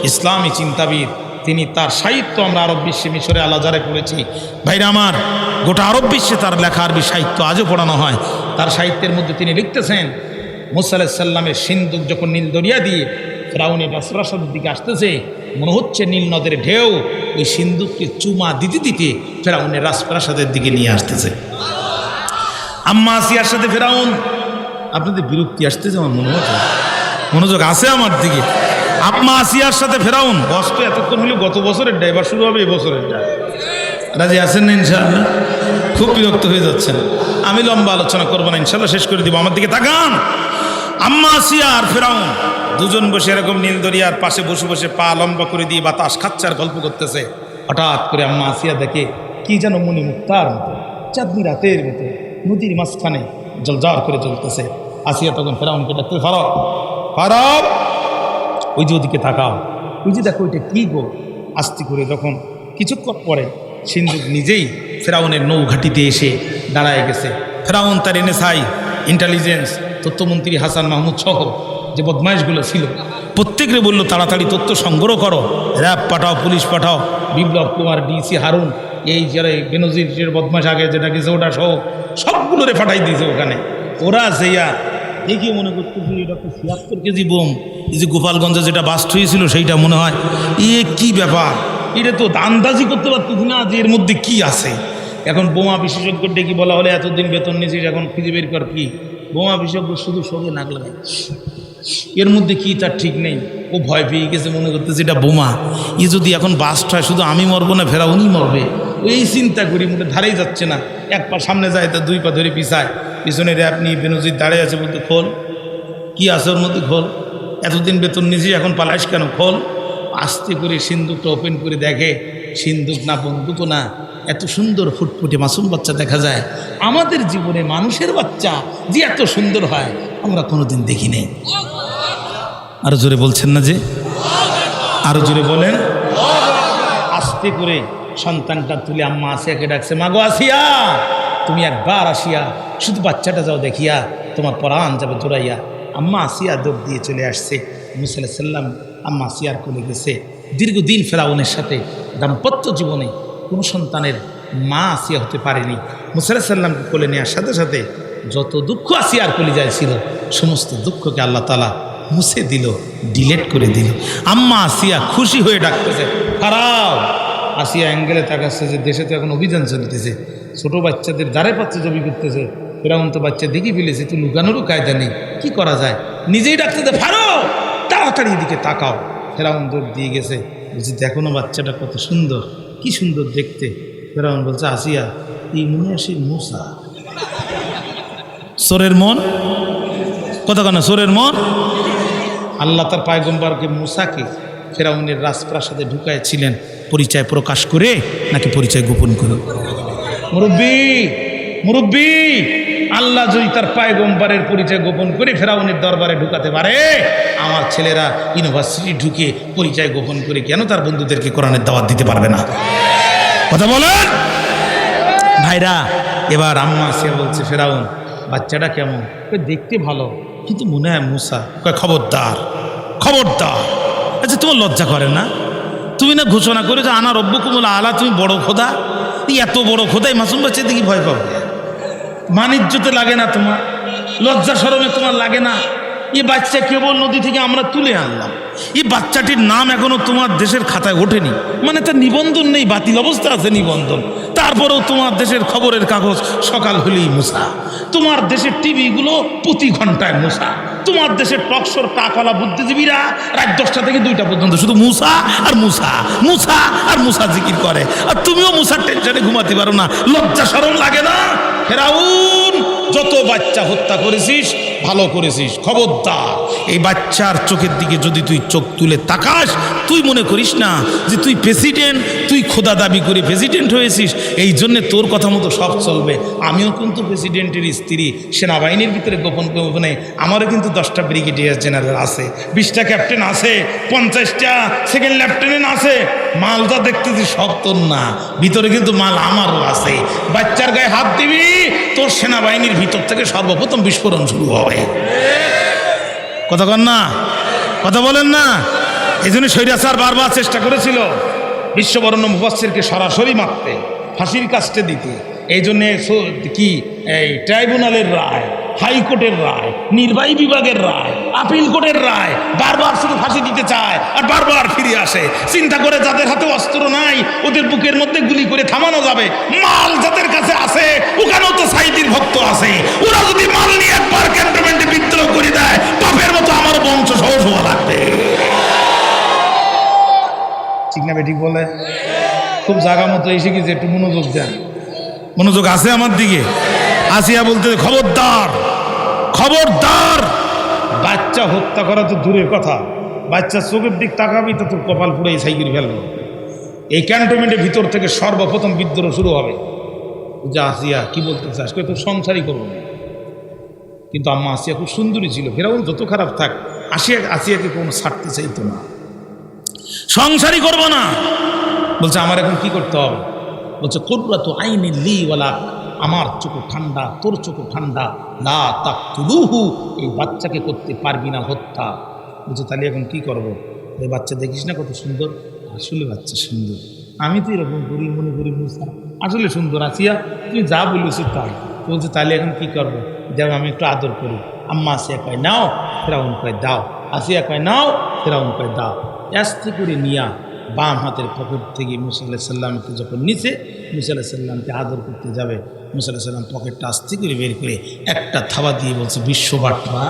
ইসলামী চিন্তাবিদ। তিনি, তার সাহিত্য আমরা আরব বিশ্বে, মিশরে, আল আজহারে পড়েছি। ভাইরা আমার, গোটা আরব বিশ্বে তার লেখা আরবি সাহিত্য আজও পড়ানো হয়। তার সাহিত্যের মধ্যে তিনি লিখতেছেন, মুসা আলাইহিস সালামের সিন্ধুক যখন নীল দরিয়া দিয়ে ফেরাউনের রাজপ্রাসাদের দিকে আসতেছে, মনে হচ্ছে নীল নদের ঢেউ ওই সিন্ধুককে চুমা দিতে দিতে ফেরাউনের রাজপ্রাসাদের দিকে নিয়ে আসতেছে। আম্মা আসিয়ার সাথে ফেরাউন, আপনাদের বিরক্তি আসতেছে আমার মনে হচ্ছে, মনোযোগ আছে আমার দিকে। আম্মা আসিয়ার সাথে ফেরাউন, বস তো এতক্ষণ হলো গত বছরের ডা, এবার শুরু হবে এই বছরের ডা। রাজি আছেন না ইনশাআল্লাহ? খুব বিরক্ত হয়ে যাচ্ছেন। আমি লম্বা আলোচনা করবো না, ইনশাআল্লাহ শেষ করে দিব। আমার দিকে তাকান। আম্মা আসিয়া আর ফেরাউন দুজন বসে এরকম নীল দরিয়ার পাশে বসে বসে পা লম্বা করে দিয়ে বাতাস খাচ্ছে আর গল্প করতেছে। হঠাৎ করে আম্মা আসিয়া দেখে কি যেন মণি মুক্তার মতো, চাঁদনি রাতের মতো নদীর মাঝখানে জলজল করে জ্বলতেছে। আসিয়া তখন ফেরাউনকে ডাকতে, ফারাও ফারাও, ওই যে ওদিকে তাকাও, ওই যে দেখো ওইটা কি গো। আস্তে করে যখন কিছুক্ষণ পরে সিন্ধুক নিজেই ফেরাউনের নৌঘাটিতে এসে দাঁড়ায় গেছে। ফেরাউন তার এনএসআই, ইন্টেলিজেন্স, তথ্যমন্ত্রী হাসান মাহমুদ সহ যে বদমাইশগুলো ছিল, প্রত্যেকে বললো তাড়াতাড়ি তথ্য সংগ্রহ করো, র্যাব পাঠাও, পুলিশ পাঠাও, বিপ্লব কুমার, ডিসি হারুন, এই যারা বেনজিরের বদমাইশ আগে যেটা গেছে ওটা সহ সবগুলোরে পাঠাই দিয়েছে ওখানে। ওরা যেয়া দেখি মনে করতেছি এটা তো ৭৬ কেজি বোম, এই যে গোপালগঞ্জে যেটা বাস্ট হয়েছিল সেইটা মনে হয়। কি ব্যাপার, এটা তো আন্দাজি করতে পারতেছি না যে এর মধ্যে কি আছে। এখন বোমা বিশেষজ্ঞ ডেকে বলা হলে এতদিন বেতন নিয়েছিস, এখন খুঁজে বের কর কি। বোমা বিশেষজ্ঞ শুধু সঙ্গে নাক লাগায়, এর মধ্যে কি তার ঠিক নেই। ও ভয় পেয়ে গেছে, মনে করতেছে এটা বোমা। যদি এখন বাস্ট হয় শুধু আমি মরবো না, ফেরাউনই মরবে। এই চিন্তা করি, মোটে ধারেই যাচ্ছে না। 1 পা সামনে যায় তা 2 পা ধরে পিছায়, পিছনে র্যাব নিয়ে বেনজির দাঁড়িয়ে আছে, বলতে খোল, কি আছে ওর মধ্যে খোল, এতদিন বেতন নিয়েছি এখন পালাইস কেন, খোল। আস্তে করে সিন্ধুকটা ওপেন করে দেখে সিন্ধুক না, বন্দুক না, এত সুন্দর ফুটফুটে মাসুম বাচ্চা দেখা যায়। আমাদের জীবনে মানুষের বাচ্চা যে এত সুন্দর হয় আমরা কোনোদিন দেখি নেই। আরো জোরে বলছেন না যে? আরো জোরে বলেন। আস্তে করে সন্তানটা তুলে আম্মা আসিয়াকে ডাকছে, মাগো আসিয়া, তুমি একবার আসিয়া শুধু বাচ্চাটা যাও দেখিয়া, তোমার পরাণ যাবে দৌড়াইয়া। আম্মা আসিয়া দৌড় দিয়ে চলে আসছে। মুসা আলাইহিস সালাম আম্মা আসিয়ার কোলে গেছে। দীর্ঘদিন ফেরাউনের সাথে দাম্পত্য জীবনে কোনো সন্তানের মা আসিয়া হতে পারেনি। মুসা আলাইহিস সালামকে কোলে নেওয়ার সাথে সাথে যত দুঃখ আসিয়ার কলিজায় ছিল সমস্ত দুঃখকে আল্লাহ তাআলা মুছে দিল, ডিলেট করে দিল। আম্মা আসিয়া খুশি হয়ে ডাকতেছে, ফারাও আসিয়া অ্যাঙ্গেলে তাকাচ্ছে যে দেশে তো এখন অভিযান চলতেছে, ছোট বাচ্চাদের দ্বারে পাচ্ছে জবি করতেছে। ফেরাউন তো বাচ্চা দেখি ফেলেছে, তো লুকানোরও কায়দা নেই, কি করা যায়? নিজেই ডাকতে দে, ফারো তাড়াতাড়ি এদিকে তাকাও। ফেরাউন দৌড় দিয়ে গেছে, বলছি দেখো না বাচ্চাটা কত সুন্দর, কি সুন্দর দেখতে। ফেরাউন বলছে আসিয়া এই মনে আসে মূসা। সোরের মন কথা কেন, সোরের মন। আল্লাহ তার পয়গম্বরকে মূসাকে ফেরাউনের রাজপ্রাসাদে ঢুকাইছিলেন পরিচয় প্রকাশ করে নাকি পরিচয় গোপন করে? মুরব্বী মুরব্বী, আল্লাহ যদি তার পয়গম্বরের পরিচয় গোপন করে ফেরাউনের দরবারে ঢুকাতে পারে, আমার ছেলেরা ইউনিভার্সিটি ঢুকে পরিচয় গোপন করে কেন তার বন্ধুদেরকে কোরআনের দাওয়াত দিতে পারবে না? কথা বলেন ভাইরা। এবার আম্মা সে বলছে ফেরাউন বাচ্চাটা কেমন? দেখতে ভালো কিন্তু মনে হয় মূসা। খবরদার খবরদার, আচ্ছা তোমার লজ্জা করে না? তুমি না ঘোষণা করে যে আনা রব্বুকুমুল আলা, তুমি বড় খোদা, এত বড় খোদাই মাসুম বাচ্চা দেখি ভয় পাবে? মানিজ্যতে লাগে না তোমার? লজ্জা শরমে তোমার লাগে না? এই বাচ্চা কেবল নদী থেকে আমরা তুলে আনলাম, এই বাচ্চাটির নাম এখনো তোমার দেশের খাতায় ওঠেনি, মানে তার নিবন্ধন নেই, বাতিল অবস্থা আছে নিবন্ধন। তারপরেও তোমার দেশের খবরের কাগজ সকাল হলেই মূসা, তোমার দেশের টিভিগুলো প্রতি ঘন্টায় মূসা, তোমার দেশের টকশোর টাকওয়ালা বুদ্ধিজীবীরা রাত 10টা থেকে 2টা পর্যন্ত শুধু মূসা আর মূসা, মূসা আর মূসা জিকির করে, আর তুমিও মূসার টেনশনে ঘুমাতে পারো না। লজ্জা শরম লাগে না? ফেরাউন যত বাচ্চা হত্যা করেছিস ভালো করেছিস, খবরদার এই বাচ্চার চোখের দিকে যদি তুই চোখ তুলে তাকাস, তুই মনে করিস না যে তুই প্রেসিডেন্ট, তুই খোদা দাবি করে প্রেসিডেন্ট হয়েছিস, এই জন্যে তোর কথা মতো সব চলবে। আমিও কিন্তু প্রেসিডেন্টের স্ত্রী, সেনাবাহিনীর ভিতরে গোপন গোপনে আমারও কিন্তু 10টা ব্রিগেডিয়ার জেনারেল আছে, 20টা ক্যাপ্টেন আছে, 50টা সেকেন্ড লেফটেন্যান্ট আছে। মালটা দেখতেছি সব তোর না, ভিতরে কিন্তু মাল আমারও আছে। বাচ্চার গায়ে হাত দিবি, তোর সেনাবাহিনীর ভিতর থেকে সর্বপ্রথম বিস্ফোরণ শুরু হবে। কথা কন না, কথা বলেন না। এই জন্য স্বৈরাচার বারবার চেষ্টা করেছিল বিশ্ববরেণ্য মুফাসসিরকে সরাসরি মারতে, ফাঁসির কাস্টে দিতে। এই জন্যে কি এই ট্রাইব্যুনালের রায়, হাইকোর্টের রায়, নির্বাহী বিভাগের রায়, আপিল কোর্টের রায় বারবার শুধু ফাঁসি দিতে চায় আর বারবার ফিরে আসে। চিন্তা করে যাদের হাতে অস্ত্র নাই ওদের বুকের মধ্যে গুলি করে থামানো যাবে, মাল যাদের কাছে আছে ওখানেও তো সাইদির ভক্ত আছে, ওরা যদি মাল নিয়ে একবার ক্যান্টনমেন্টে বিদ্রোহ করে দেয় পাপের মতো আমার বংশ সহজ হওয়া লাগবে। ঠিক না বেঠিক বলে? খুব জায়গা মতো এসে গেছে, একটু মনোযোগ দেন। মনোযোগ আছে আমার দিকে? আসিয়া বলতে খবরদার খবরদার, বাচ্চা হত্যা করা তো দূরের কথা, বাচ্চা চোখের দিক তাকাবি তো তোর কপাল পুরাই সাইকেল ফেলবে। এই ক্যান্টনমেন্টের ভিতর থেকে সর্বপ্রথম বিদ্রোহ শুরু হবে। যে আসিয়া কি বলতে চাস? তোর সংসারই করবো না। কিন্তু আম্মা আসিয়া খুব সুন্দরী ছিল, ফেরাউন যত খারাপ থাক আসিয়াকে কোনো ছাড়তে চাইতো না, সংসারই করবো না। বলছে আমার এখন কি করতে হবে? বলছে কুররাতু আইনি লি ওয়ালা, আমার চোখ ঠান্ডা তোর চোখ ঠান্ডা, লা তাকতুলুহু, এই বাচ্চাকে করতে পারবি না হত্যা। বলছে তাহলে এখন কি করব? এই বাচ্চা দেখিস না কত সুন্দর? আসলে বাচ্চা সুন্দর, আমি তো এরকম করি মনে করি মূসা আসলে সুন্দর। আসিয়া তুমি যা বলেছো তাই। বলছে তাহলে এখন কি করবো? দেখ আমি একটু আদর করি। আম্মা আসিয়া কয় নাও, ফেরাউন কয় দাও। আসিয়া কয় নাও, ফেরাউন কয় দাও। আস্তে করে নিয়া বাম হাতের পকেট থেকে মুসা আলাইহিস সালামকে যখন নিচে মুসা আলাইহিস সালামকে আদর করতে যাবে, মুসা আলাইহিস সালাম পকেটটা আস্তে করে বের করে একটা থাবা দিয়ে বলছে বিশ্ব বাটপা,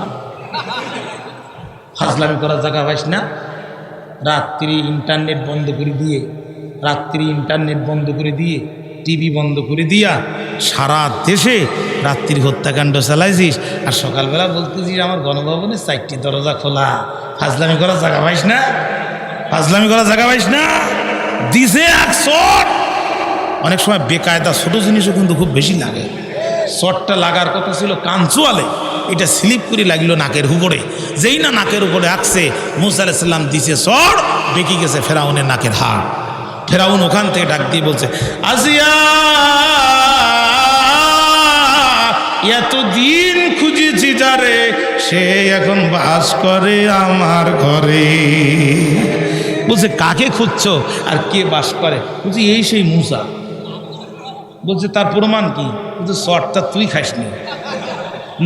ফাজলামি করার জায়গা পাইস না? রাত্রি ইন্টারনেট বন্ধ করে দিয়ে টিভি বন্ধ করে দিয়া সারা দেশে রাত্রির হত্যাকাণ্ড চালাইছিস, আর সকালবেলা বলতেছিস আমার গণভবনের 4টি দরজা খোলা। ফাজলামি করার জায়গা পাইস না? ফাজলামি করার জায়গা পাইস না? দিছে এক শট। অনেক সময় বেকায়দা ছোট জিনিসও কিন্তু খুব বেশি লাগে। শটটা লাগার কথা ছিল কাঞ্চুয়ালে, এটা স্লিপ করে লাগলো নাকের উপরে। যেই না নাকের উপরে আসছে, মুসা আলাইহিস সালাম দিছে শট, বেঁকে গেছে ফেরাউনের নাকের হাড়। ফেরাউন ওখান থেকে ডাক দিয়ে বলছে আসিয়া এতদিন খুঁজেছি যারে, সে এখন বাস করে আমার ঘরে। বলছে কাকে খুঁজছো আর কে বাস করে? বলছে এই সেই মূসা। বলছে তার প্রমাণ কি? বলছে শটটা তুই খাসনি,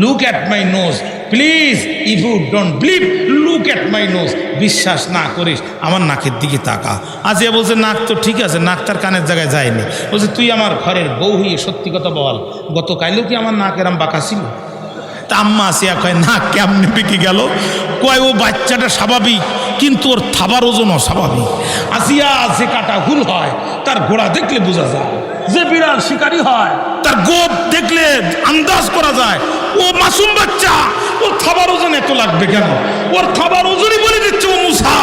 look at my nose, please if you don't believe look at my nose, বিশ্বাস না করিস আমার নাকের দিকে তাকা। আসিয়া বলছে নাক তো ঠিক আছে, নাক তার কানের জায়গায় যায়নি। বলছে তুই আমার ঘরের বউ হয়ে সত্যি কথা বল, গতকালও কি আমার নাক এরম বাঁকা ছিল? তা আম্মা আসিয়া কয় না কেমনে পেকে গেল? কয় ও বাচ্চাটা স্বাভাবিক কিন্তু ওর থাবার ওজন অস্বাভাবিক। আসিয়া যে কাটা হুল হয় তার গোড়া দেখলে বোঝা যায়, যে বিড়াল শিকারী হয় তার গোপ দেখলে আন্দাজ করা যায়। ও মাসুম বাচ্চা, ওর থাবার ওজন এত লাগবে কেন? ওর থাবার ওজনই বলে দিচ্ছে ও মুসা।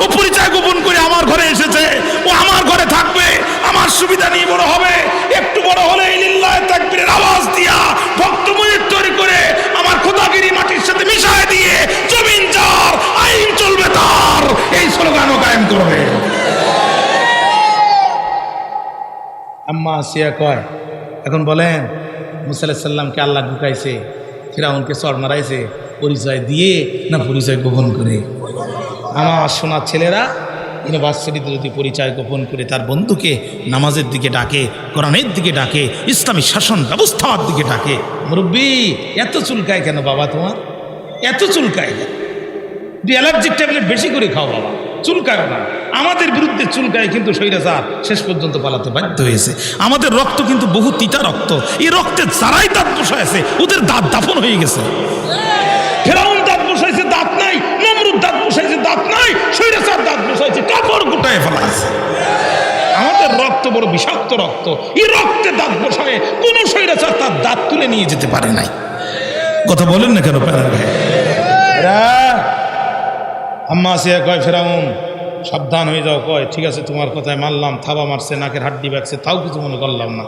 ও পরিচয় গোপন করে আমার ঘরে এসেছে, ও আমার ঘরে থাকবে, আমার সুবিধা নিয়ে বড় হবে। একটু বড় হলে লিল্লাহ তাকবীরের আওয়াজ দিয়া ভক্তময়ূর তৈরি করে আমার খোদাগিরি মাটির সাথে মিশায় দিয়ে জমিন যার আইন চলবে তার, এই স্লোগানও কায়েম করবে। আম্মা আসিয়া কয় এখন বলেন মুসা আলাইহিস সালামকে আল্লাহ ঢুকাইছে, ফিরাউনকে চড় মারাইছে পরিচয় দিয়ে না পরিচয় গোপন করে? আমার সোনার ছেলেরা ইউনিভার্সিটিতে যদি পরিচয় গোপন করে তার বন্ধুকে নামাজের দিকে ডাকে, কোরআনের দিকে ডাকে, ইসলামী শাসন ব্যবস্থার দিকে ডাকে, মুরব্বী এত চুলকায় কেন বাবা তোমার? এত চুলকায় কেন? অ্যালার্জিক ট্যাবলেট বেশি করে খাও বাবা, চুলকায় না। আমাদের বিরুদ্ধে চুলকায় কিন্তু স্বৈরাচার শেষ পর্যন্ত পালাতে বাধ্য হয়েছে। আমাদের রক্ত কিন্তু বহু তিতা রক্ত, এই রক্তে যারাই দাঁত বসাইছে ওদের দাঁত দাফন হয়ে গেছে। ফেরাউন দাঁত বসাইছে দাঁত নাই, নমরুদ দাঁত বসাইছে দাঁত নাই, স্বৈরাচার দাঁত বসাইছে কাপড় গোটায় ফেলাইছে। আমাদের রক্ত বড় বিষাক্ত রক্ত, এই রক্তে দাঁত বসায় কোন স্বৈরাচার তার দাঁত তুলে নিয়ে যেতে পারে নাই। কথা বলেন না কেন প্যারার ভাই? আম্মা আসিয়া কয় ফেরাউন সাবধান হয়ে যাও। কয় ঠিক আছে তোমার কথায় মানলাম, থাবা মারছে, নাকের হাড্ডি ব্যাগছে, তাও কিছু মনে করলাম না,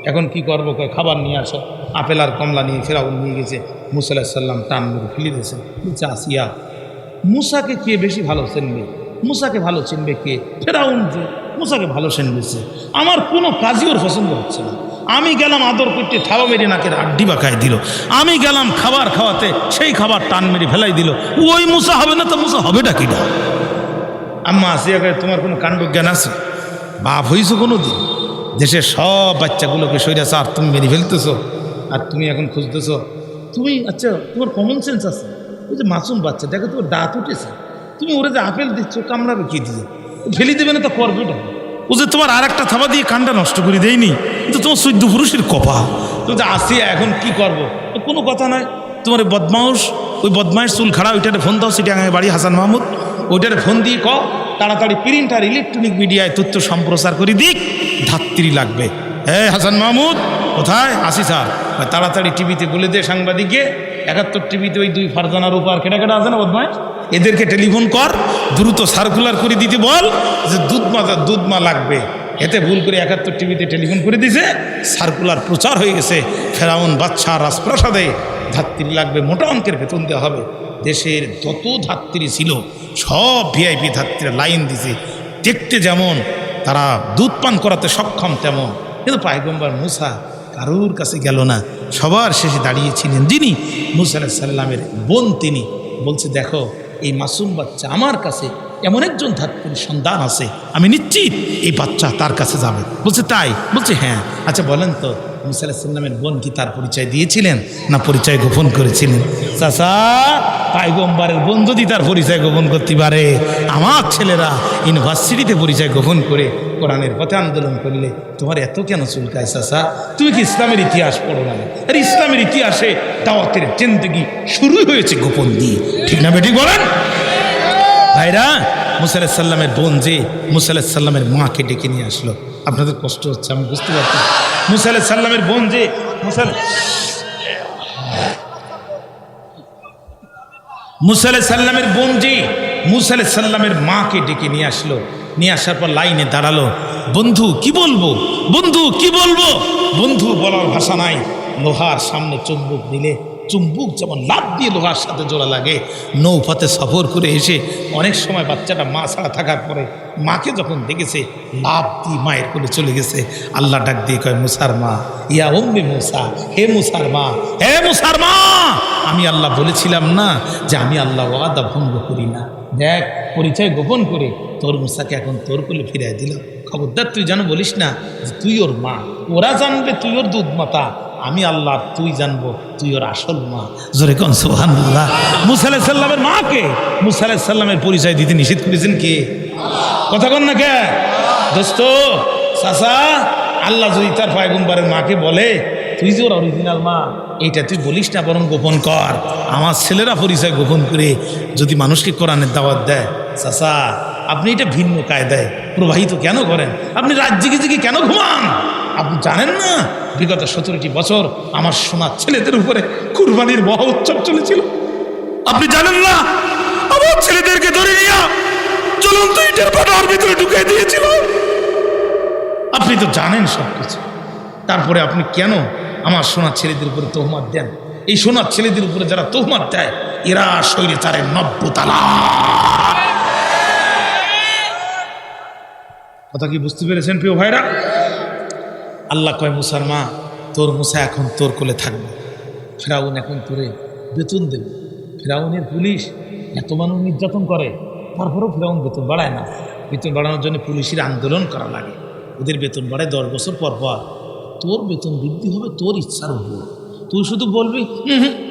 এখন কি করবো? কয় খাবার নিয়ে আসো। আপেল আর কমলা নিয়ে ফেরাউন নিয়ে গেছে। মুসা আলাইহিস সালাম টান মেরে ফেলে দিয়েছে। বলছে আসিয়া মুসাকে কে বেশি ভালো চিনবে? মুসাকে ভালো চিনবে কে? ফেরাউন যে মুসাকে ভালো চিনবেছে। আমার কোনো কাজই ওর পছন্দ হচ্ছে না। আমি গেলাম আদর করতে, থাবা মেরে নাকের আড্ডি বাঁকায় দিল। আমি গেলাম খাবার খাওয়াতে, সেই খাবার টান মেরে ফেলাই দিল। ওই মুসা হবে না তো মুসা হবেটা কিনা? আম্মা আসিয়া কয় তোমার কোনো কাণ্ড জ্ঞান আছে? বাপ হইছো কোনো দিন? দেশের সব বাচ্চাগুলোকে স্বৈরাচার তুমি মেরে ফেলতেছো, আর তুমি এখন খুঁজতেছো? তুমি আচ্ছা তোমার কমন সেন্স আছে? ওই যে মাসুম বাচ্চা দেখো তোমার দাঁত উঠেছে, তুমি ওরা যে আপেল দিচ্ছ কামড়াবে কি দিয়ে? ফেলে দেবে না তো করবেটা? ও যে তোমার আর একটা থাবা দিয়ে কানটা নষ্ট করে দেয়নি, কিন্তু তোমার সৈদ্য পুরুষের কপাল। তুমি যে আসিয়া এখন কি করবো? কোনো কথা নয়, তোমার বদমাউস, ওই বদমাইশ চুল খাড়া ওইটারে ফোন দাও, সিটিয়াঙ্গায় বাড়ি হাসান মাহমুদ, ওইটারে ফোন দিয়ে ক তাড়াতাড়ি প্রিন্ট আর ইলেকট্রনিক মিডিয়ায় তথ্য সম্প্রচার করে দিক, ধাত্রী লাগবে। হ্যাঁ হাসান মাহমুদ কোথায়? আসি স্যার। তাড়াতাড়ি টিভিতে বলে দে সাংবাদিককে, 71 টিভিতে ওই 2 ফারজানার উপর কেটা কেটা আছে না বদমাইশ, এদেরকে টেলিফোন কর, দ্রুত সার্কুলার করে দিতে বল যে দুধমা লাগবে। এতে ভুল করে 71 টিভিতে টেলিফোন করে দিছে, সার্কুলার প্রচার হয়ে গেছে। ফেরাউন বাচ্চা রাজপ্রাসাদে ধাত্রী লাগবে, মোটা অঙ্কের বেতন দেওয়া হবে। দেশের যত ধাত্রী ছিল সব ভিআইপি ধাত্রীরা লাইন দিছে, দেখতে যেমন তারা দুধ পান করাতে সক্ষম তেমন। কিন্তু পয়গম্বর মুসা কারুর কাছে গেল না, সবার শেষে দাঁড়িয়েছিলেন যিনি মুসা আলাইহিস সালামের বোন। তিনি বলছে দেখো এই মাসুম বাচ্চা আমার কাছে এমন একজন ধাত্রীর সন্তান আছে, আমি নিশ্চিত এই বাচ্চা তার কাছে যাবে। বলছে তাই? বলছে হ্যাঁ। আচ্ছা বলেন তো মুসা আলাইহিস সালামের বোন কি তার পরিচয় দিয়েছিলেন না পরিচয় গোপন করেছিলেন? চাচা পয়গম্বরের বোন যদি তার পরিচয় গোপন করতে পারে, আমার ছেলেরা ইউনিভার্সিটিতে পরিচয় গোপন করে কোরআনের পথে আন্দোলন করলে তোমার এত কেন চুলকায়? চাচা তুমি কি ইসলামের ইতিহাস পড়ো না? আর ইসলামের ইতিহাসে দাওয়াতের জিন্দেগি শুরু হয়েছে গোপন দিয়ে, ঠিক না বেঠিক বলেন ভাইরা? মুসা আলাইহিস সালামের বোন যে মুসা আলাইহিস সালামের মাকে ডেকে নিয়ে আসলো। আপনাদের কষ্ট হচ্ছে আমি বুঝতে পারছি। মুসা আলাইহিস সালামের বোন যে মুসা আলাইহিস সালামের বোন যে মুসা আলাইহিস সালামের মাকে ডেকে নিয়ে আসলো। নিয়ে আসার পর লাইনে দাঁড়ালো। বন্ধু কি বলবো, বন্ধু কি বলবো? বন্ধু বলার ভাষা নাই। লোহার সামনে চুম্বুক দিলে চুম্বুক যেমন লাফ দিয়ে লোহার সাথে জোড়া লাগে। নৌপথে সফর করে এসে অনেক সময় বাচ্চাটা মা ছাড়া থাকার পরে মাকে যখন দেখেছে লাফ দিয়ে মায়ের কোলে চলে গেছে। আল্লাহ ডাক দিয়ে কয় মুসার মা, ইয়া উম্মে মুসা, হে মুসার মা, হে মুসার মা, আমি আল্লাহ বলেছিলাম না যে আমি আল্লাহ ওয়াদা ভঙ্গ করি না। দেখ পরিচয় গোপন করে তোর মুসাকে এখন তোর কোলে ফিরিয়ে দিলাম। খবরদার তুই যেন বলিস না যে তুই ওর মা। ওরা জানবে তুই ওর দুধ মাতা, আমি আল্লাহ, তুই জানবো তুই ওর আসল মা। জোরে কোন সুবহানাল্লাহ। মুসা আলাইহিস সালামের মাকে মুসা আলাইহিস সালামের পরিচয় দিতে নিষেধ করেছেন কে? কথা কন না কে? দোস্ত চাচা, আল্লাহ যদি তার পয়গম্বরের মাকে বলে তুই যে ওর অরিজিনাল মা, এইটা তুই বলিস না, বরং গোপন কর। আমার ছেলেরা পরিচয় গোপন করে যদি মানুষকে কোরআনের দাওয়াত দেয়, চাচা আপনি এটা ভিন্ন কায়দায় প্রবাহিত কেন করেন? আপনি রাত জেগে জেগে কেন ঘুমান? আপনি জানেন না বিগত 17টি বছর আমার সোনার ছেলেদের উপরে কুরবানির মহা উৎসব চলেছিল? আপনি জানেন না আমার ছেলেদেরকে ধরে নিয়ে চলন্ত ইটের ভাটার ভিতরে ঢুকিয়ে দিয়েছিল? আপনি তো জানেন সব কিছু, তারপরে আপনি কেন আমার সোনার ছেলেদের উপরে তহমাত দেন? এই সোনার ছেলেদের উপরে যারা তহমাত দেয় এরা স্বৈরাচারের 90 তালা। কথা কি বুঝতে পেরেছেন প্রিয় ভাইরা? আল্লাহ কয় মুসার মা, তোর মুসা এখন তোর কোলে থাকবে, ফেরাউন এখন তোরে বেতন দেবে। ফেরাউনের পুলিশ এত মানুষ নির্যাতন করে, তারপরেও ফেরাউন বেতন বাড়ায় না। বেতন বাড়ানোর জন্য পুলিশের আন্দোলন করা লাগে, ওদের বেতন বাড়ায় 10 বছর পর পর। তোর বেতন বৃদ্ধি হবে তোর ইচ্ছার উপর। তুই শুধু বলবি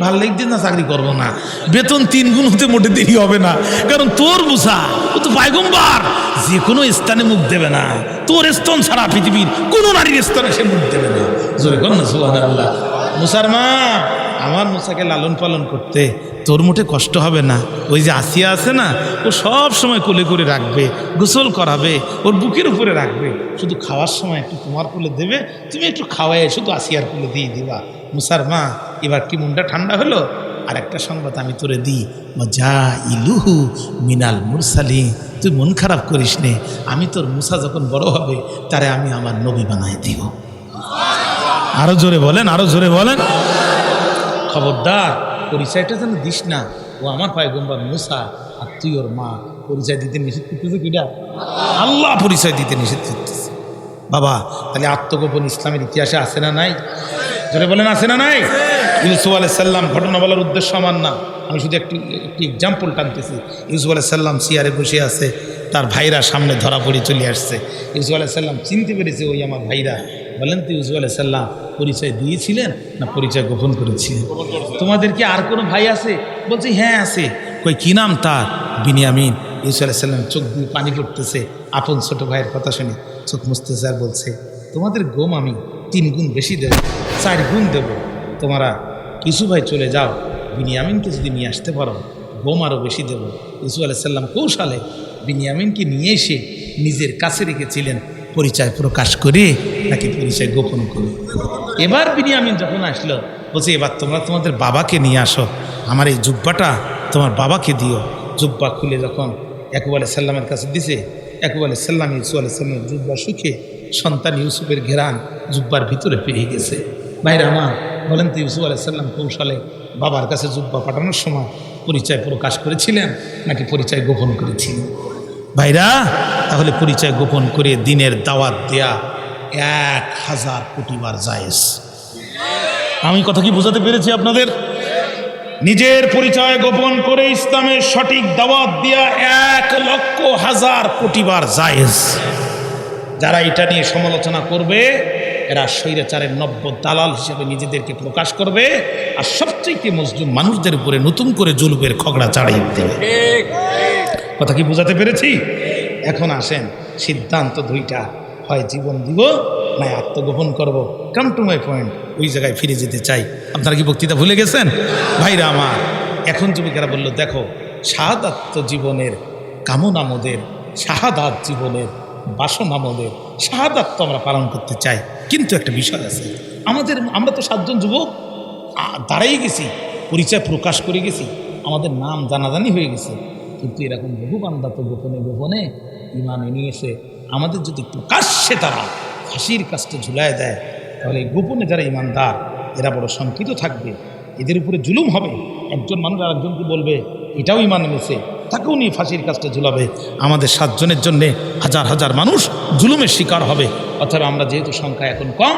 ভাল লাগছে না, চাকরি করবো না, বেতন 3 গুণ হতে মোটে দেরি হবে না, কারণ তোর মুসা ও তো পয়গম্বর, যে কোনো স্থানে মুখ দেবে না। তোর স্তন ছাড়া পৃথিবীর কোনো নারীর স্তনে সে মুখ দেবে না। জোরে কর না সুবহানাল্লাহ। মুসার মা, আমার মুসাকে লালন পালন করতে তোর মোটে কষ্ট হবে না। ওই যে আসিয়া আছে না, ও সব সময় কোলে করে রাখবে, গোসল করাবে, ওর বুকের উপরে রাখবে, শুধু খাওয়ার সময় একটু তোমার কোলে দেবে, তুমি একটু খাওয়াই শুধু আসিয়ার কোলে দিয়ে দিবা। মুসার মা, এবার কি মনটা ঠান্ডা হলো? আর একটা সংবাদ আমি তোরে দিই, যা ইলুহু মিনাল মুরসালিন, তুই মন খারাপ করিস নে, আমি তোর মুসা যখন বড় হবে তারে আমি আমার নবী বানাই দিব। আরো জোরে বলেন, আরো জোরে বলেন। খবরদার পরিচয়টা যেন দিস না, ও আমার পয়গম্বর মুসা আর তুই ওর মা। পরিচয় দিতে নিষেধ করতেছে কিনা? আল্লাহ পরিচয় দিতে নিষেধ করতেছে। বাবা, তাহলে আত্মগোপন ইসলামের ইতিহাসে আছে না নাই? জোরে বলেন, আছে না নাই? ইউসুফ আলাইহিস সালাম, ঘটনা বলার উদ্দেশ্য আমার না, আমি শুধু একটি এক্সাম্পল টানতেছি। ইউসুফ আলাইহিস সালাম চেয়ারে বসে আছে, তার ভাইরা সামনে ধরা পড়ে চলে আসছে। ইউসুফ আলাইহিস সালাম চিনতে পেরেছে ওই আমার ভাইরা। বলেন তো ইউসুফ আলাইহিস সালাম পরিচয় দিয়েছিলেন না পরিচয় গোপন করেছিলেন? তোমাদের কি আর কোনো ভাই আছে? বলছে হ্যাঁ আছে। কই কি নাম তার? বিনিয়ামিন। ইউসুফ আলাইহিস সালাম চোখ দিয়ে পানি পড়তেছে, আপন ছোট ভাইয়ের কথা শুনে চোখ মুছতেছে আর বলছে, তোমাদের গম আমি 3 গুণ বেশি দেব, 4 গুণ দেব। তোমরা ইউসুফ ভাই চলে যাও, বিনিয়ামিনকে যদি নিয়ে আসতে পারো গম আরও বেশি দেব। ইউসুফ আলাইহিস সালাম কৌশলে বিনিয়ামিনকে নিয়ে এসে নিজের কাছে রেখেছিলেন, পরিচয় প্রকাশ করে নাকি পরিচয় গোপন করে। এবার বিনিয়ামিন যখন আসলো, বলছে এবার তোমরা তোমাদের বাবাকে নিয়ে আসো, আমার এই জুব্বাটা তোমার বাবাকে দিও। জুব্বা খুলে যখন ইয়াকুব আলাইহিস সালামের কাছে দিছে, ইয়াকুব আলাইহিস সালাম ইউসুফ আলাইহিস সালামের জুব্বা শুকে সন্তান ইউসুফের ঘেরান জুব্বার ভিতরে পেয়ে গেছে। ভাইরা আমার, বলেন তো ইউসুফ আলাইহিস সালাম কৌশলে বাবার কাছে জুব্বা পাঠানোর সময় পরিচয় প্রকাশ করেছিলেন নাকি পরিচয় গোপন করেছিলেন? ভাইরা, তাহলে পরিচয় গোপন করে দিনের দাওয়াত দেয়া 1000 কোটি বার জায়েজ। আমি কথা কি বোঝাতে পেরেছি আপনাদের? নিজের পরিচয় গোপন করে ইসলামের সঠিক দাওয়াত দেয়া 1,00,000 কোটি বার জায়েজ। যারা এটা নিয়ে সমালোচনা করবে এরা স্বৈরাচারের 90 দালাল হিসেবে নিজেদেরকে প্রকাশ করবে, আর সবচেয়ে মজলুম মানুষদের উপরে নতুন করে জুলুমের খগড়া চাড়িয়ে দেবে। কথা কি বোঝাতে পেরেছি? এখন আসেন, সিদ্ধান্ত 2টা, হয় জীবন দিব না আত্মগোপন করব। কাম টু মাই পয়েন্ট, ওই জায়গায় ফিরে যেতে চাই। আপনারা কি বক্তৃতা ভুলে গেছেন? ভাইরা আমার, এখন যুবকেরা বলল, দেখো শাহাদাত জীবনের কামনা মোদের, শাহাদাত জীবনের বাসনা মোদের, শাহাদাত তো আমরা পালন করতে চাই, কিন্তু একটা বিষয় আছে। আমরা তো 7 জন যুবক দাঁড়াই গেছি, পরিচয় প্রকাশ করে গেছি, আমাদের নাম জানাজানি হয়ে গেছে, কিন্তু এরকম বহু বান্দা তো গোপনে গোপনে ইমান নিয়েছে। আমাদের যদি প্রকাশ্যে তারা ফাঁসির কাজটা ঝুলায় দেয়, তাহলে এই গোপনে যারা ইমানদার এরা বড় শঙ্কিত থাকবে, এদের উপরে জুলুম হবে। একজন মানুষ আরেকজনকে বলবে এটাও ইমান এনেছে, তাকেও নিয়ে ফাঁসির কাজটা ঝুলাবে। আমাদের 7 জনের জন্যে হাজার হাজার মানুষ জুলুমের শিকার হবে। অথবা আমরা যেহেতু সংখ্যা এখন কম,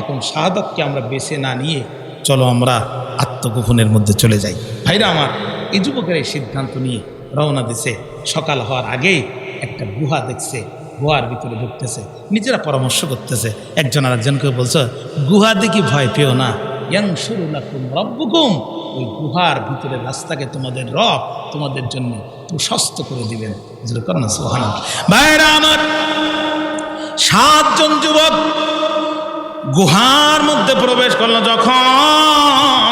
এখন শাহাদাতকে আমরা বেছে না নিয়ে চলো আমরা আত্মগোপনের মধ্যে চলে যাই। ভাইরা আমার, এই যুবকের এই সিদ্ধান্ত নিয়ে রওনা দিছে। সকাল হওয়ার আগেই একটা গুহা দেখছে, গুহার ভিতরে ঢুকতেছে, নিজেরা পরামর্শ করতেছে, একজন আরেকজনকে বলছে গুহা দেখি ভয় পেও না, ইয়ানসুরু লাকুম রাব্বুকুম, ওই গুহার ভিতরে রাস্তাকে তোমাদের রব তোমাদের জন্য প্রশস্ত করে দিবেন। সুবহানাল্লাহ। ভাইরা আমার, 7 জন যুবক গুহার মধ্যে প্রবেশ করলো। যখন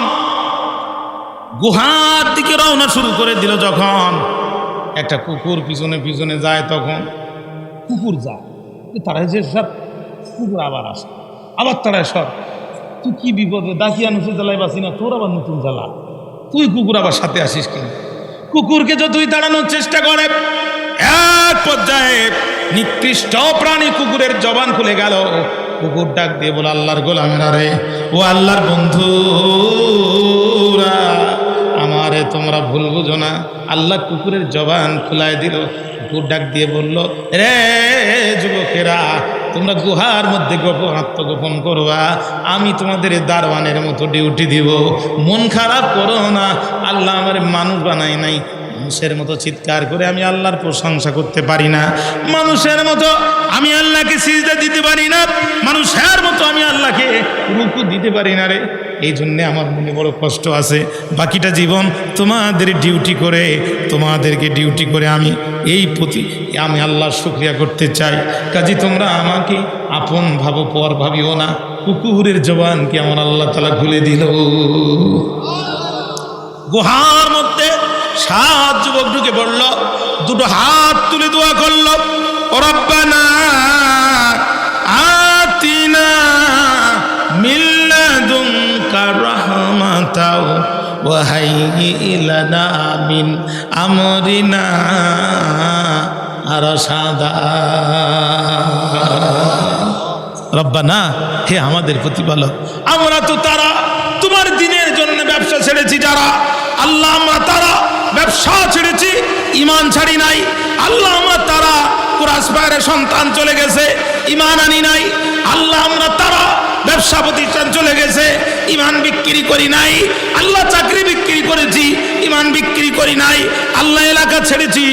গুহার দিকে রওনা শুরু করে দিল, যখন একটা কুকুর পিছনে পিছনে যায়, তখন কুকুর যায়, তারা যে সব কুকুর আবার আসে, আবার তারাই সব, তুই কি বিপদে ডাকিয়া নুসে জ্বালাই বাসি না, তোর আবার নতুন জ্বালা, তুই কুকুর আবার সাথে আসিস কিনা। কুকুরকে যতই তাড়ানোর চেষ্টা করে, এক পর্যায়ে নিকৃষ্ট প্রাণী কুকুরের জবান খুলে গেল। কুকুর ডাক দিয়ে বলে, আল্লাহর গোলামেরা রে, ও আল্লাহর বন্ধুরা, আমারে তোমরা ভুল বুঝো না। আল্লাহ কুকুরের জবান খুলায় দিল। কুকুর ডাক দিয়ে বলল, রে যুবকেরা, তোমরা গুহার মধ্যে আত্মগোপন করবা, আমি তোমাদের দারওয়ানের মতো ডিউটি দিব। মন খারাপ করো না, আল্লাহ আমার মানুষ বানাই নাই। মানুষের মতো চিৎকার করে আমি আল্লাহর প্রশংসা করতে পারি না, মানুষের মতো আমি আল্লাহকে সিজদা দিতে পারি না, মানুষের মতো আমি আল্লাহকে রুকু দিতে পারি না রে। এই জন্যে আমার মনে বড় কষ্ট আছে। বাকিটা জীবন তোমাদেরকে ডিউটি করে আমি আমি আল্লাহর শুকরিয়া করতে চাই। কাজী তোমরা আমাকে আপন ভাবো, পর ভাবিও না। কুকুরের জবানকে আমার আল্লাহ তাআলা খুলে দিল। গুহার মধ্যে 7 যুবক ঢুকে পড়ল, দুটো হাত তুলে দোয়া করল, রব্বানা আতিনা মিন লাদুনকা রাহমাতাও ওয়া হাইয়্যি লানা মিন আমরিনা রাশাদা। রব্বানা, হে আমাদের প্রতিপালক, আমরা তো তারা তোমার দ্বীনের জন্য ব্যবসা ছেড়েছি যারা, আল্লাহ আমরা তারা ব্যবসা ছেড়েছি, ঈমান ছাড়ি নাই। আল্লাহ আমরা তারা কুরাসবায়ের সন্তান চলে গেছে, ঈমান আনি নাই। আল্লাহ আমরা তারা ব্যবসা প্রতিষ্ঠান চলে গেছে, ঈমান বিক্রি করি নাই। আল্লাহ চাকরি বিক্রি করেছি, ঈমান বিক্রি করি নাই। আল্লাহ এলাকা ছেড়েছি,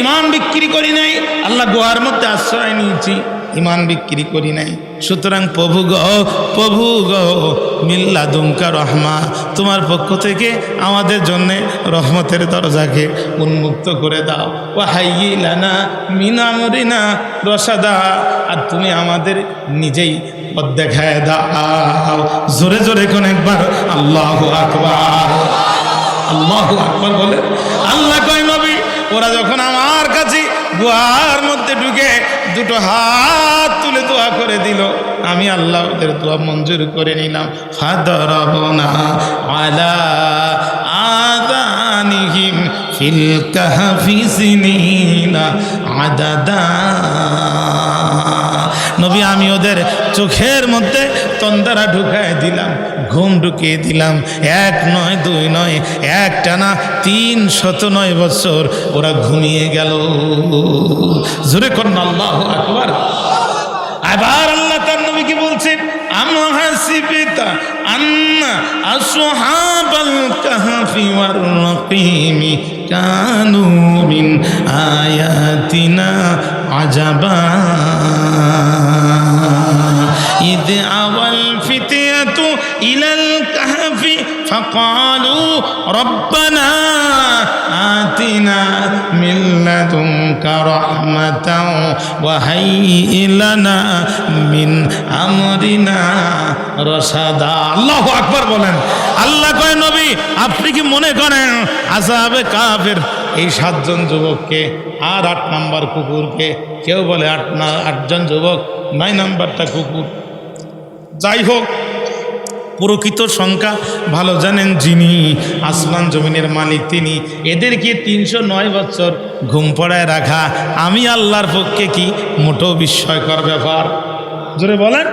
ঈমান বিক্রি করি নাই। আল্লাহ গুহার মধ্যে আশ্রয় নিয়েছি, ঈমান বিক্রি করি নাই। সুতরাং প্রভু গো মিন লাদুনকা রহমা, তোমার পক্ষ থেকে আমাদের জন্যে রহমতের দরজাকে উন্মুক্ত করে দাও। ওয়া হাইয়্যি লানা মিন আমরিনা রাশাদা, আর তুমি আমাদের নিজেই পথ দেখায় দাও। জোরে জোরে কোন একবার আল্লাহু আকবার, আল্লাহু আকবার বলে। আল্লাহ কয় নবী, ওরা যখন আমার কাছে গুহার মধ্যে ঢুকে দুটো হাত তুলে দোয়া করে দিল, আমি আল্লাহ ওদের দোয়া মঞ্জুর করে নিলাম। ফাদরাবনা আলা আযানিহিম ফিল কাহফি সিনিনা আদাদা। নবী, আমি ওদের চোখের মধ্যে তন্দারা ঢুকায় দিলাম, ঘুম ঢুকিয়ে দিলাম। 1 নয় 2 নয়, একটানা 309 বছর ওরা ঘুমিয়ে গেল। জোরে করুন আল্লাহু আকবার। আবার আল্লাহ তার নবীকে বলছেন, আম হাসিবতা আন্না আসহাবাল কাহফি ওয়ার রাকিমি কানু মিন আয়াতিনা আজাবা ইদ আওয়াল ফিতয়াতু ইলাল কাহফি ফাকালু রব্বানা আতিনা মিন লাদুনকা রাহমাতাও ওয়া হাইয়্যি লানা মিন আমরিনা রাশাদা। আল্লাহু আকবার বলেন। আল্লাহ কয় নবী, আপনি কি মনে করেন আসহাবে কাফের এই 7 জন যুবককে আর 8 নাম্বার কুকুরকে, কেউ বলে 8 জন যুবক, 9 নাম্বারটা কুকুর, যাই হোক প্রকৃত সংখ্যা ভালো জানেন যিনি, আসমান জমিনের মালিক তিনি। এদেরকে 309 বছর ঘুম পড়ায় রাখা আমি আল্লাহর পক্ষে কি মোটো বিস্ময়কর ব্যাপার? জোরে বলেন,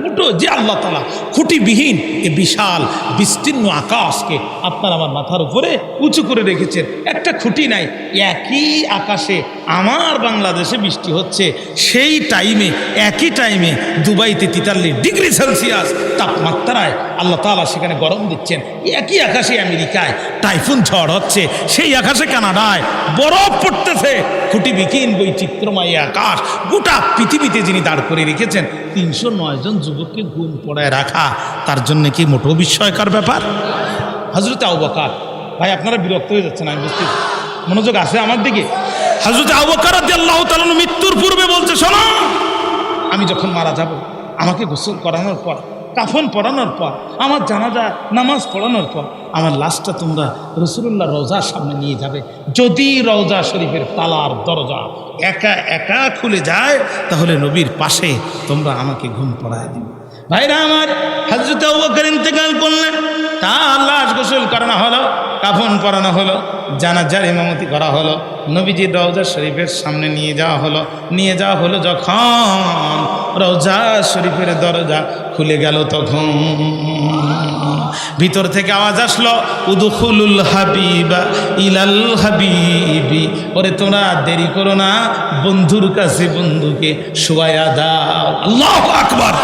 মোটো। যে আল্লাহ তাআলা খুঁটিবিহীন এ বিশাল বিস্তীর্ণ আকাশকে আপনার আমার মাথার উপরে উঁচু করে রেখেছেন, একটা খুঁটি নাই। একই আকাশে আমার বাংলাদেশে বৃষ্টি হচ্ছে, সেই টাইমে একই টাইমে দুবাইতে 43 ডিগ্রি সেলসিয়াস তাপমাত্রায় আল্লাহ তাআলা সেখানে গরম দিচ্ছেন। একই আকাশে আমেরিকায় টাইফুন ঝড় হচ্ছে, সেই আকাশে কানাডায় বরফ পড়তেছে। খুঁটিবিহীন বৈচিত্র্যময় আকাশ গোটা পৃথিবীতে যিনি দাঁড় করে রেখেছেন, 309 জন যুবককে ঘুম পড়ায় রাখা তার জন্য কি মোটো বিস্ময়কর ব্যাপার? হযরত আবু বকর, ভাই আপনারা বিরক্ত হয়ে যাচ্ছেন, আমি বুঝতে, মনোযোগ আছে আমার দিকে। হযরত আবু বকর রাদিয়াল্লাহু তাআলা মৃত্যুর পূর্বে বলছে, শোনো, আমি যখন মারা যাব, আমাকে গোসল করানোর পর, কাফন পরানোর পর, আমার জানাজা নামাজ পড়ানোর পর আমার লাশটা তোমরা রাসূলুল্লাহ রওজার সামনে নিয়ে যাবে। যদি রওজা শরীফের তালার দরজা একা একা খুলে যায়, তাহলে নবীর পাশে তোমরা আমাকে ঘুম পড়ায় দিবে। ভাইরা আমার, হযরত আবু বকর ইন্তেকাল করলেন, তার লাশ গোসল করানো হলো, কাফন পরানো হলো, জানাজার ইমামতি করা হলো, নবীজির রওজা শরীফের সামনে নিয়ে যাওয়া হলো। নিয়ে যাওয়া হলো যখন রওজা শরীফের দরজা খুলে গেল, তখন ভিতর থেকে আওয়াজ আসলো, উদখুলুল হাবিবা ইলাল হাবিবি, ওরে তোমরা দেরি করো না, বন্ধুর কাছে বন্ধুকে শোয়ায়া দাও। আল্লাহু আকবার।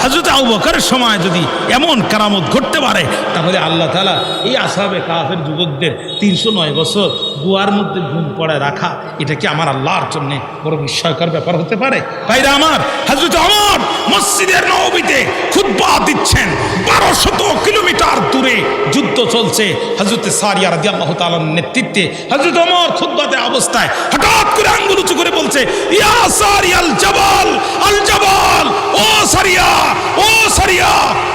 হযরত আবু বকরের সময় যদি এমন কারামত ঘটতে পারে, তাহলে আল্লাহ তাআলা এই আসহাবে কাফের যুবকদের 309 বছর গুহার মধ্যে ঘুম পড়ায় রাখা, এটা কি আমার আল্লাহর জন্য বড় বিস্ময়কর ব্যাপার হতে পারে? ভাইরা আমার, হযরত ওমর মসজিদের নববীতে খুতবা দিচ্ছেন, 1200 কিলোমিটার দূরে যুদ্ধ চলছে। হযরত সারিয়া রাদিয়াল্লাহু তাআলার নেতৃত্বে হযরত ওমর খুতবাতে অবস্থায় হঠাৎ করে আঙ্গুল উঁচু করে বলছে, ইয়া সারিয়াল জাবাল আল জাবাল, ও সারিয়া, ও সারিয়া,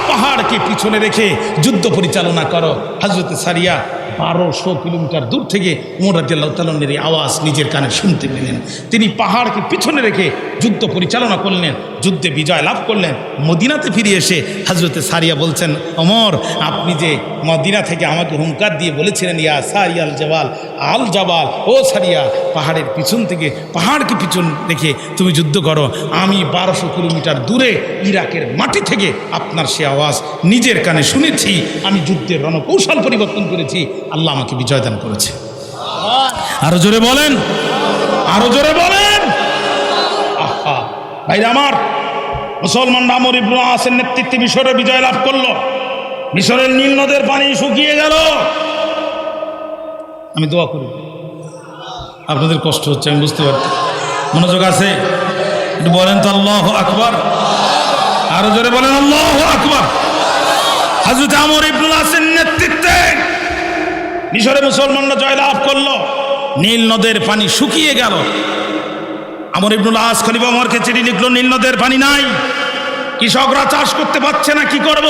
পাহাড়কে পিছনে রেখে যুদ্ধ পরিচালনা করো। হযরত সারিয়া 1200 কিলোমিটার দূর থেকে ওমর রাদিয়াল্লাহু তাআলার এই আওয়াজ নিজের কানে শুনতে পেলেন। তিনি পাহাড়কে পিছনে রেখে যুদ্ধ পরিচালনা করলেন, যুদ্ধে বিজয় লাভ করলেন। মদিনাতে ফিরে এসে হযরত সারিয়া বলছেন, ওমর, আপনি যে মদিনা থেকে আমাকে হুঙ্কার দিয়ে বলেছিলেন, ইয়া সারিয়াল জাবাল আল জাবাল, ও সারিয়া, পাহাড়ের পিছন থেকে, পাহাড়কে পিছন রেখে তুমি যুদ্ধ করো। আমি 1200 কিলোমিটার দূরে ইরাকের মাটি থেকে আপনার সে আওয়াজ নিজের কানে শুনেছি। আমি যুদ্ধের রণকৌশল পরিবর্তন করেছি, আল্লাহ আমাকে বিজয় দান করেছে। আরো জোরে বলেন, আরো জোরে বলেন। আহা, ভাইরা আমার, মুসলমানরা আমর ইবনে আসের নেতৃত্বে মিশরে বিজয় লাভ করলো। মিশরের নীল নদের পানি শুকিয়ে গেল। আমি দোয়া করি, আপনাদের কষ্ট হচ্ছে, আমি বুঝতে পারছি। মনোযোগ আছে? একটু বলেন তো আল্লাহু আকবার। আরো জোরে বলেন আল্লাহু আকবার। হযরত আমর ইবনে আসের নেতৃত্বে মিশরে মুসলমানরা জয়লাভ করলো। নীল নদের পানি শুকিয়ে গেল। আমর ইবনে আস খলিফা ওমরকে চিঠি লিখলো, নীল নদের পানি নাই, কৃষকরা চাষ করতে পারছে না, কি করব?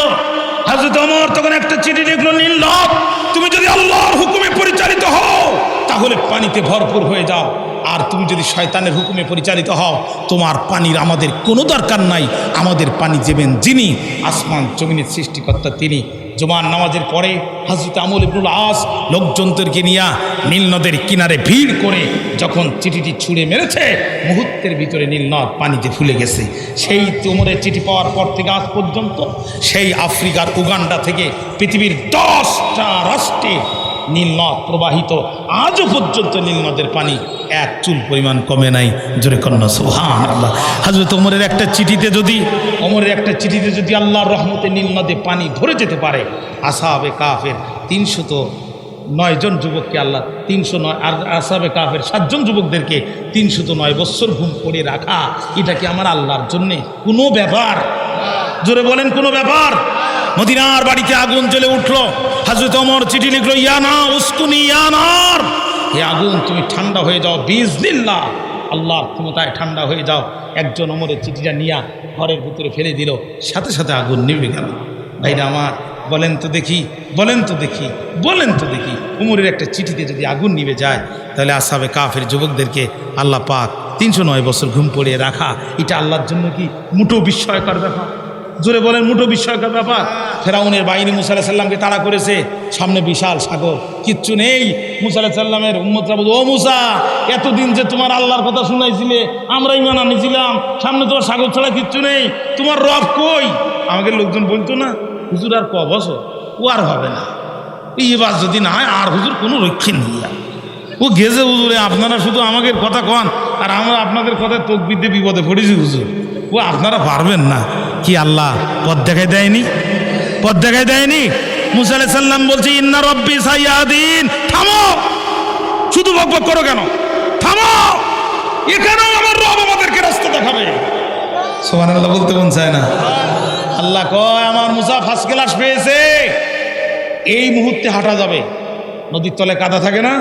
হযরত ওমর তখন একটা চিঠি লিখলো, নীল নদ, তুমি যদি আল্লাহর হুকুমে পরিচালিত হও তাহলে পানিতে ভরপুর হয়ে যাও, আর তুমি যদি শয়তানের হুকুমে পরিচালিত হও, তোমার পানির আমাদের কোনো দরকার নাই। আমাদের পানি দেবেন যিনি, আসমান জমিনের সৃষ্টিকর্তা তিনি। জুমার নামাজের পরে হযরত আমর ইবনে আস লোকজনদেরকে নিয়ে নীল নদের কিনারে ভিড় করে যখন চিঠিটি ছুঁড়ে মেরেছে, মুহূর্তের ভিতরে নীল নদ পানিতে ফুলে গেছে। সেই ওমরের চিঠি পাওয়ার পর থেকে আজ পর্যন্ত সেই আফ্রিকার উগান্ডা থেকে পৃথিবীর 10টা রাষ্ট্রে নীল নদ প্রবাহিত, আজও পর্যন্ত নীল নদের পানি এক চুল পরিমাণ কমে নাই। জোরে কন্যা সুবহানাল্লাহ। হযরত ওমরের একটা চিঠিতে যদি আল্লাহর রহমতে নীল নদে পানি ভরে যেতে পারে, আসহাবে কাফের 309 জন যুবককে আল্লাহ 309, আর আসহাবে কাফের 7 জন যুবকদেরকে 309 বছর ঘুম পড়ে রাখা, এটা কি আমার আল্লাহর জন্যে কোনো ব্যাপার? জোরে বলেন, কোনো ব্যাপার? মদিনার বাড়িতে আগুন জ্বলে উঠলো। হযরত ওমর চিঠি লিখলো, ইয়ানা উসকুনি ইয়ানার, হে আগুন তুমি ঠান্ডা হয়ে যাও বিইজনিল্লাহ, আল্লাহর ক্ষমতায় ঠান্ডা হয়ে যাও। একজন ওমরের চিঠিটা নিয়ে ঘরের ভিতরে ফেলে দিল, সাথে সাথে আগুন নিভে গেল। ভাইরা আমার, বলেন তো দেখি, বলেন তো দেখি, বলেন তো দেখি, ওমরের একটা চিঠিতে যদি আগুন নিভে যায়, তাহলে আসহাবে কাফের যুবকদেরকে আল্লাহ পাক 309 বছর ঘুম পড়িয়ে রাখা, এটা আল্লাহর জন্য কি মোটেও বিস্ময়কর ব্যাপার? জোরে বলেন, মুঠো বিস্ময়কর ব্যাপার। ফেরাউনের বাহিনী মুসা আলাইহিস সালামকে তাড়া করেছে, সামনে বিশাল সাগর, কিচ্ছু নেই। মুসা আলাইহিস সালামের উম্মতরা বলল, ও মুসা, এতদিন যে তোমার আল্লাহর কথা শুনাইছিলে, আমরা ঈমান আনিছিলাম, সামনে তোমার সাগর ছাড়া কিচ্ছু নেই, তোমার রব কই? আমাকে লোকজন বলতো না, হুজুর আর ক বছর, ও আর হবে না, এবার যদি না হয় আর হুজুর কোনো রক্ষে নেই। ও গেছে হুজুরে, আপনারা শুধু আমাকে কথা কন আর আমরা আপনাদের কথায় তকবির বিপদে পড়েছি হুজুর, ও আপনারা পারবেন না। কি আল্লাহ পথ দেখাই দেয়নি? পথ দেখাই দেয়নি? মুসা আলাইহিস সালাম বলছে, ইন্না রব্বি সাইয়াদিন। থামো, শুধু বকবক করো কেন? থামো, এখানেও আমার রব আমাদেরকে রাস্তা দেখাবে। সুবহানাল্লাহ বলতে মন চায় না? আল্লাহ কয়, আমার মুসা ফার্স্ট ক্লাস পেয়েছে, এই মুহূর্তে হাঁটা যাবে। নদীর তলে কাদা থাকে না,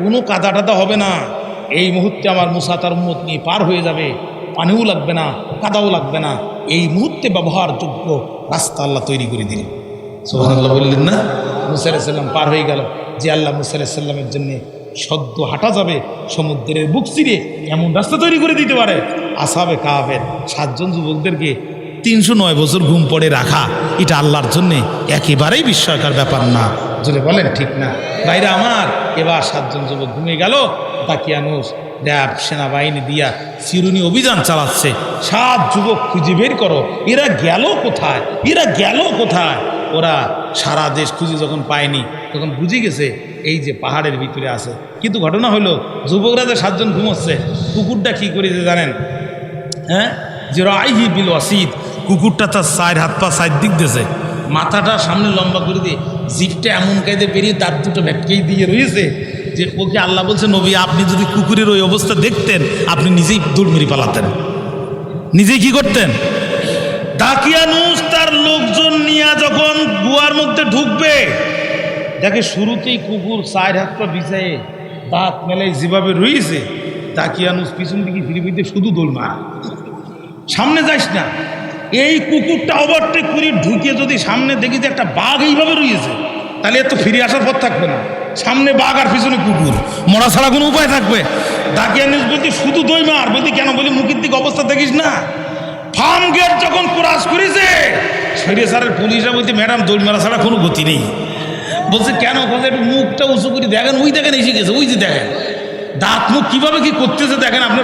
কোনো কাদা টাদা হবে না। এই মুহূর্তে আমার মুসা তার উম্মত নিয়ে পার হয়ে যাবে, পানিও লাগবে না, কাদাও লাগবে না। এই মুহূর্তে ব্যবহারযোগ্য রাস্তা আল্লাহ তৈরি করে দিলেন। সুবহানাল্লাহ বললেন না? মুসা আলাইহিস সালাম পার হয়ে গেল। যে আল্লাহ মুসা আলাইহিস সালামের জন্য সদ্য হাঁটা যাবে সমুদ্রের বুক চিরে এমন রাস্তা তৈরি করে দিতে পারে, আসহাবে কাহাফের 7 জন যুবকদেরকে 309 বছর ঘুম পড়ে রাখা, এটা আল্লাহর জন্যে একেবারেই বিস্ময়কর ব্যাপার না? যদি বলেন ঠিক না? বাইরে আমার এবার 7 জন যুবক ঘুমিয়ে গেল। দাকিয়ানুস র্যাব সেনাবাহিনী দিয়া চিরুনি অভিযান চালাচ্ছে। 7 যুবক খুঁজে বের করো, এরা গেল কোথায়, এরা গেল কোথায়? ওরা সারা দেশ খুঁজে যখন পায়নি তখন বুঝে গেছে এই যে পাহাড়ের ভিতরে আছে। কিন্তু ঘটনা হলো, যুবকরা যে 7 জন ঘুমোচ্ছে, কুকুরটা কী করেছে জানেন? হ্যাঁ, যে রাইহি বিল ওয়াসিদ, কুকুরটা তার 4 হাত পা 4 দিক দিয়েছে, মাথাটা সামনে লম্বা করে দিয়ে জিভটা এমন কায়দে বেরিয়ে তার দুটো ভেটকেই দিয়ে রয়েছে যে ওকে আল্লাহ বলছে, নবী আপনি যদি কুকুরের ওই অবস্থা দেখতেন আপনি নিজেই দৌড় মেরে পালাতেন। নিজেই কি করতেন? দাকিয়ানুস তার লোকজন নিয়ে যখন গুহার মধ্যে ঢুকবে, দেখে শুরুতেই কুকুর 4 হাত পা বিছায়ে দাঁত মেলাই যেভাবে রয়েছে, দাকিয়ানুস পিছন দিকে ফিরে ফিরতে শুধু দৌড় মার, সামনে যাইস না। এই কুকুরটা ওভারটেক করে ঢুকে যদি সামনে দেখি যে একটা বাঘ এইভাবে রয়েছে, তাহলে এত ফিরে আসার পথ থাকবে না। সামনে বাঘ আর পিছনে কুকুর, মরা ছাড়া কোনো উপায় থাকবে? দাকিয়ানুস বলতে শুধু দই মার, বলতে কেন? বলি মুখের দিকে অবস্থা দেখিস না। ফার্ম গেট যখন ক্রস করেছে, সৈরে স্যারের পুলিশরা বলতে, ম্যাডাম দৌড় মারা ছাড়া কোনো গতি নেই। বলছে কেন? বলছে একটু মুখটা উঁচু করে দেখেন, ওই দেখেন এসে গেছে, ওই যে দেখেন দাঁত মুখ কীভাবে কি করতেছে দেখেন আপনি।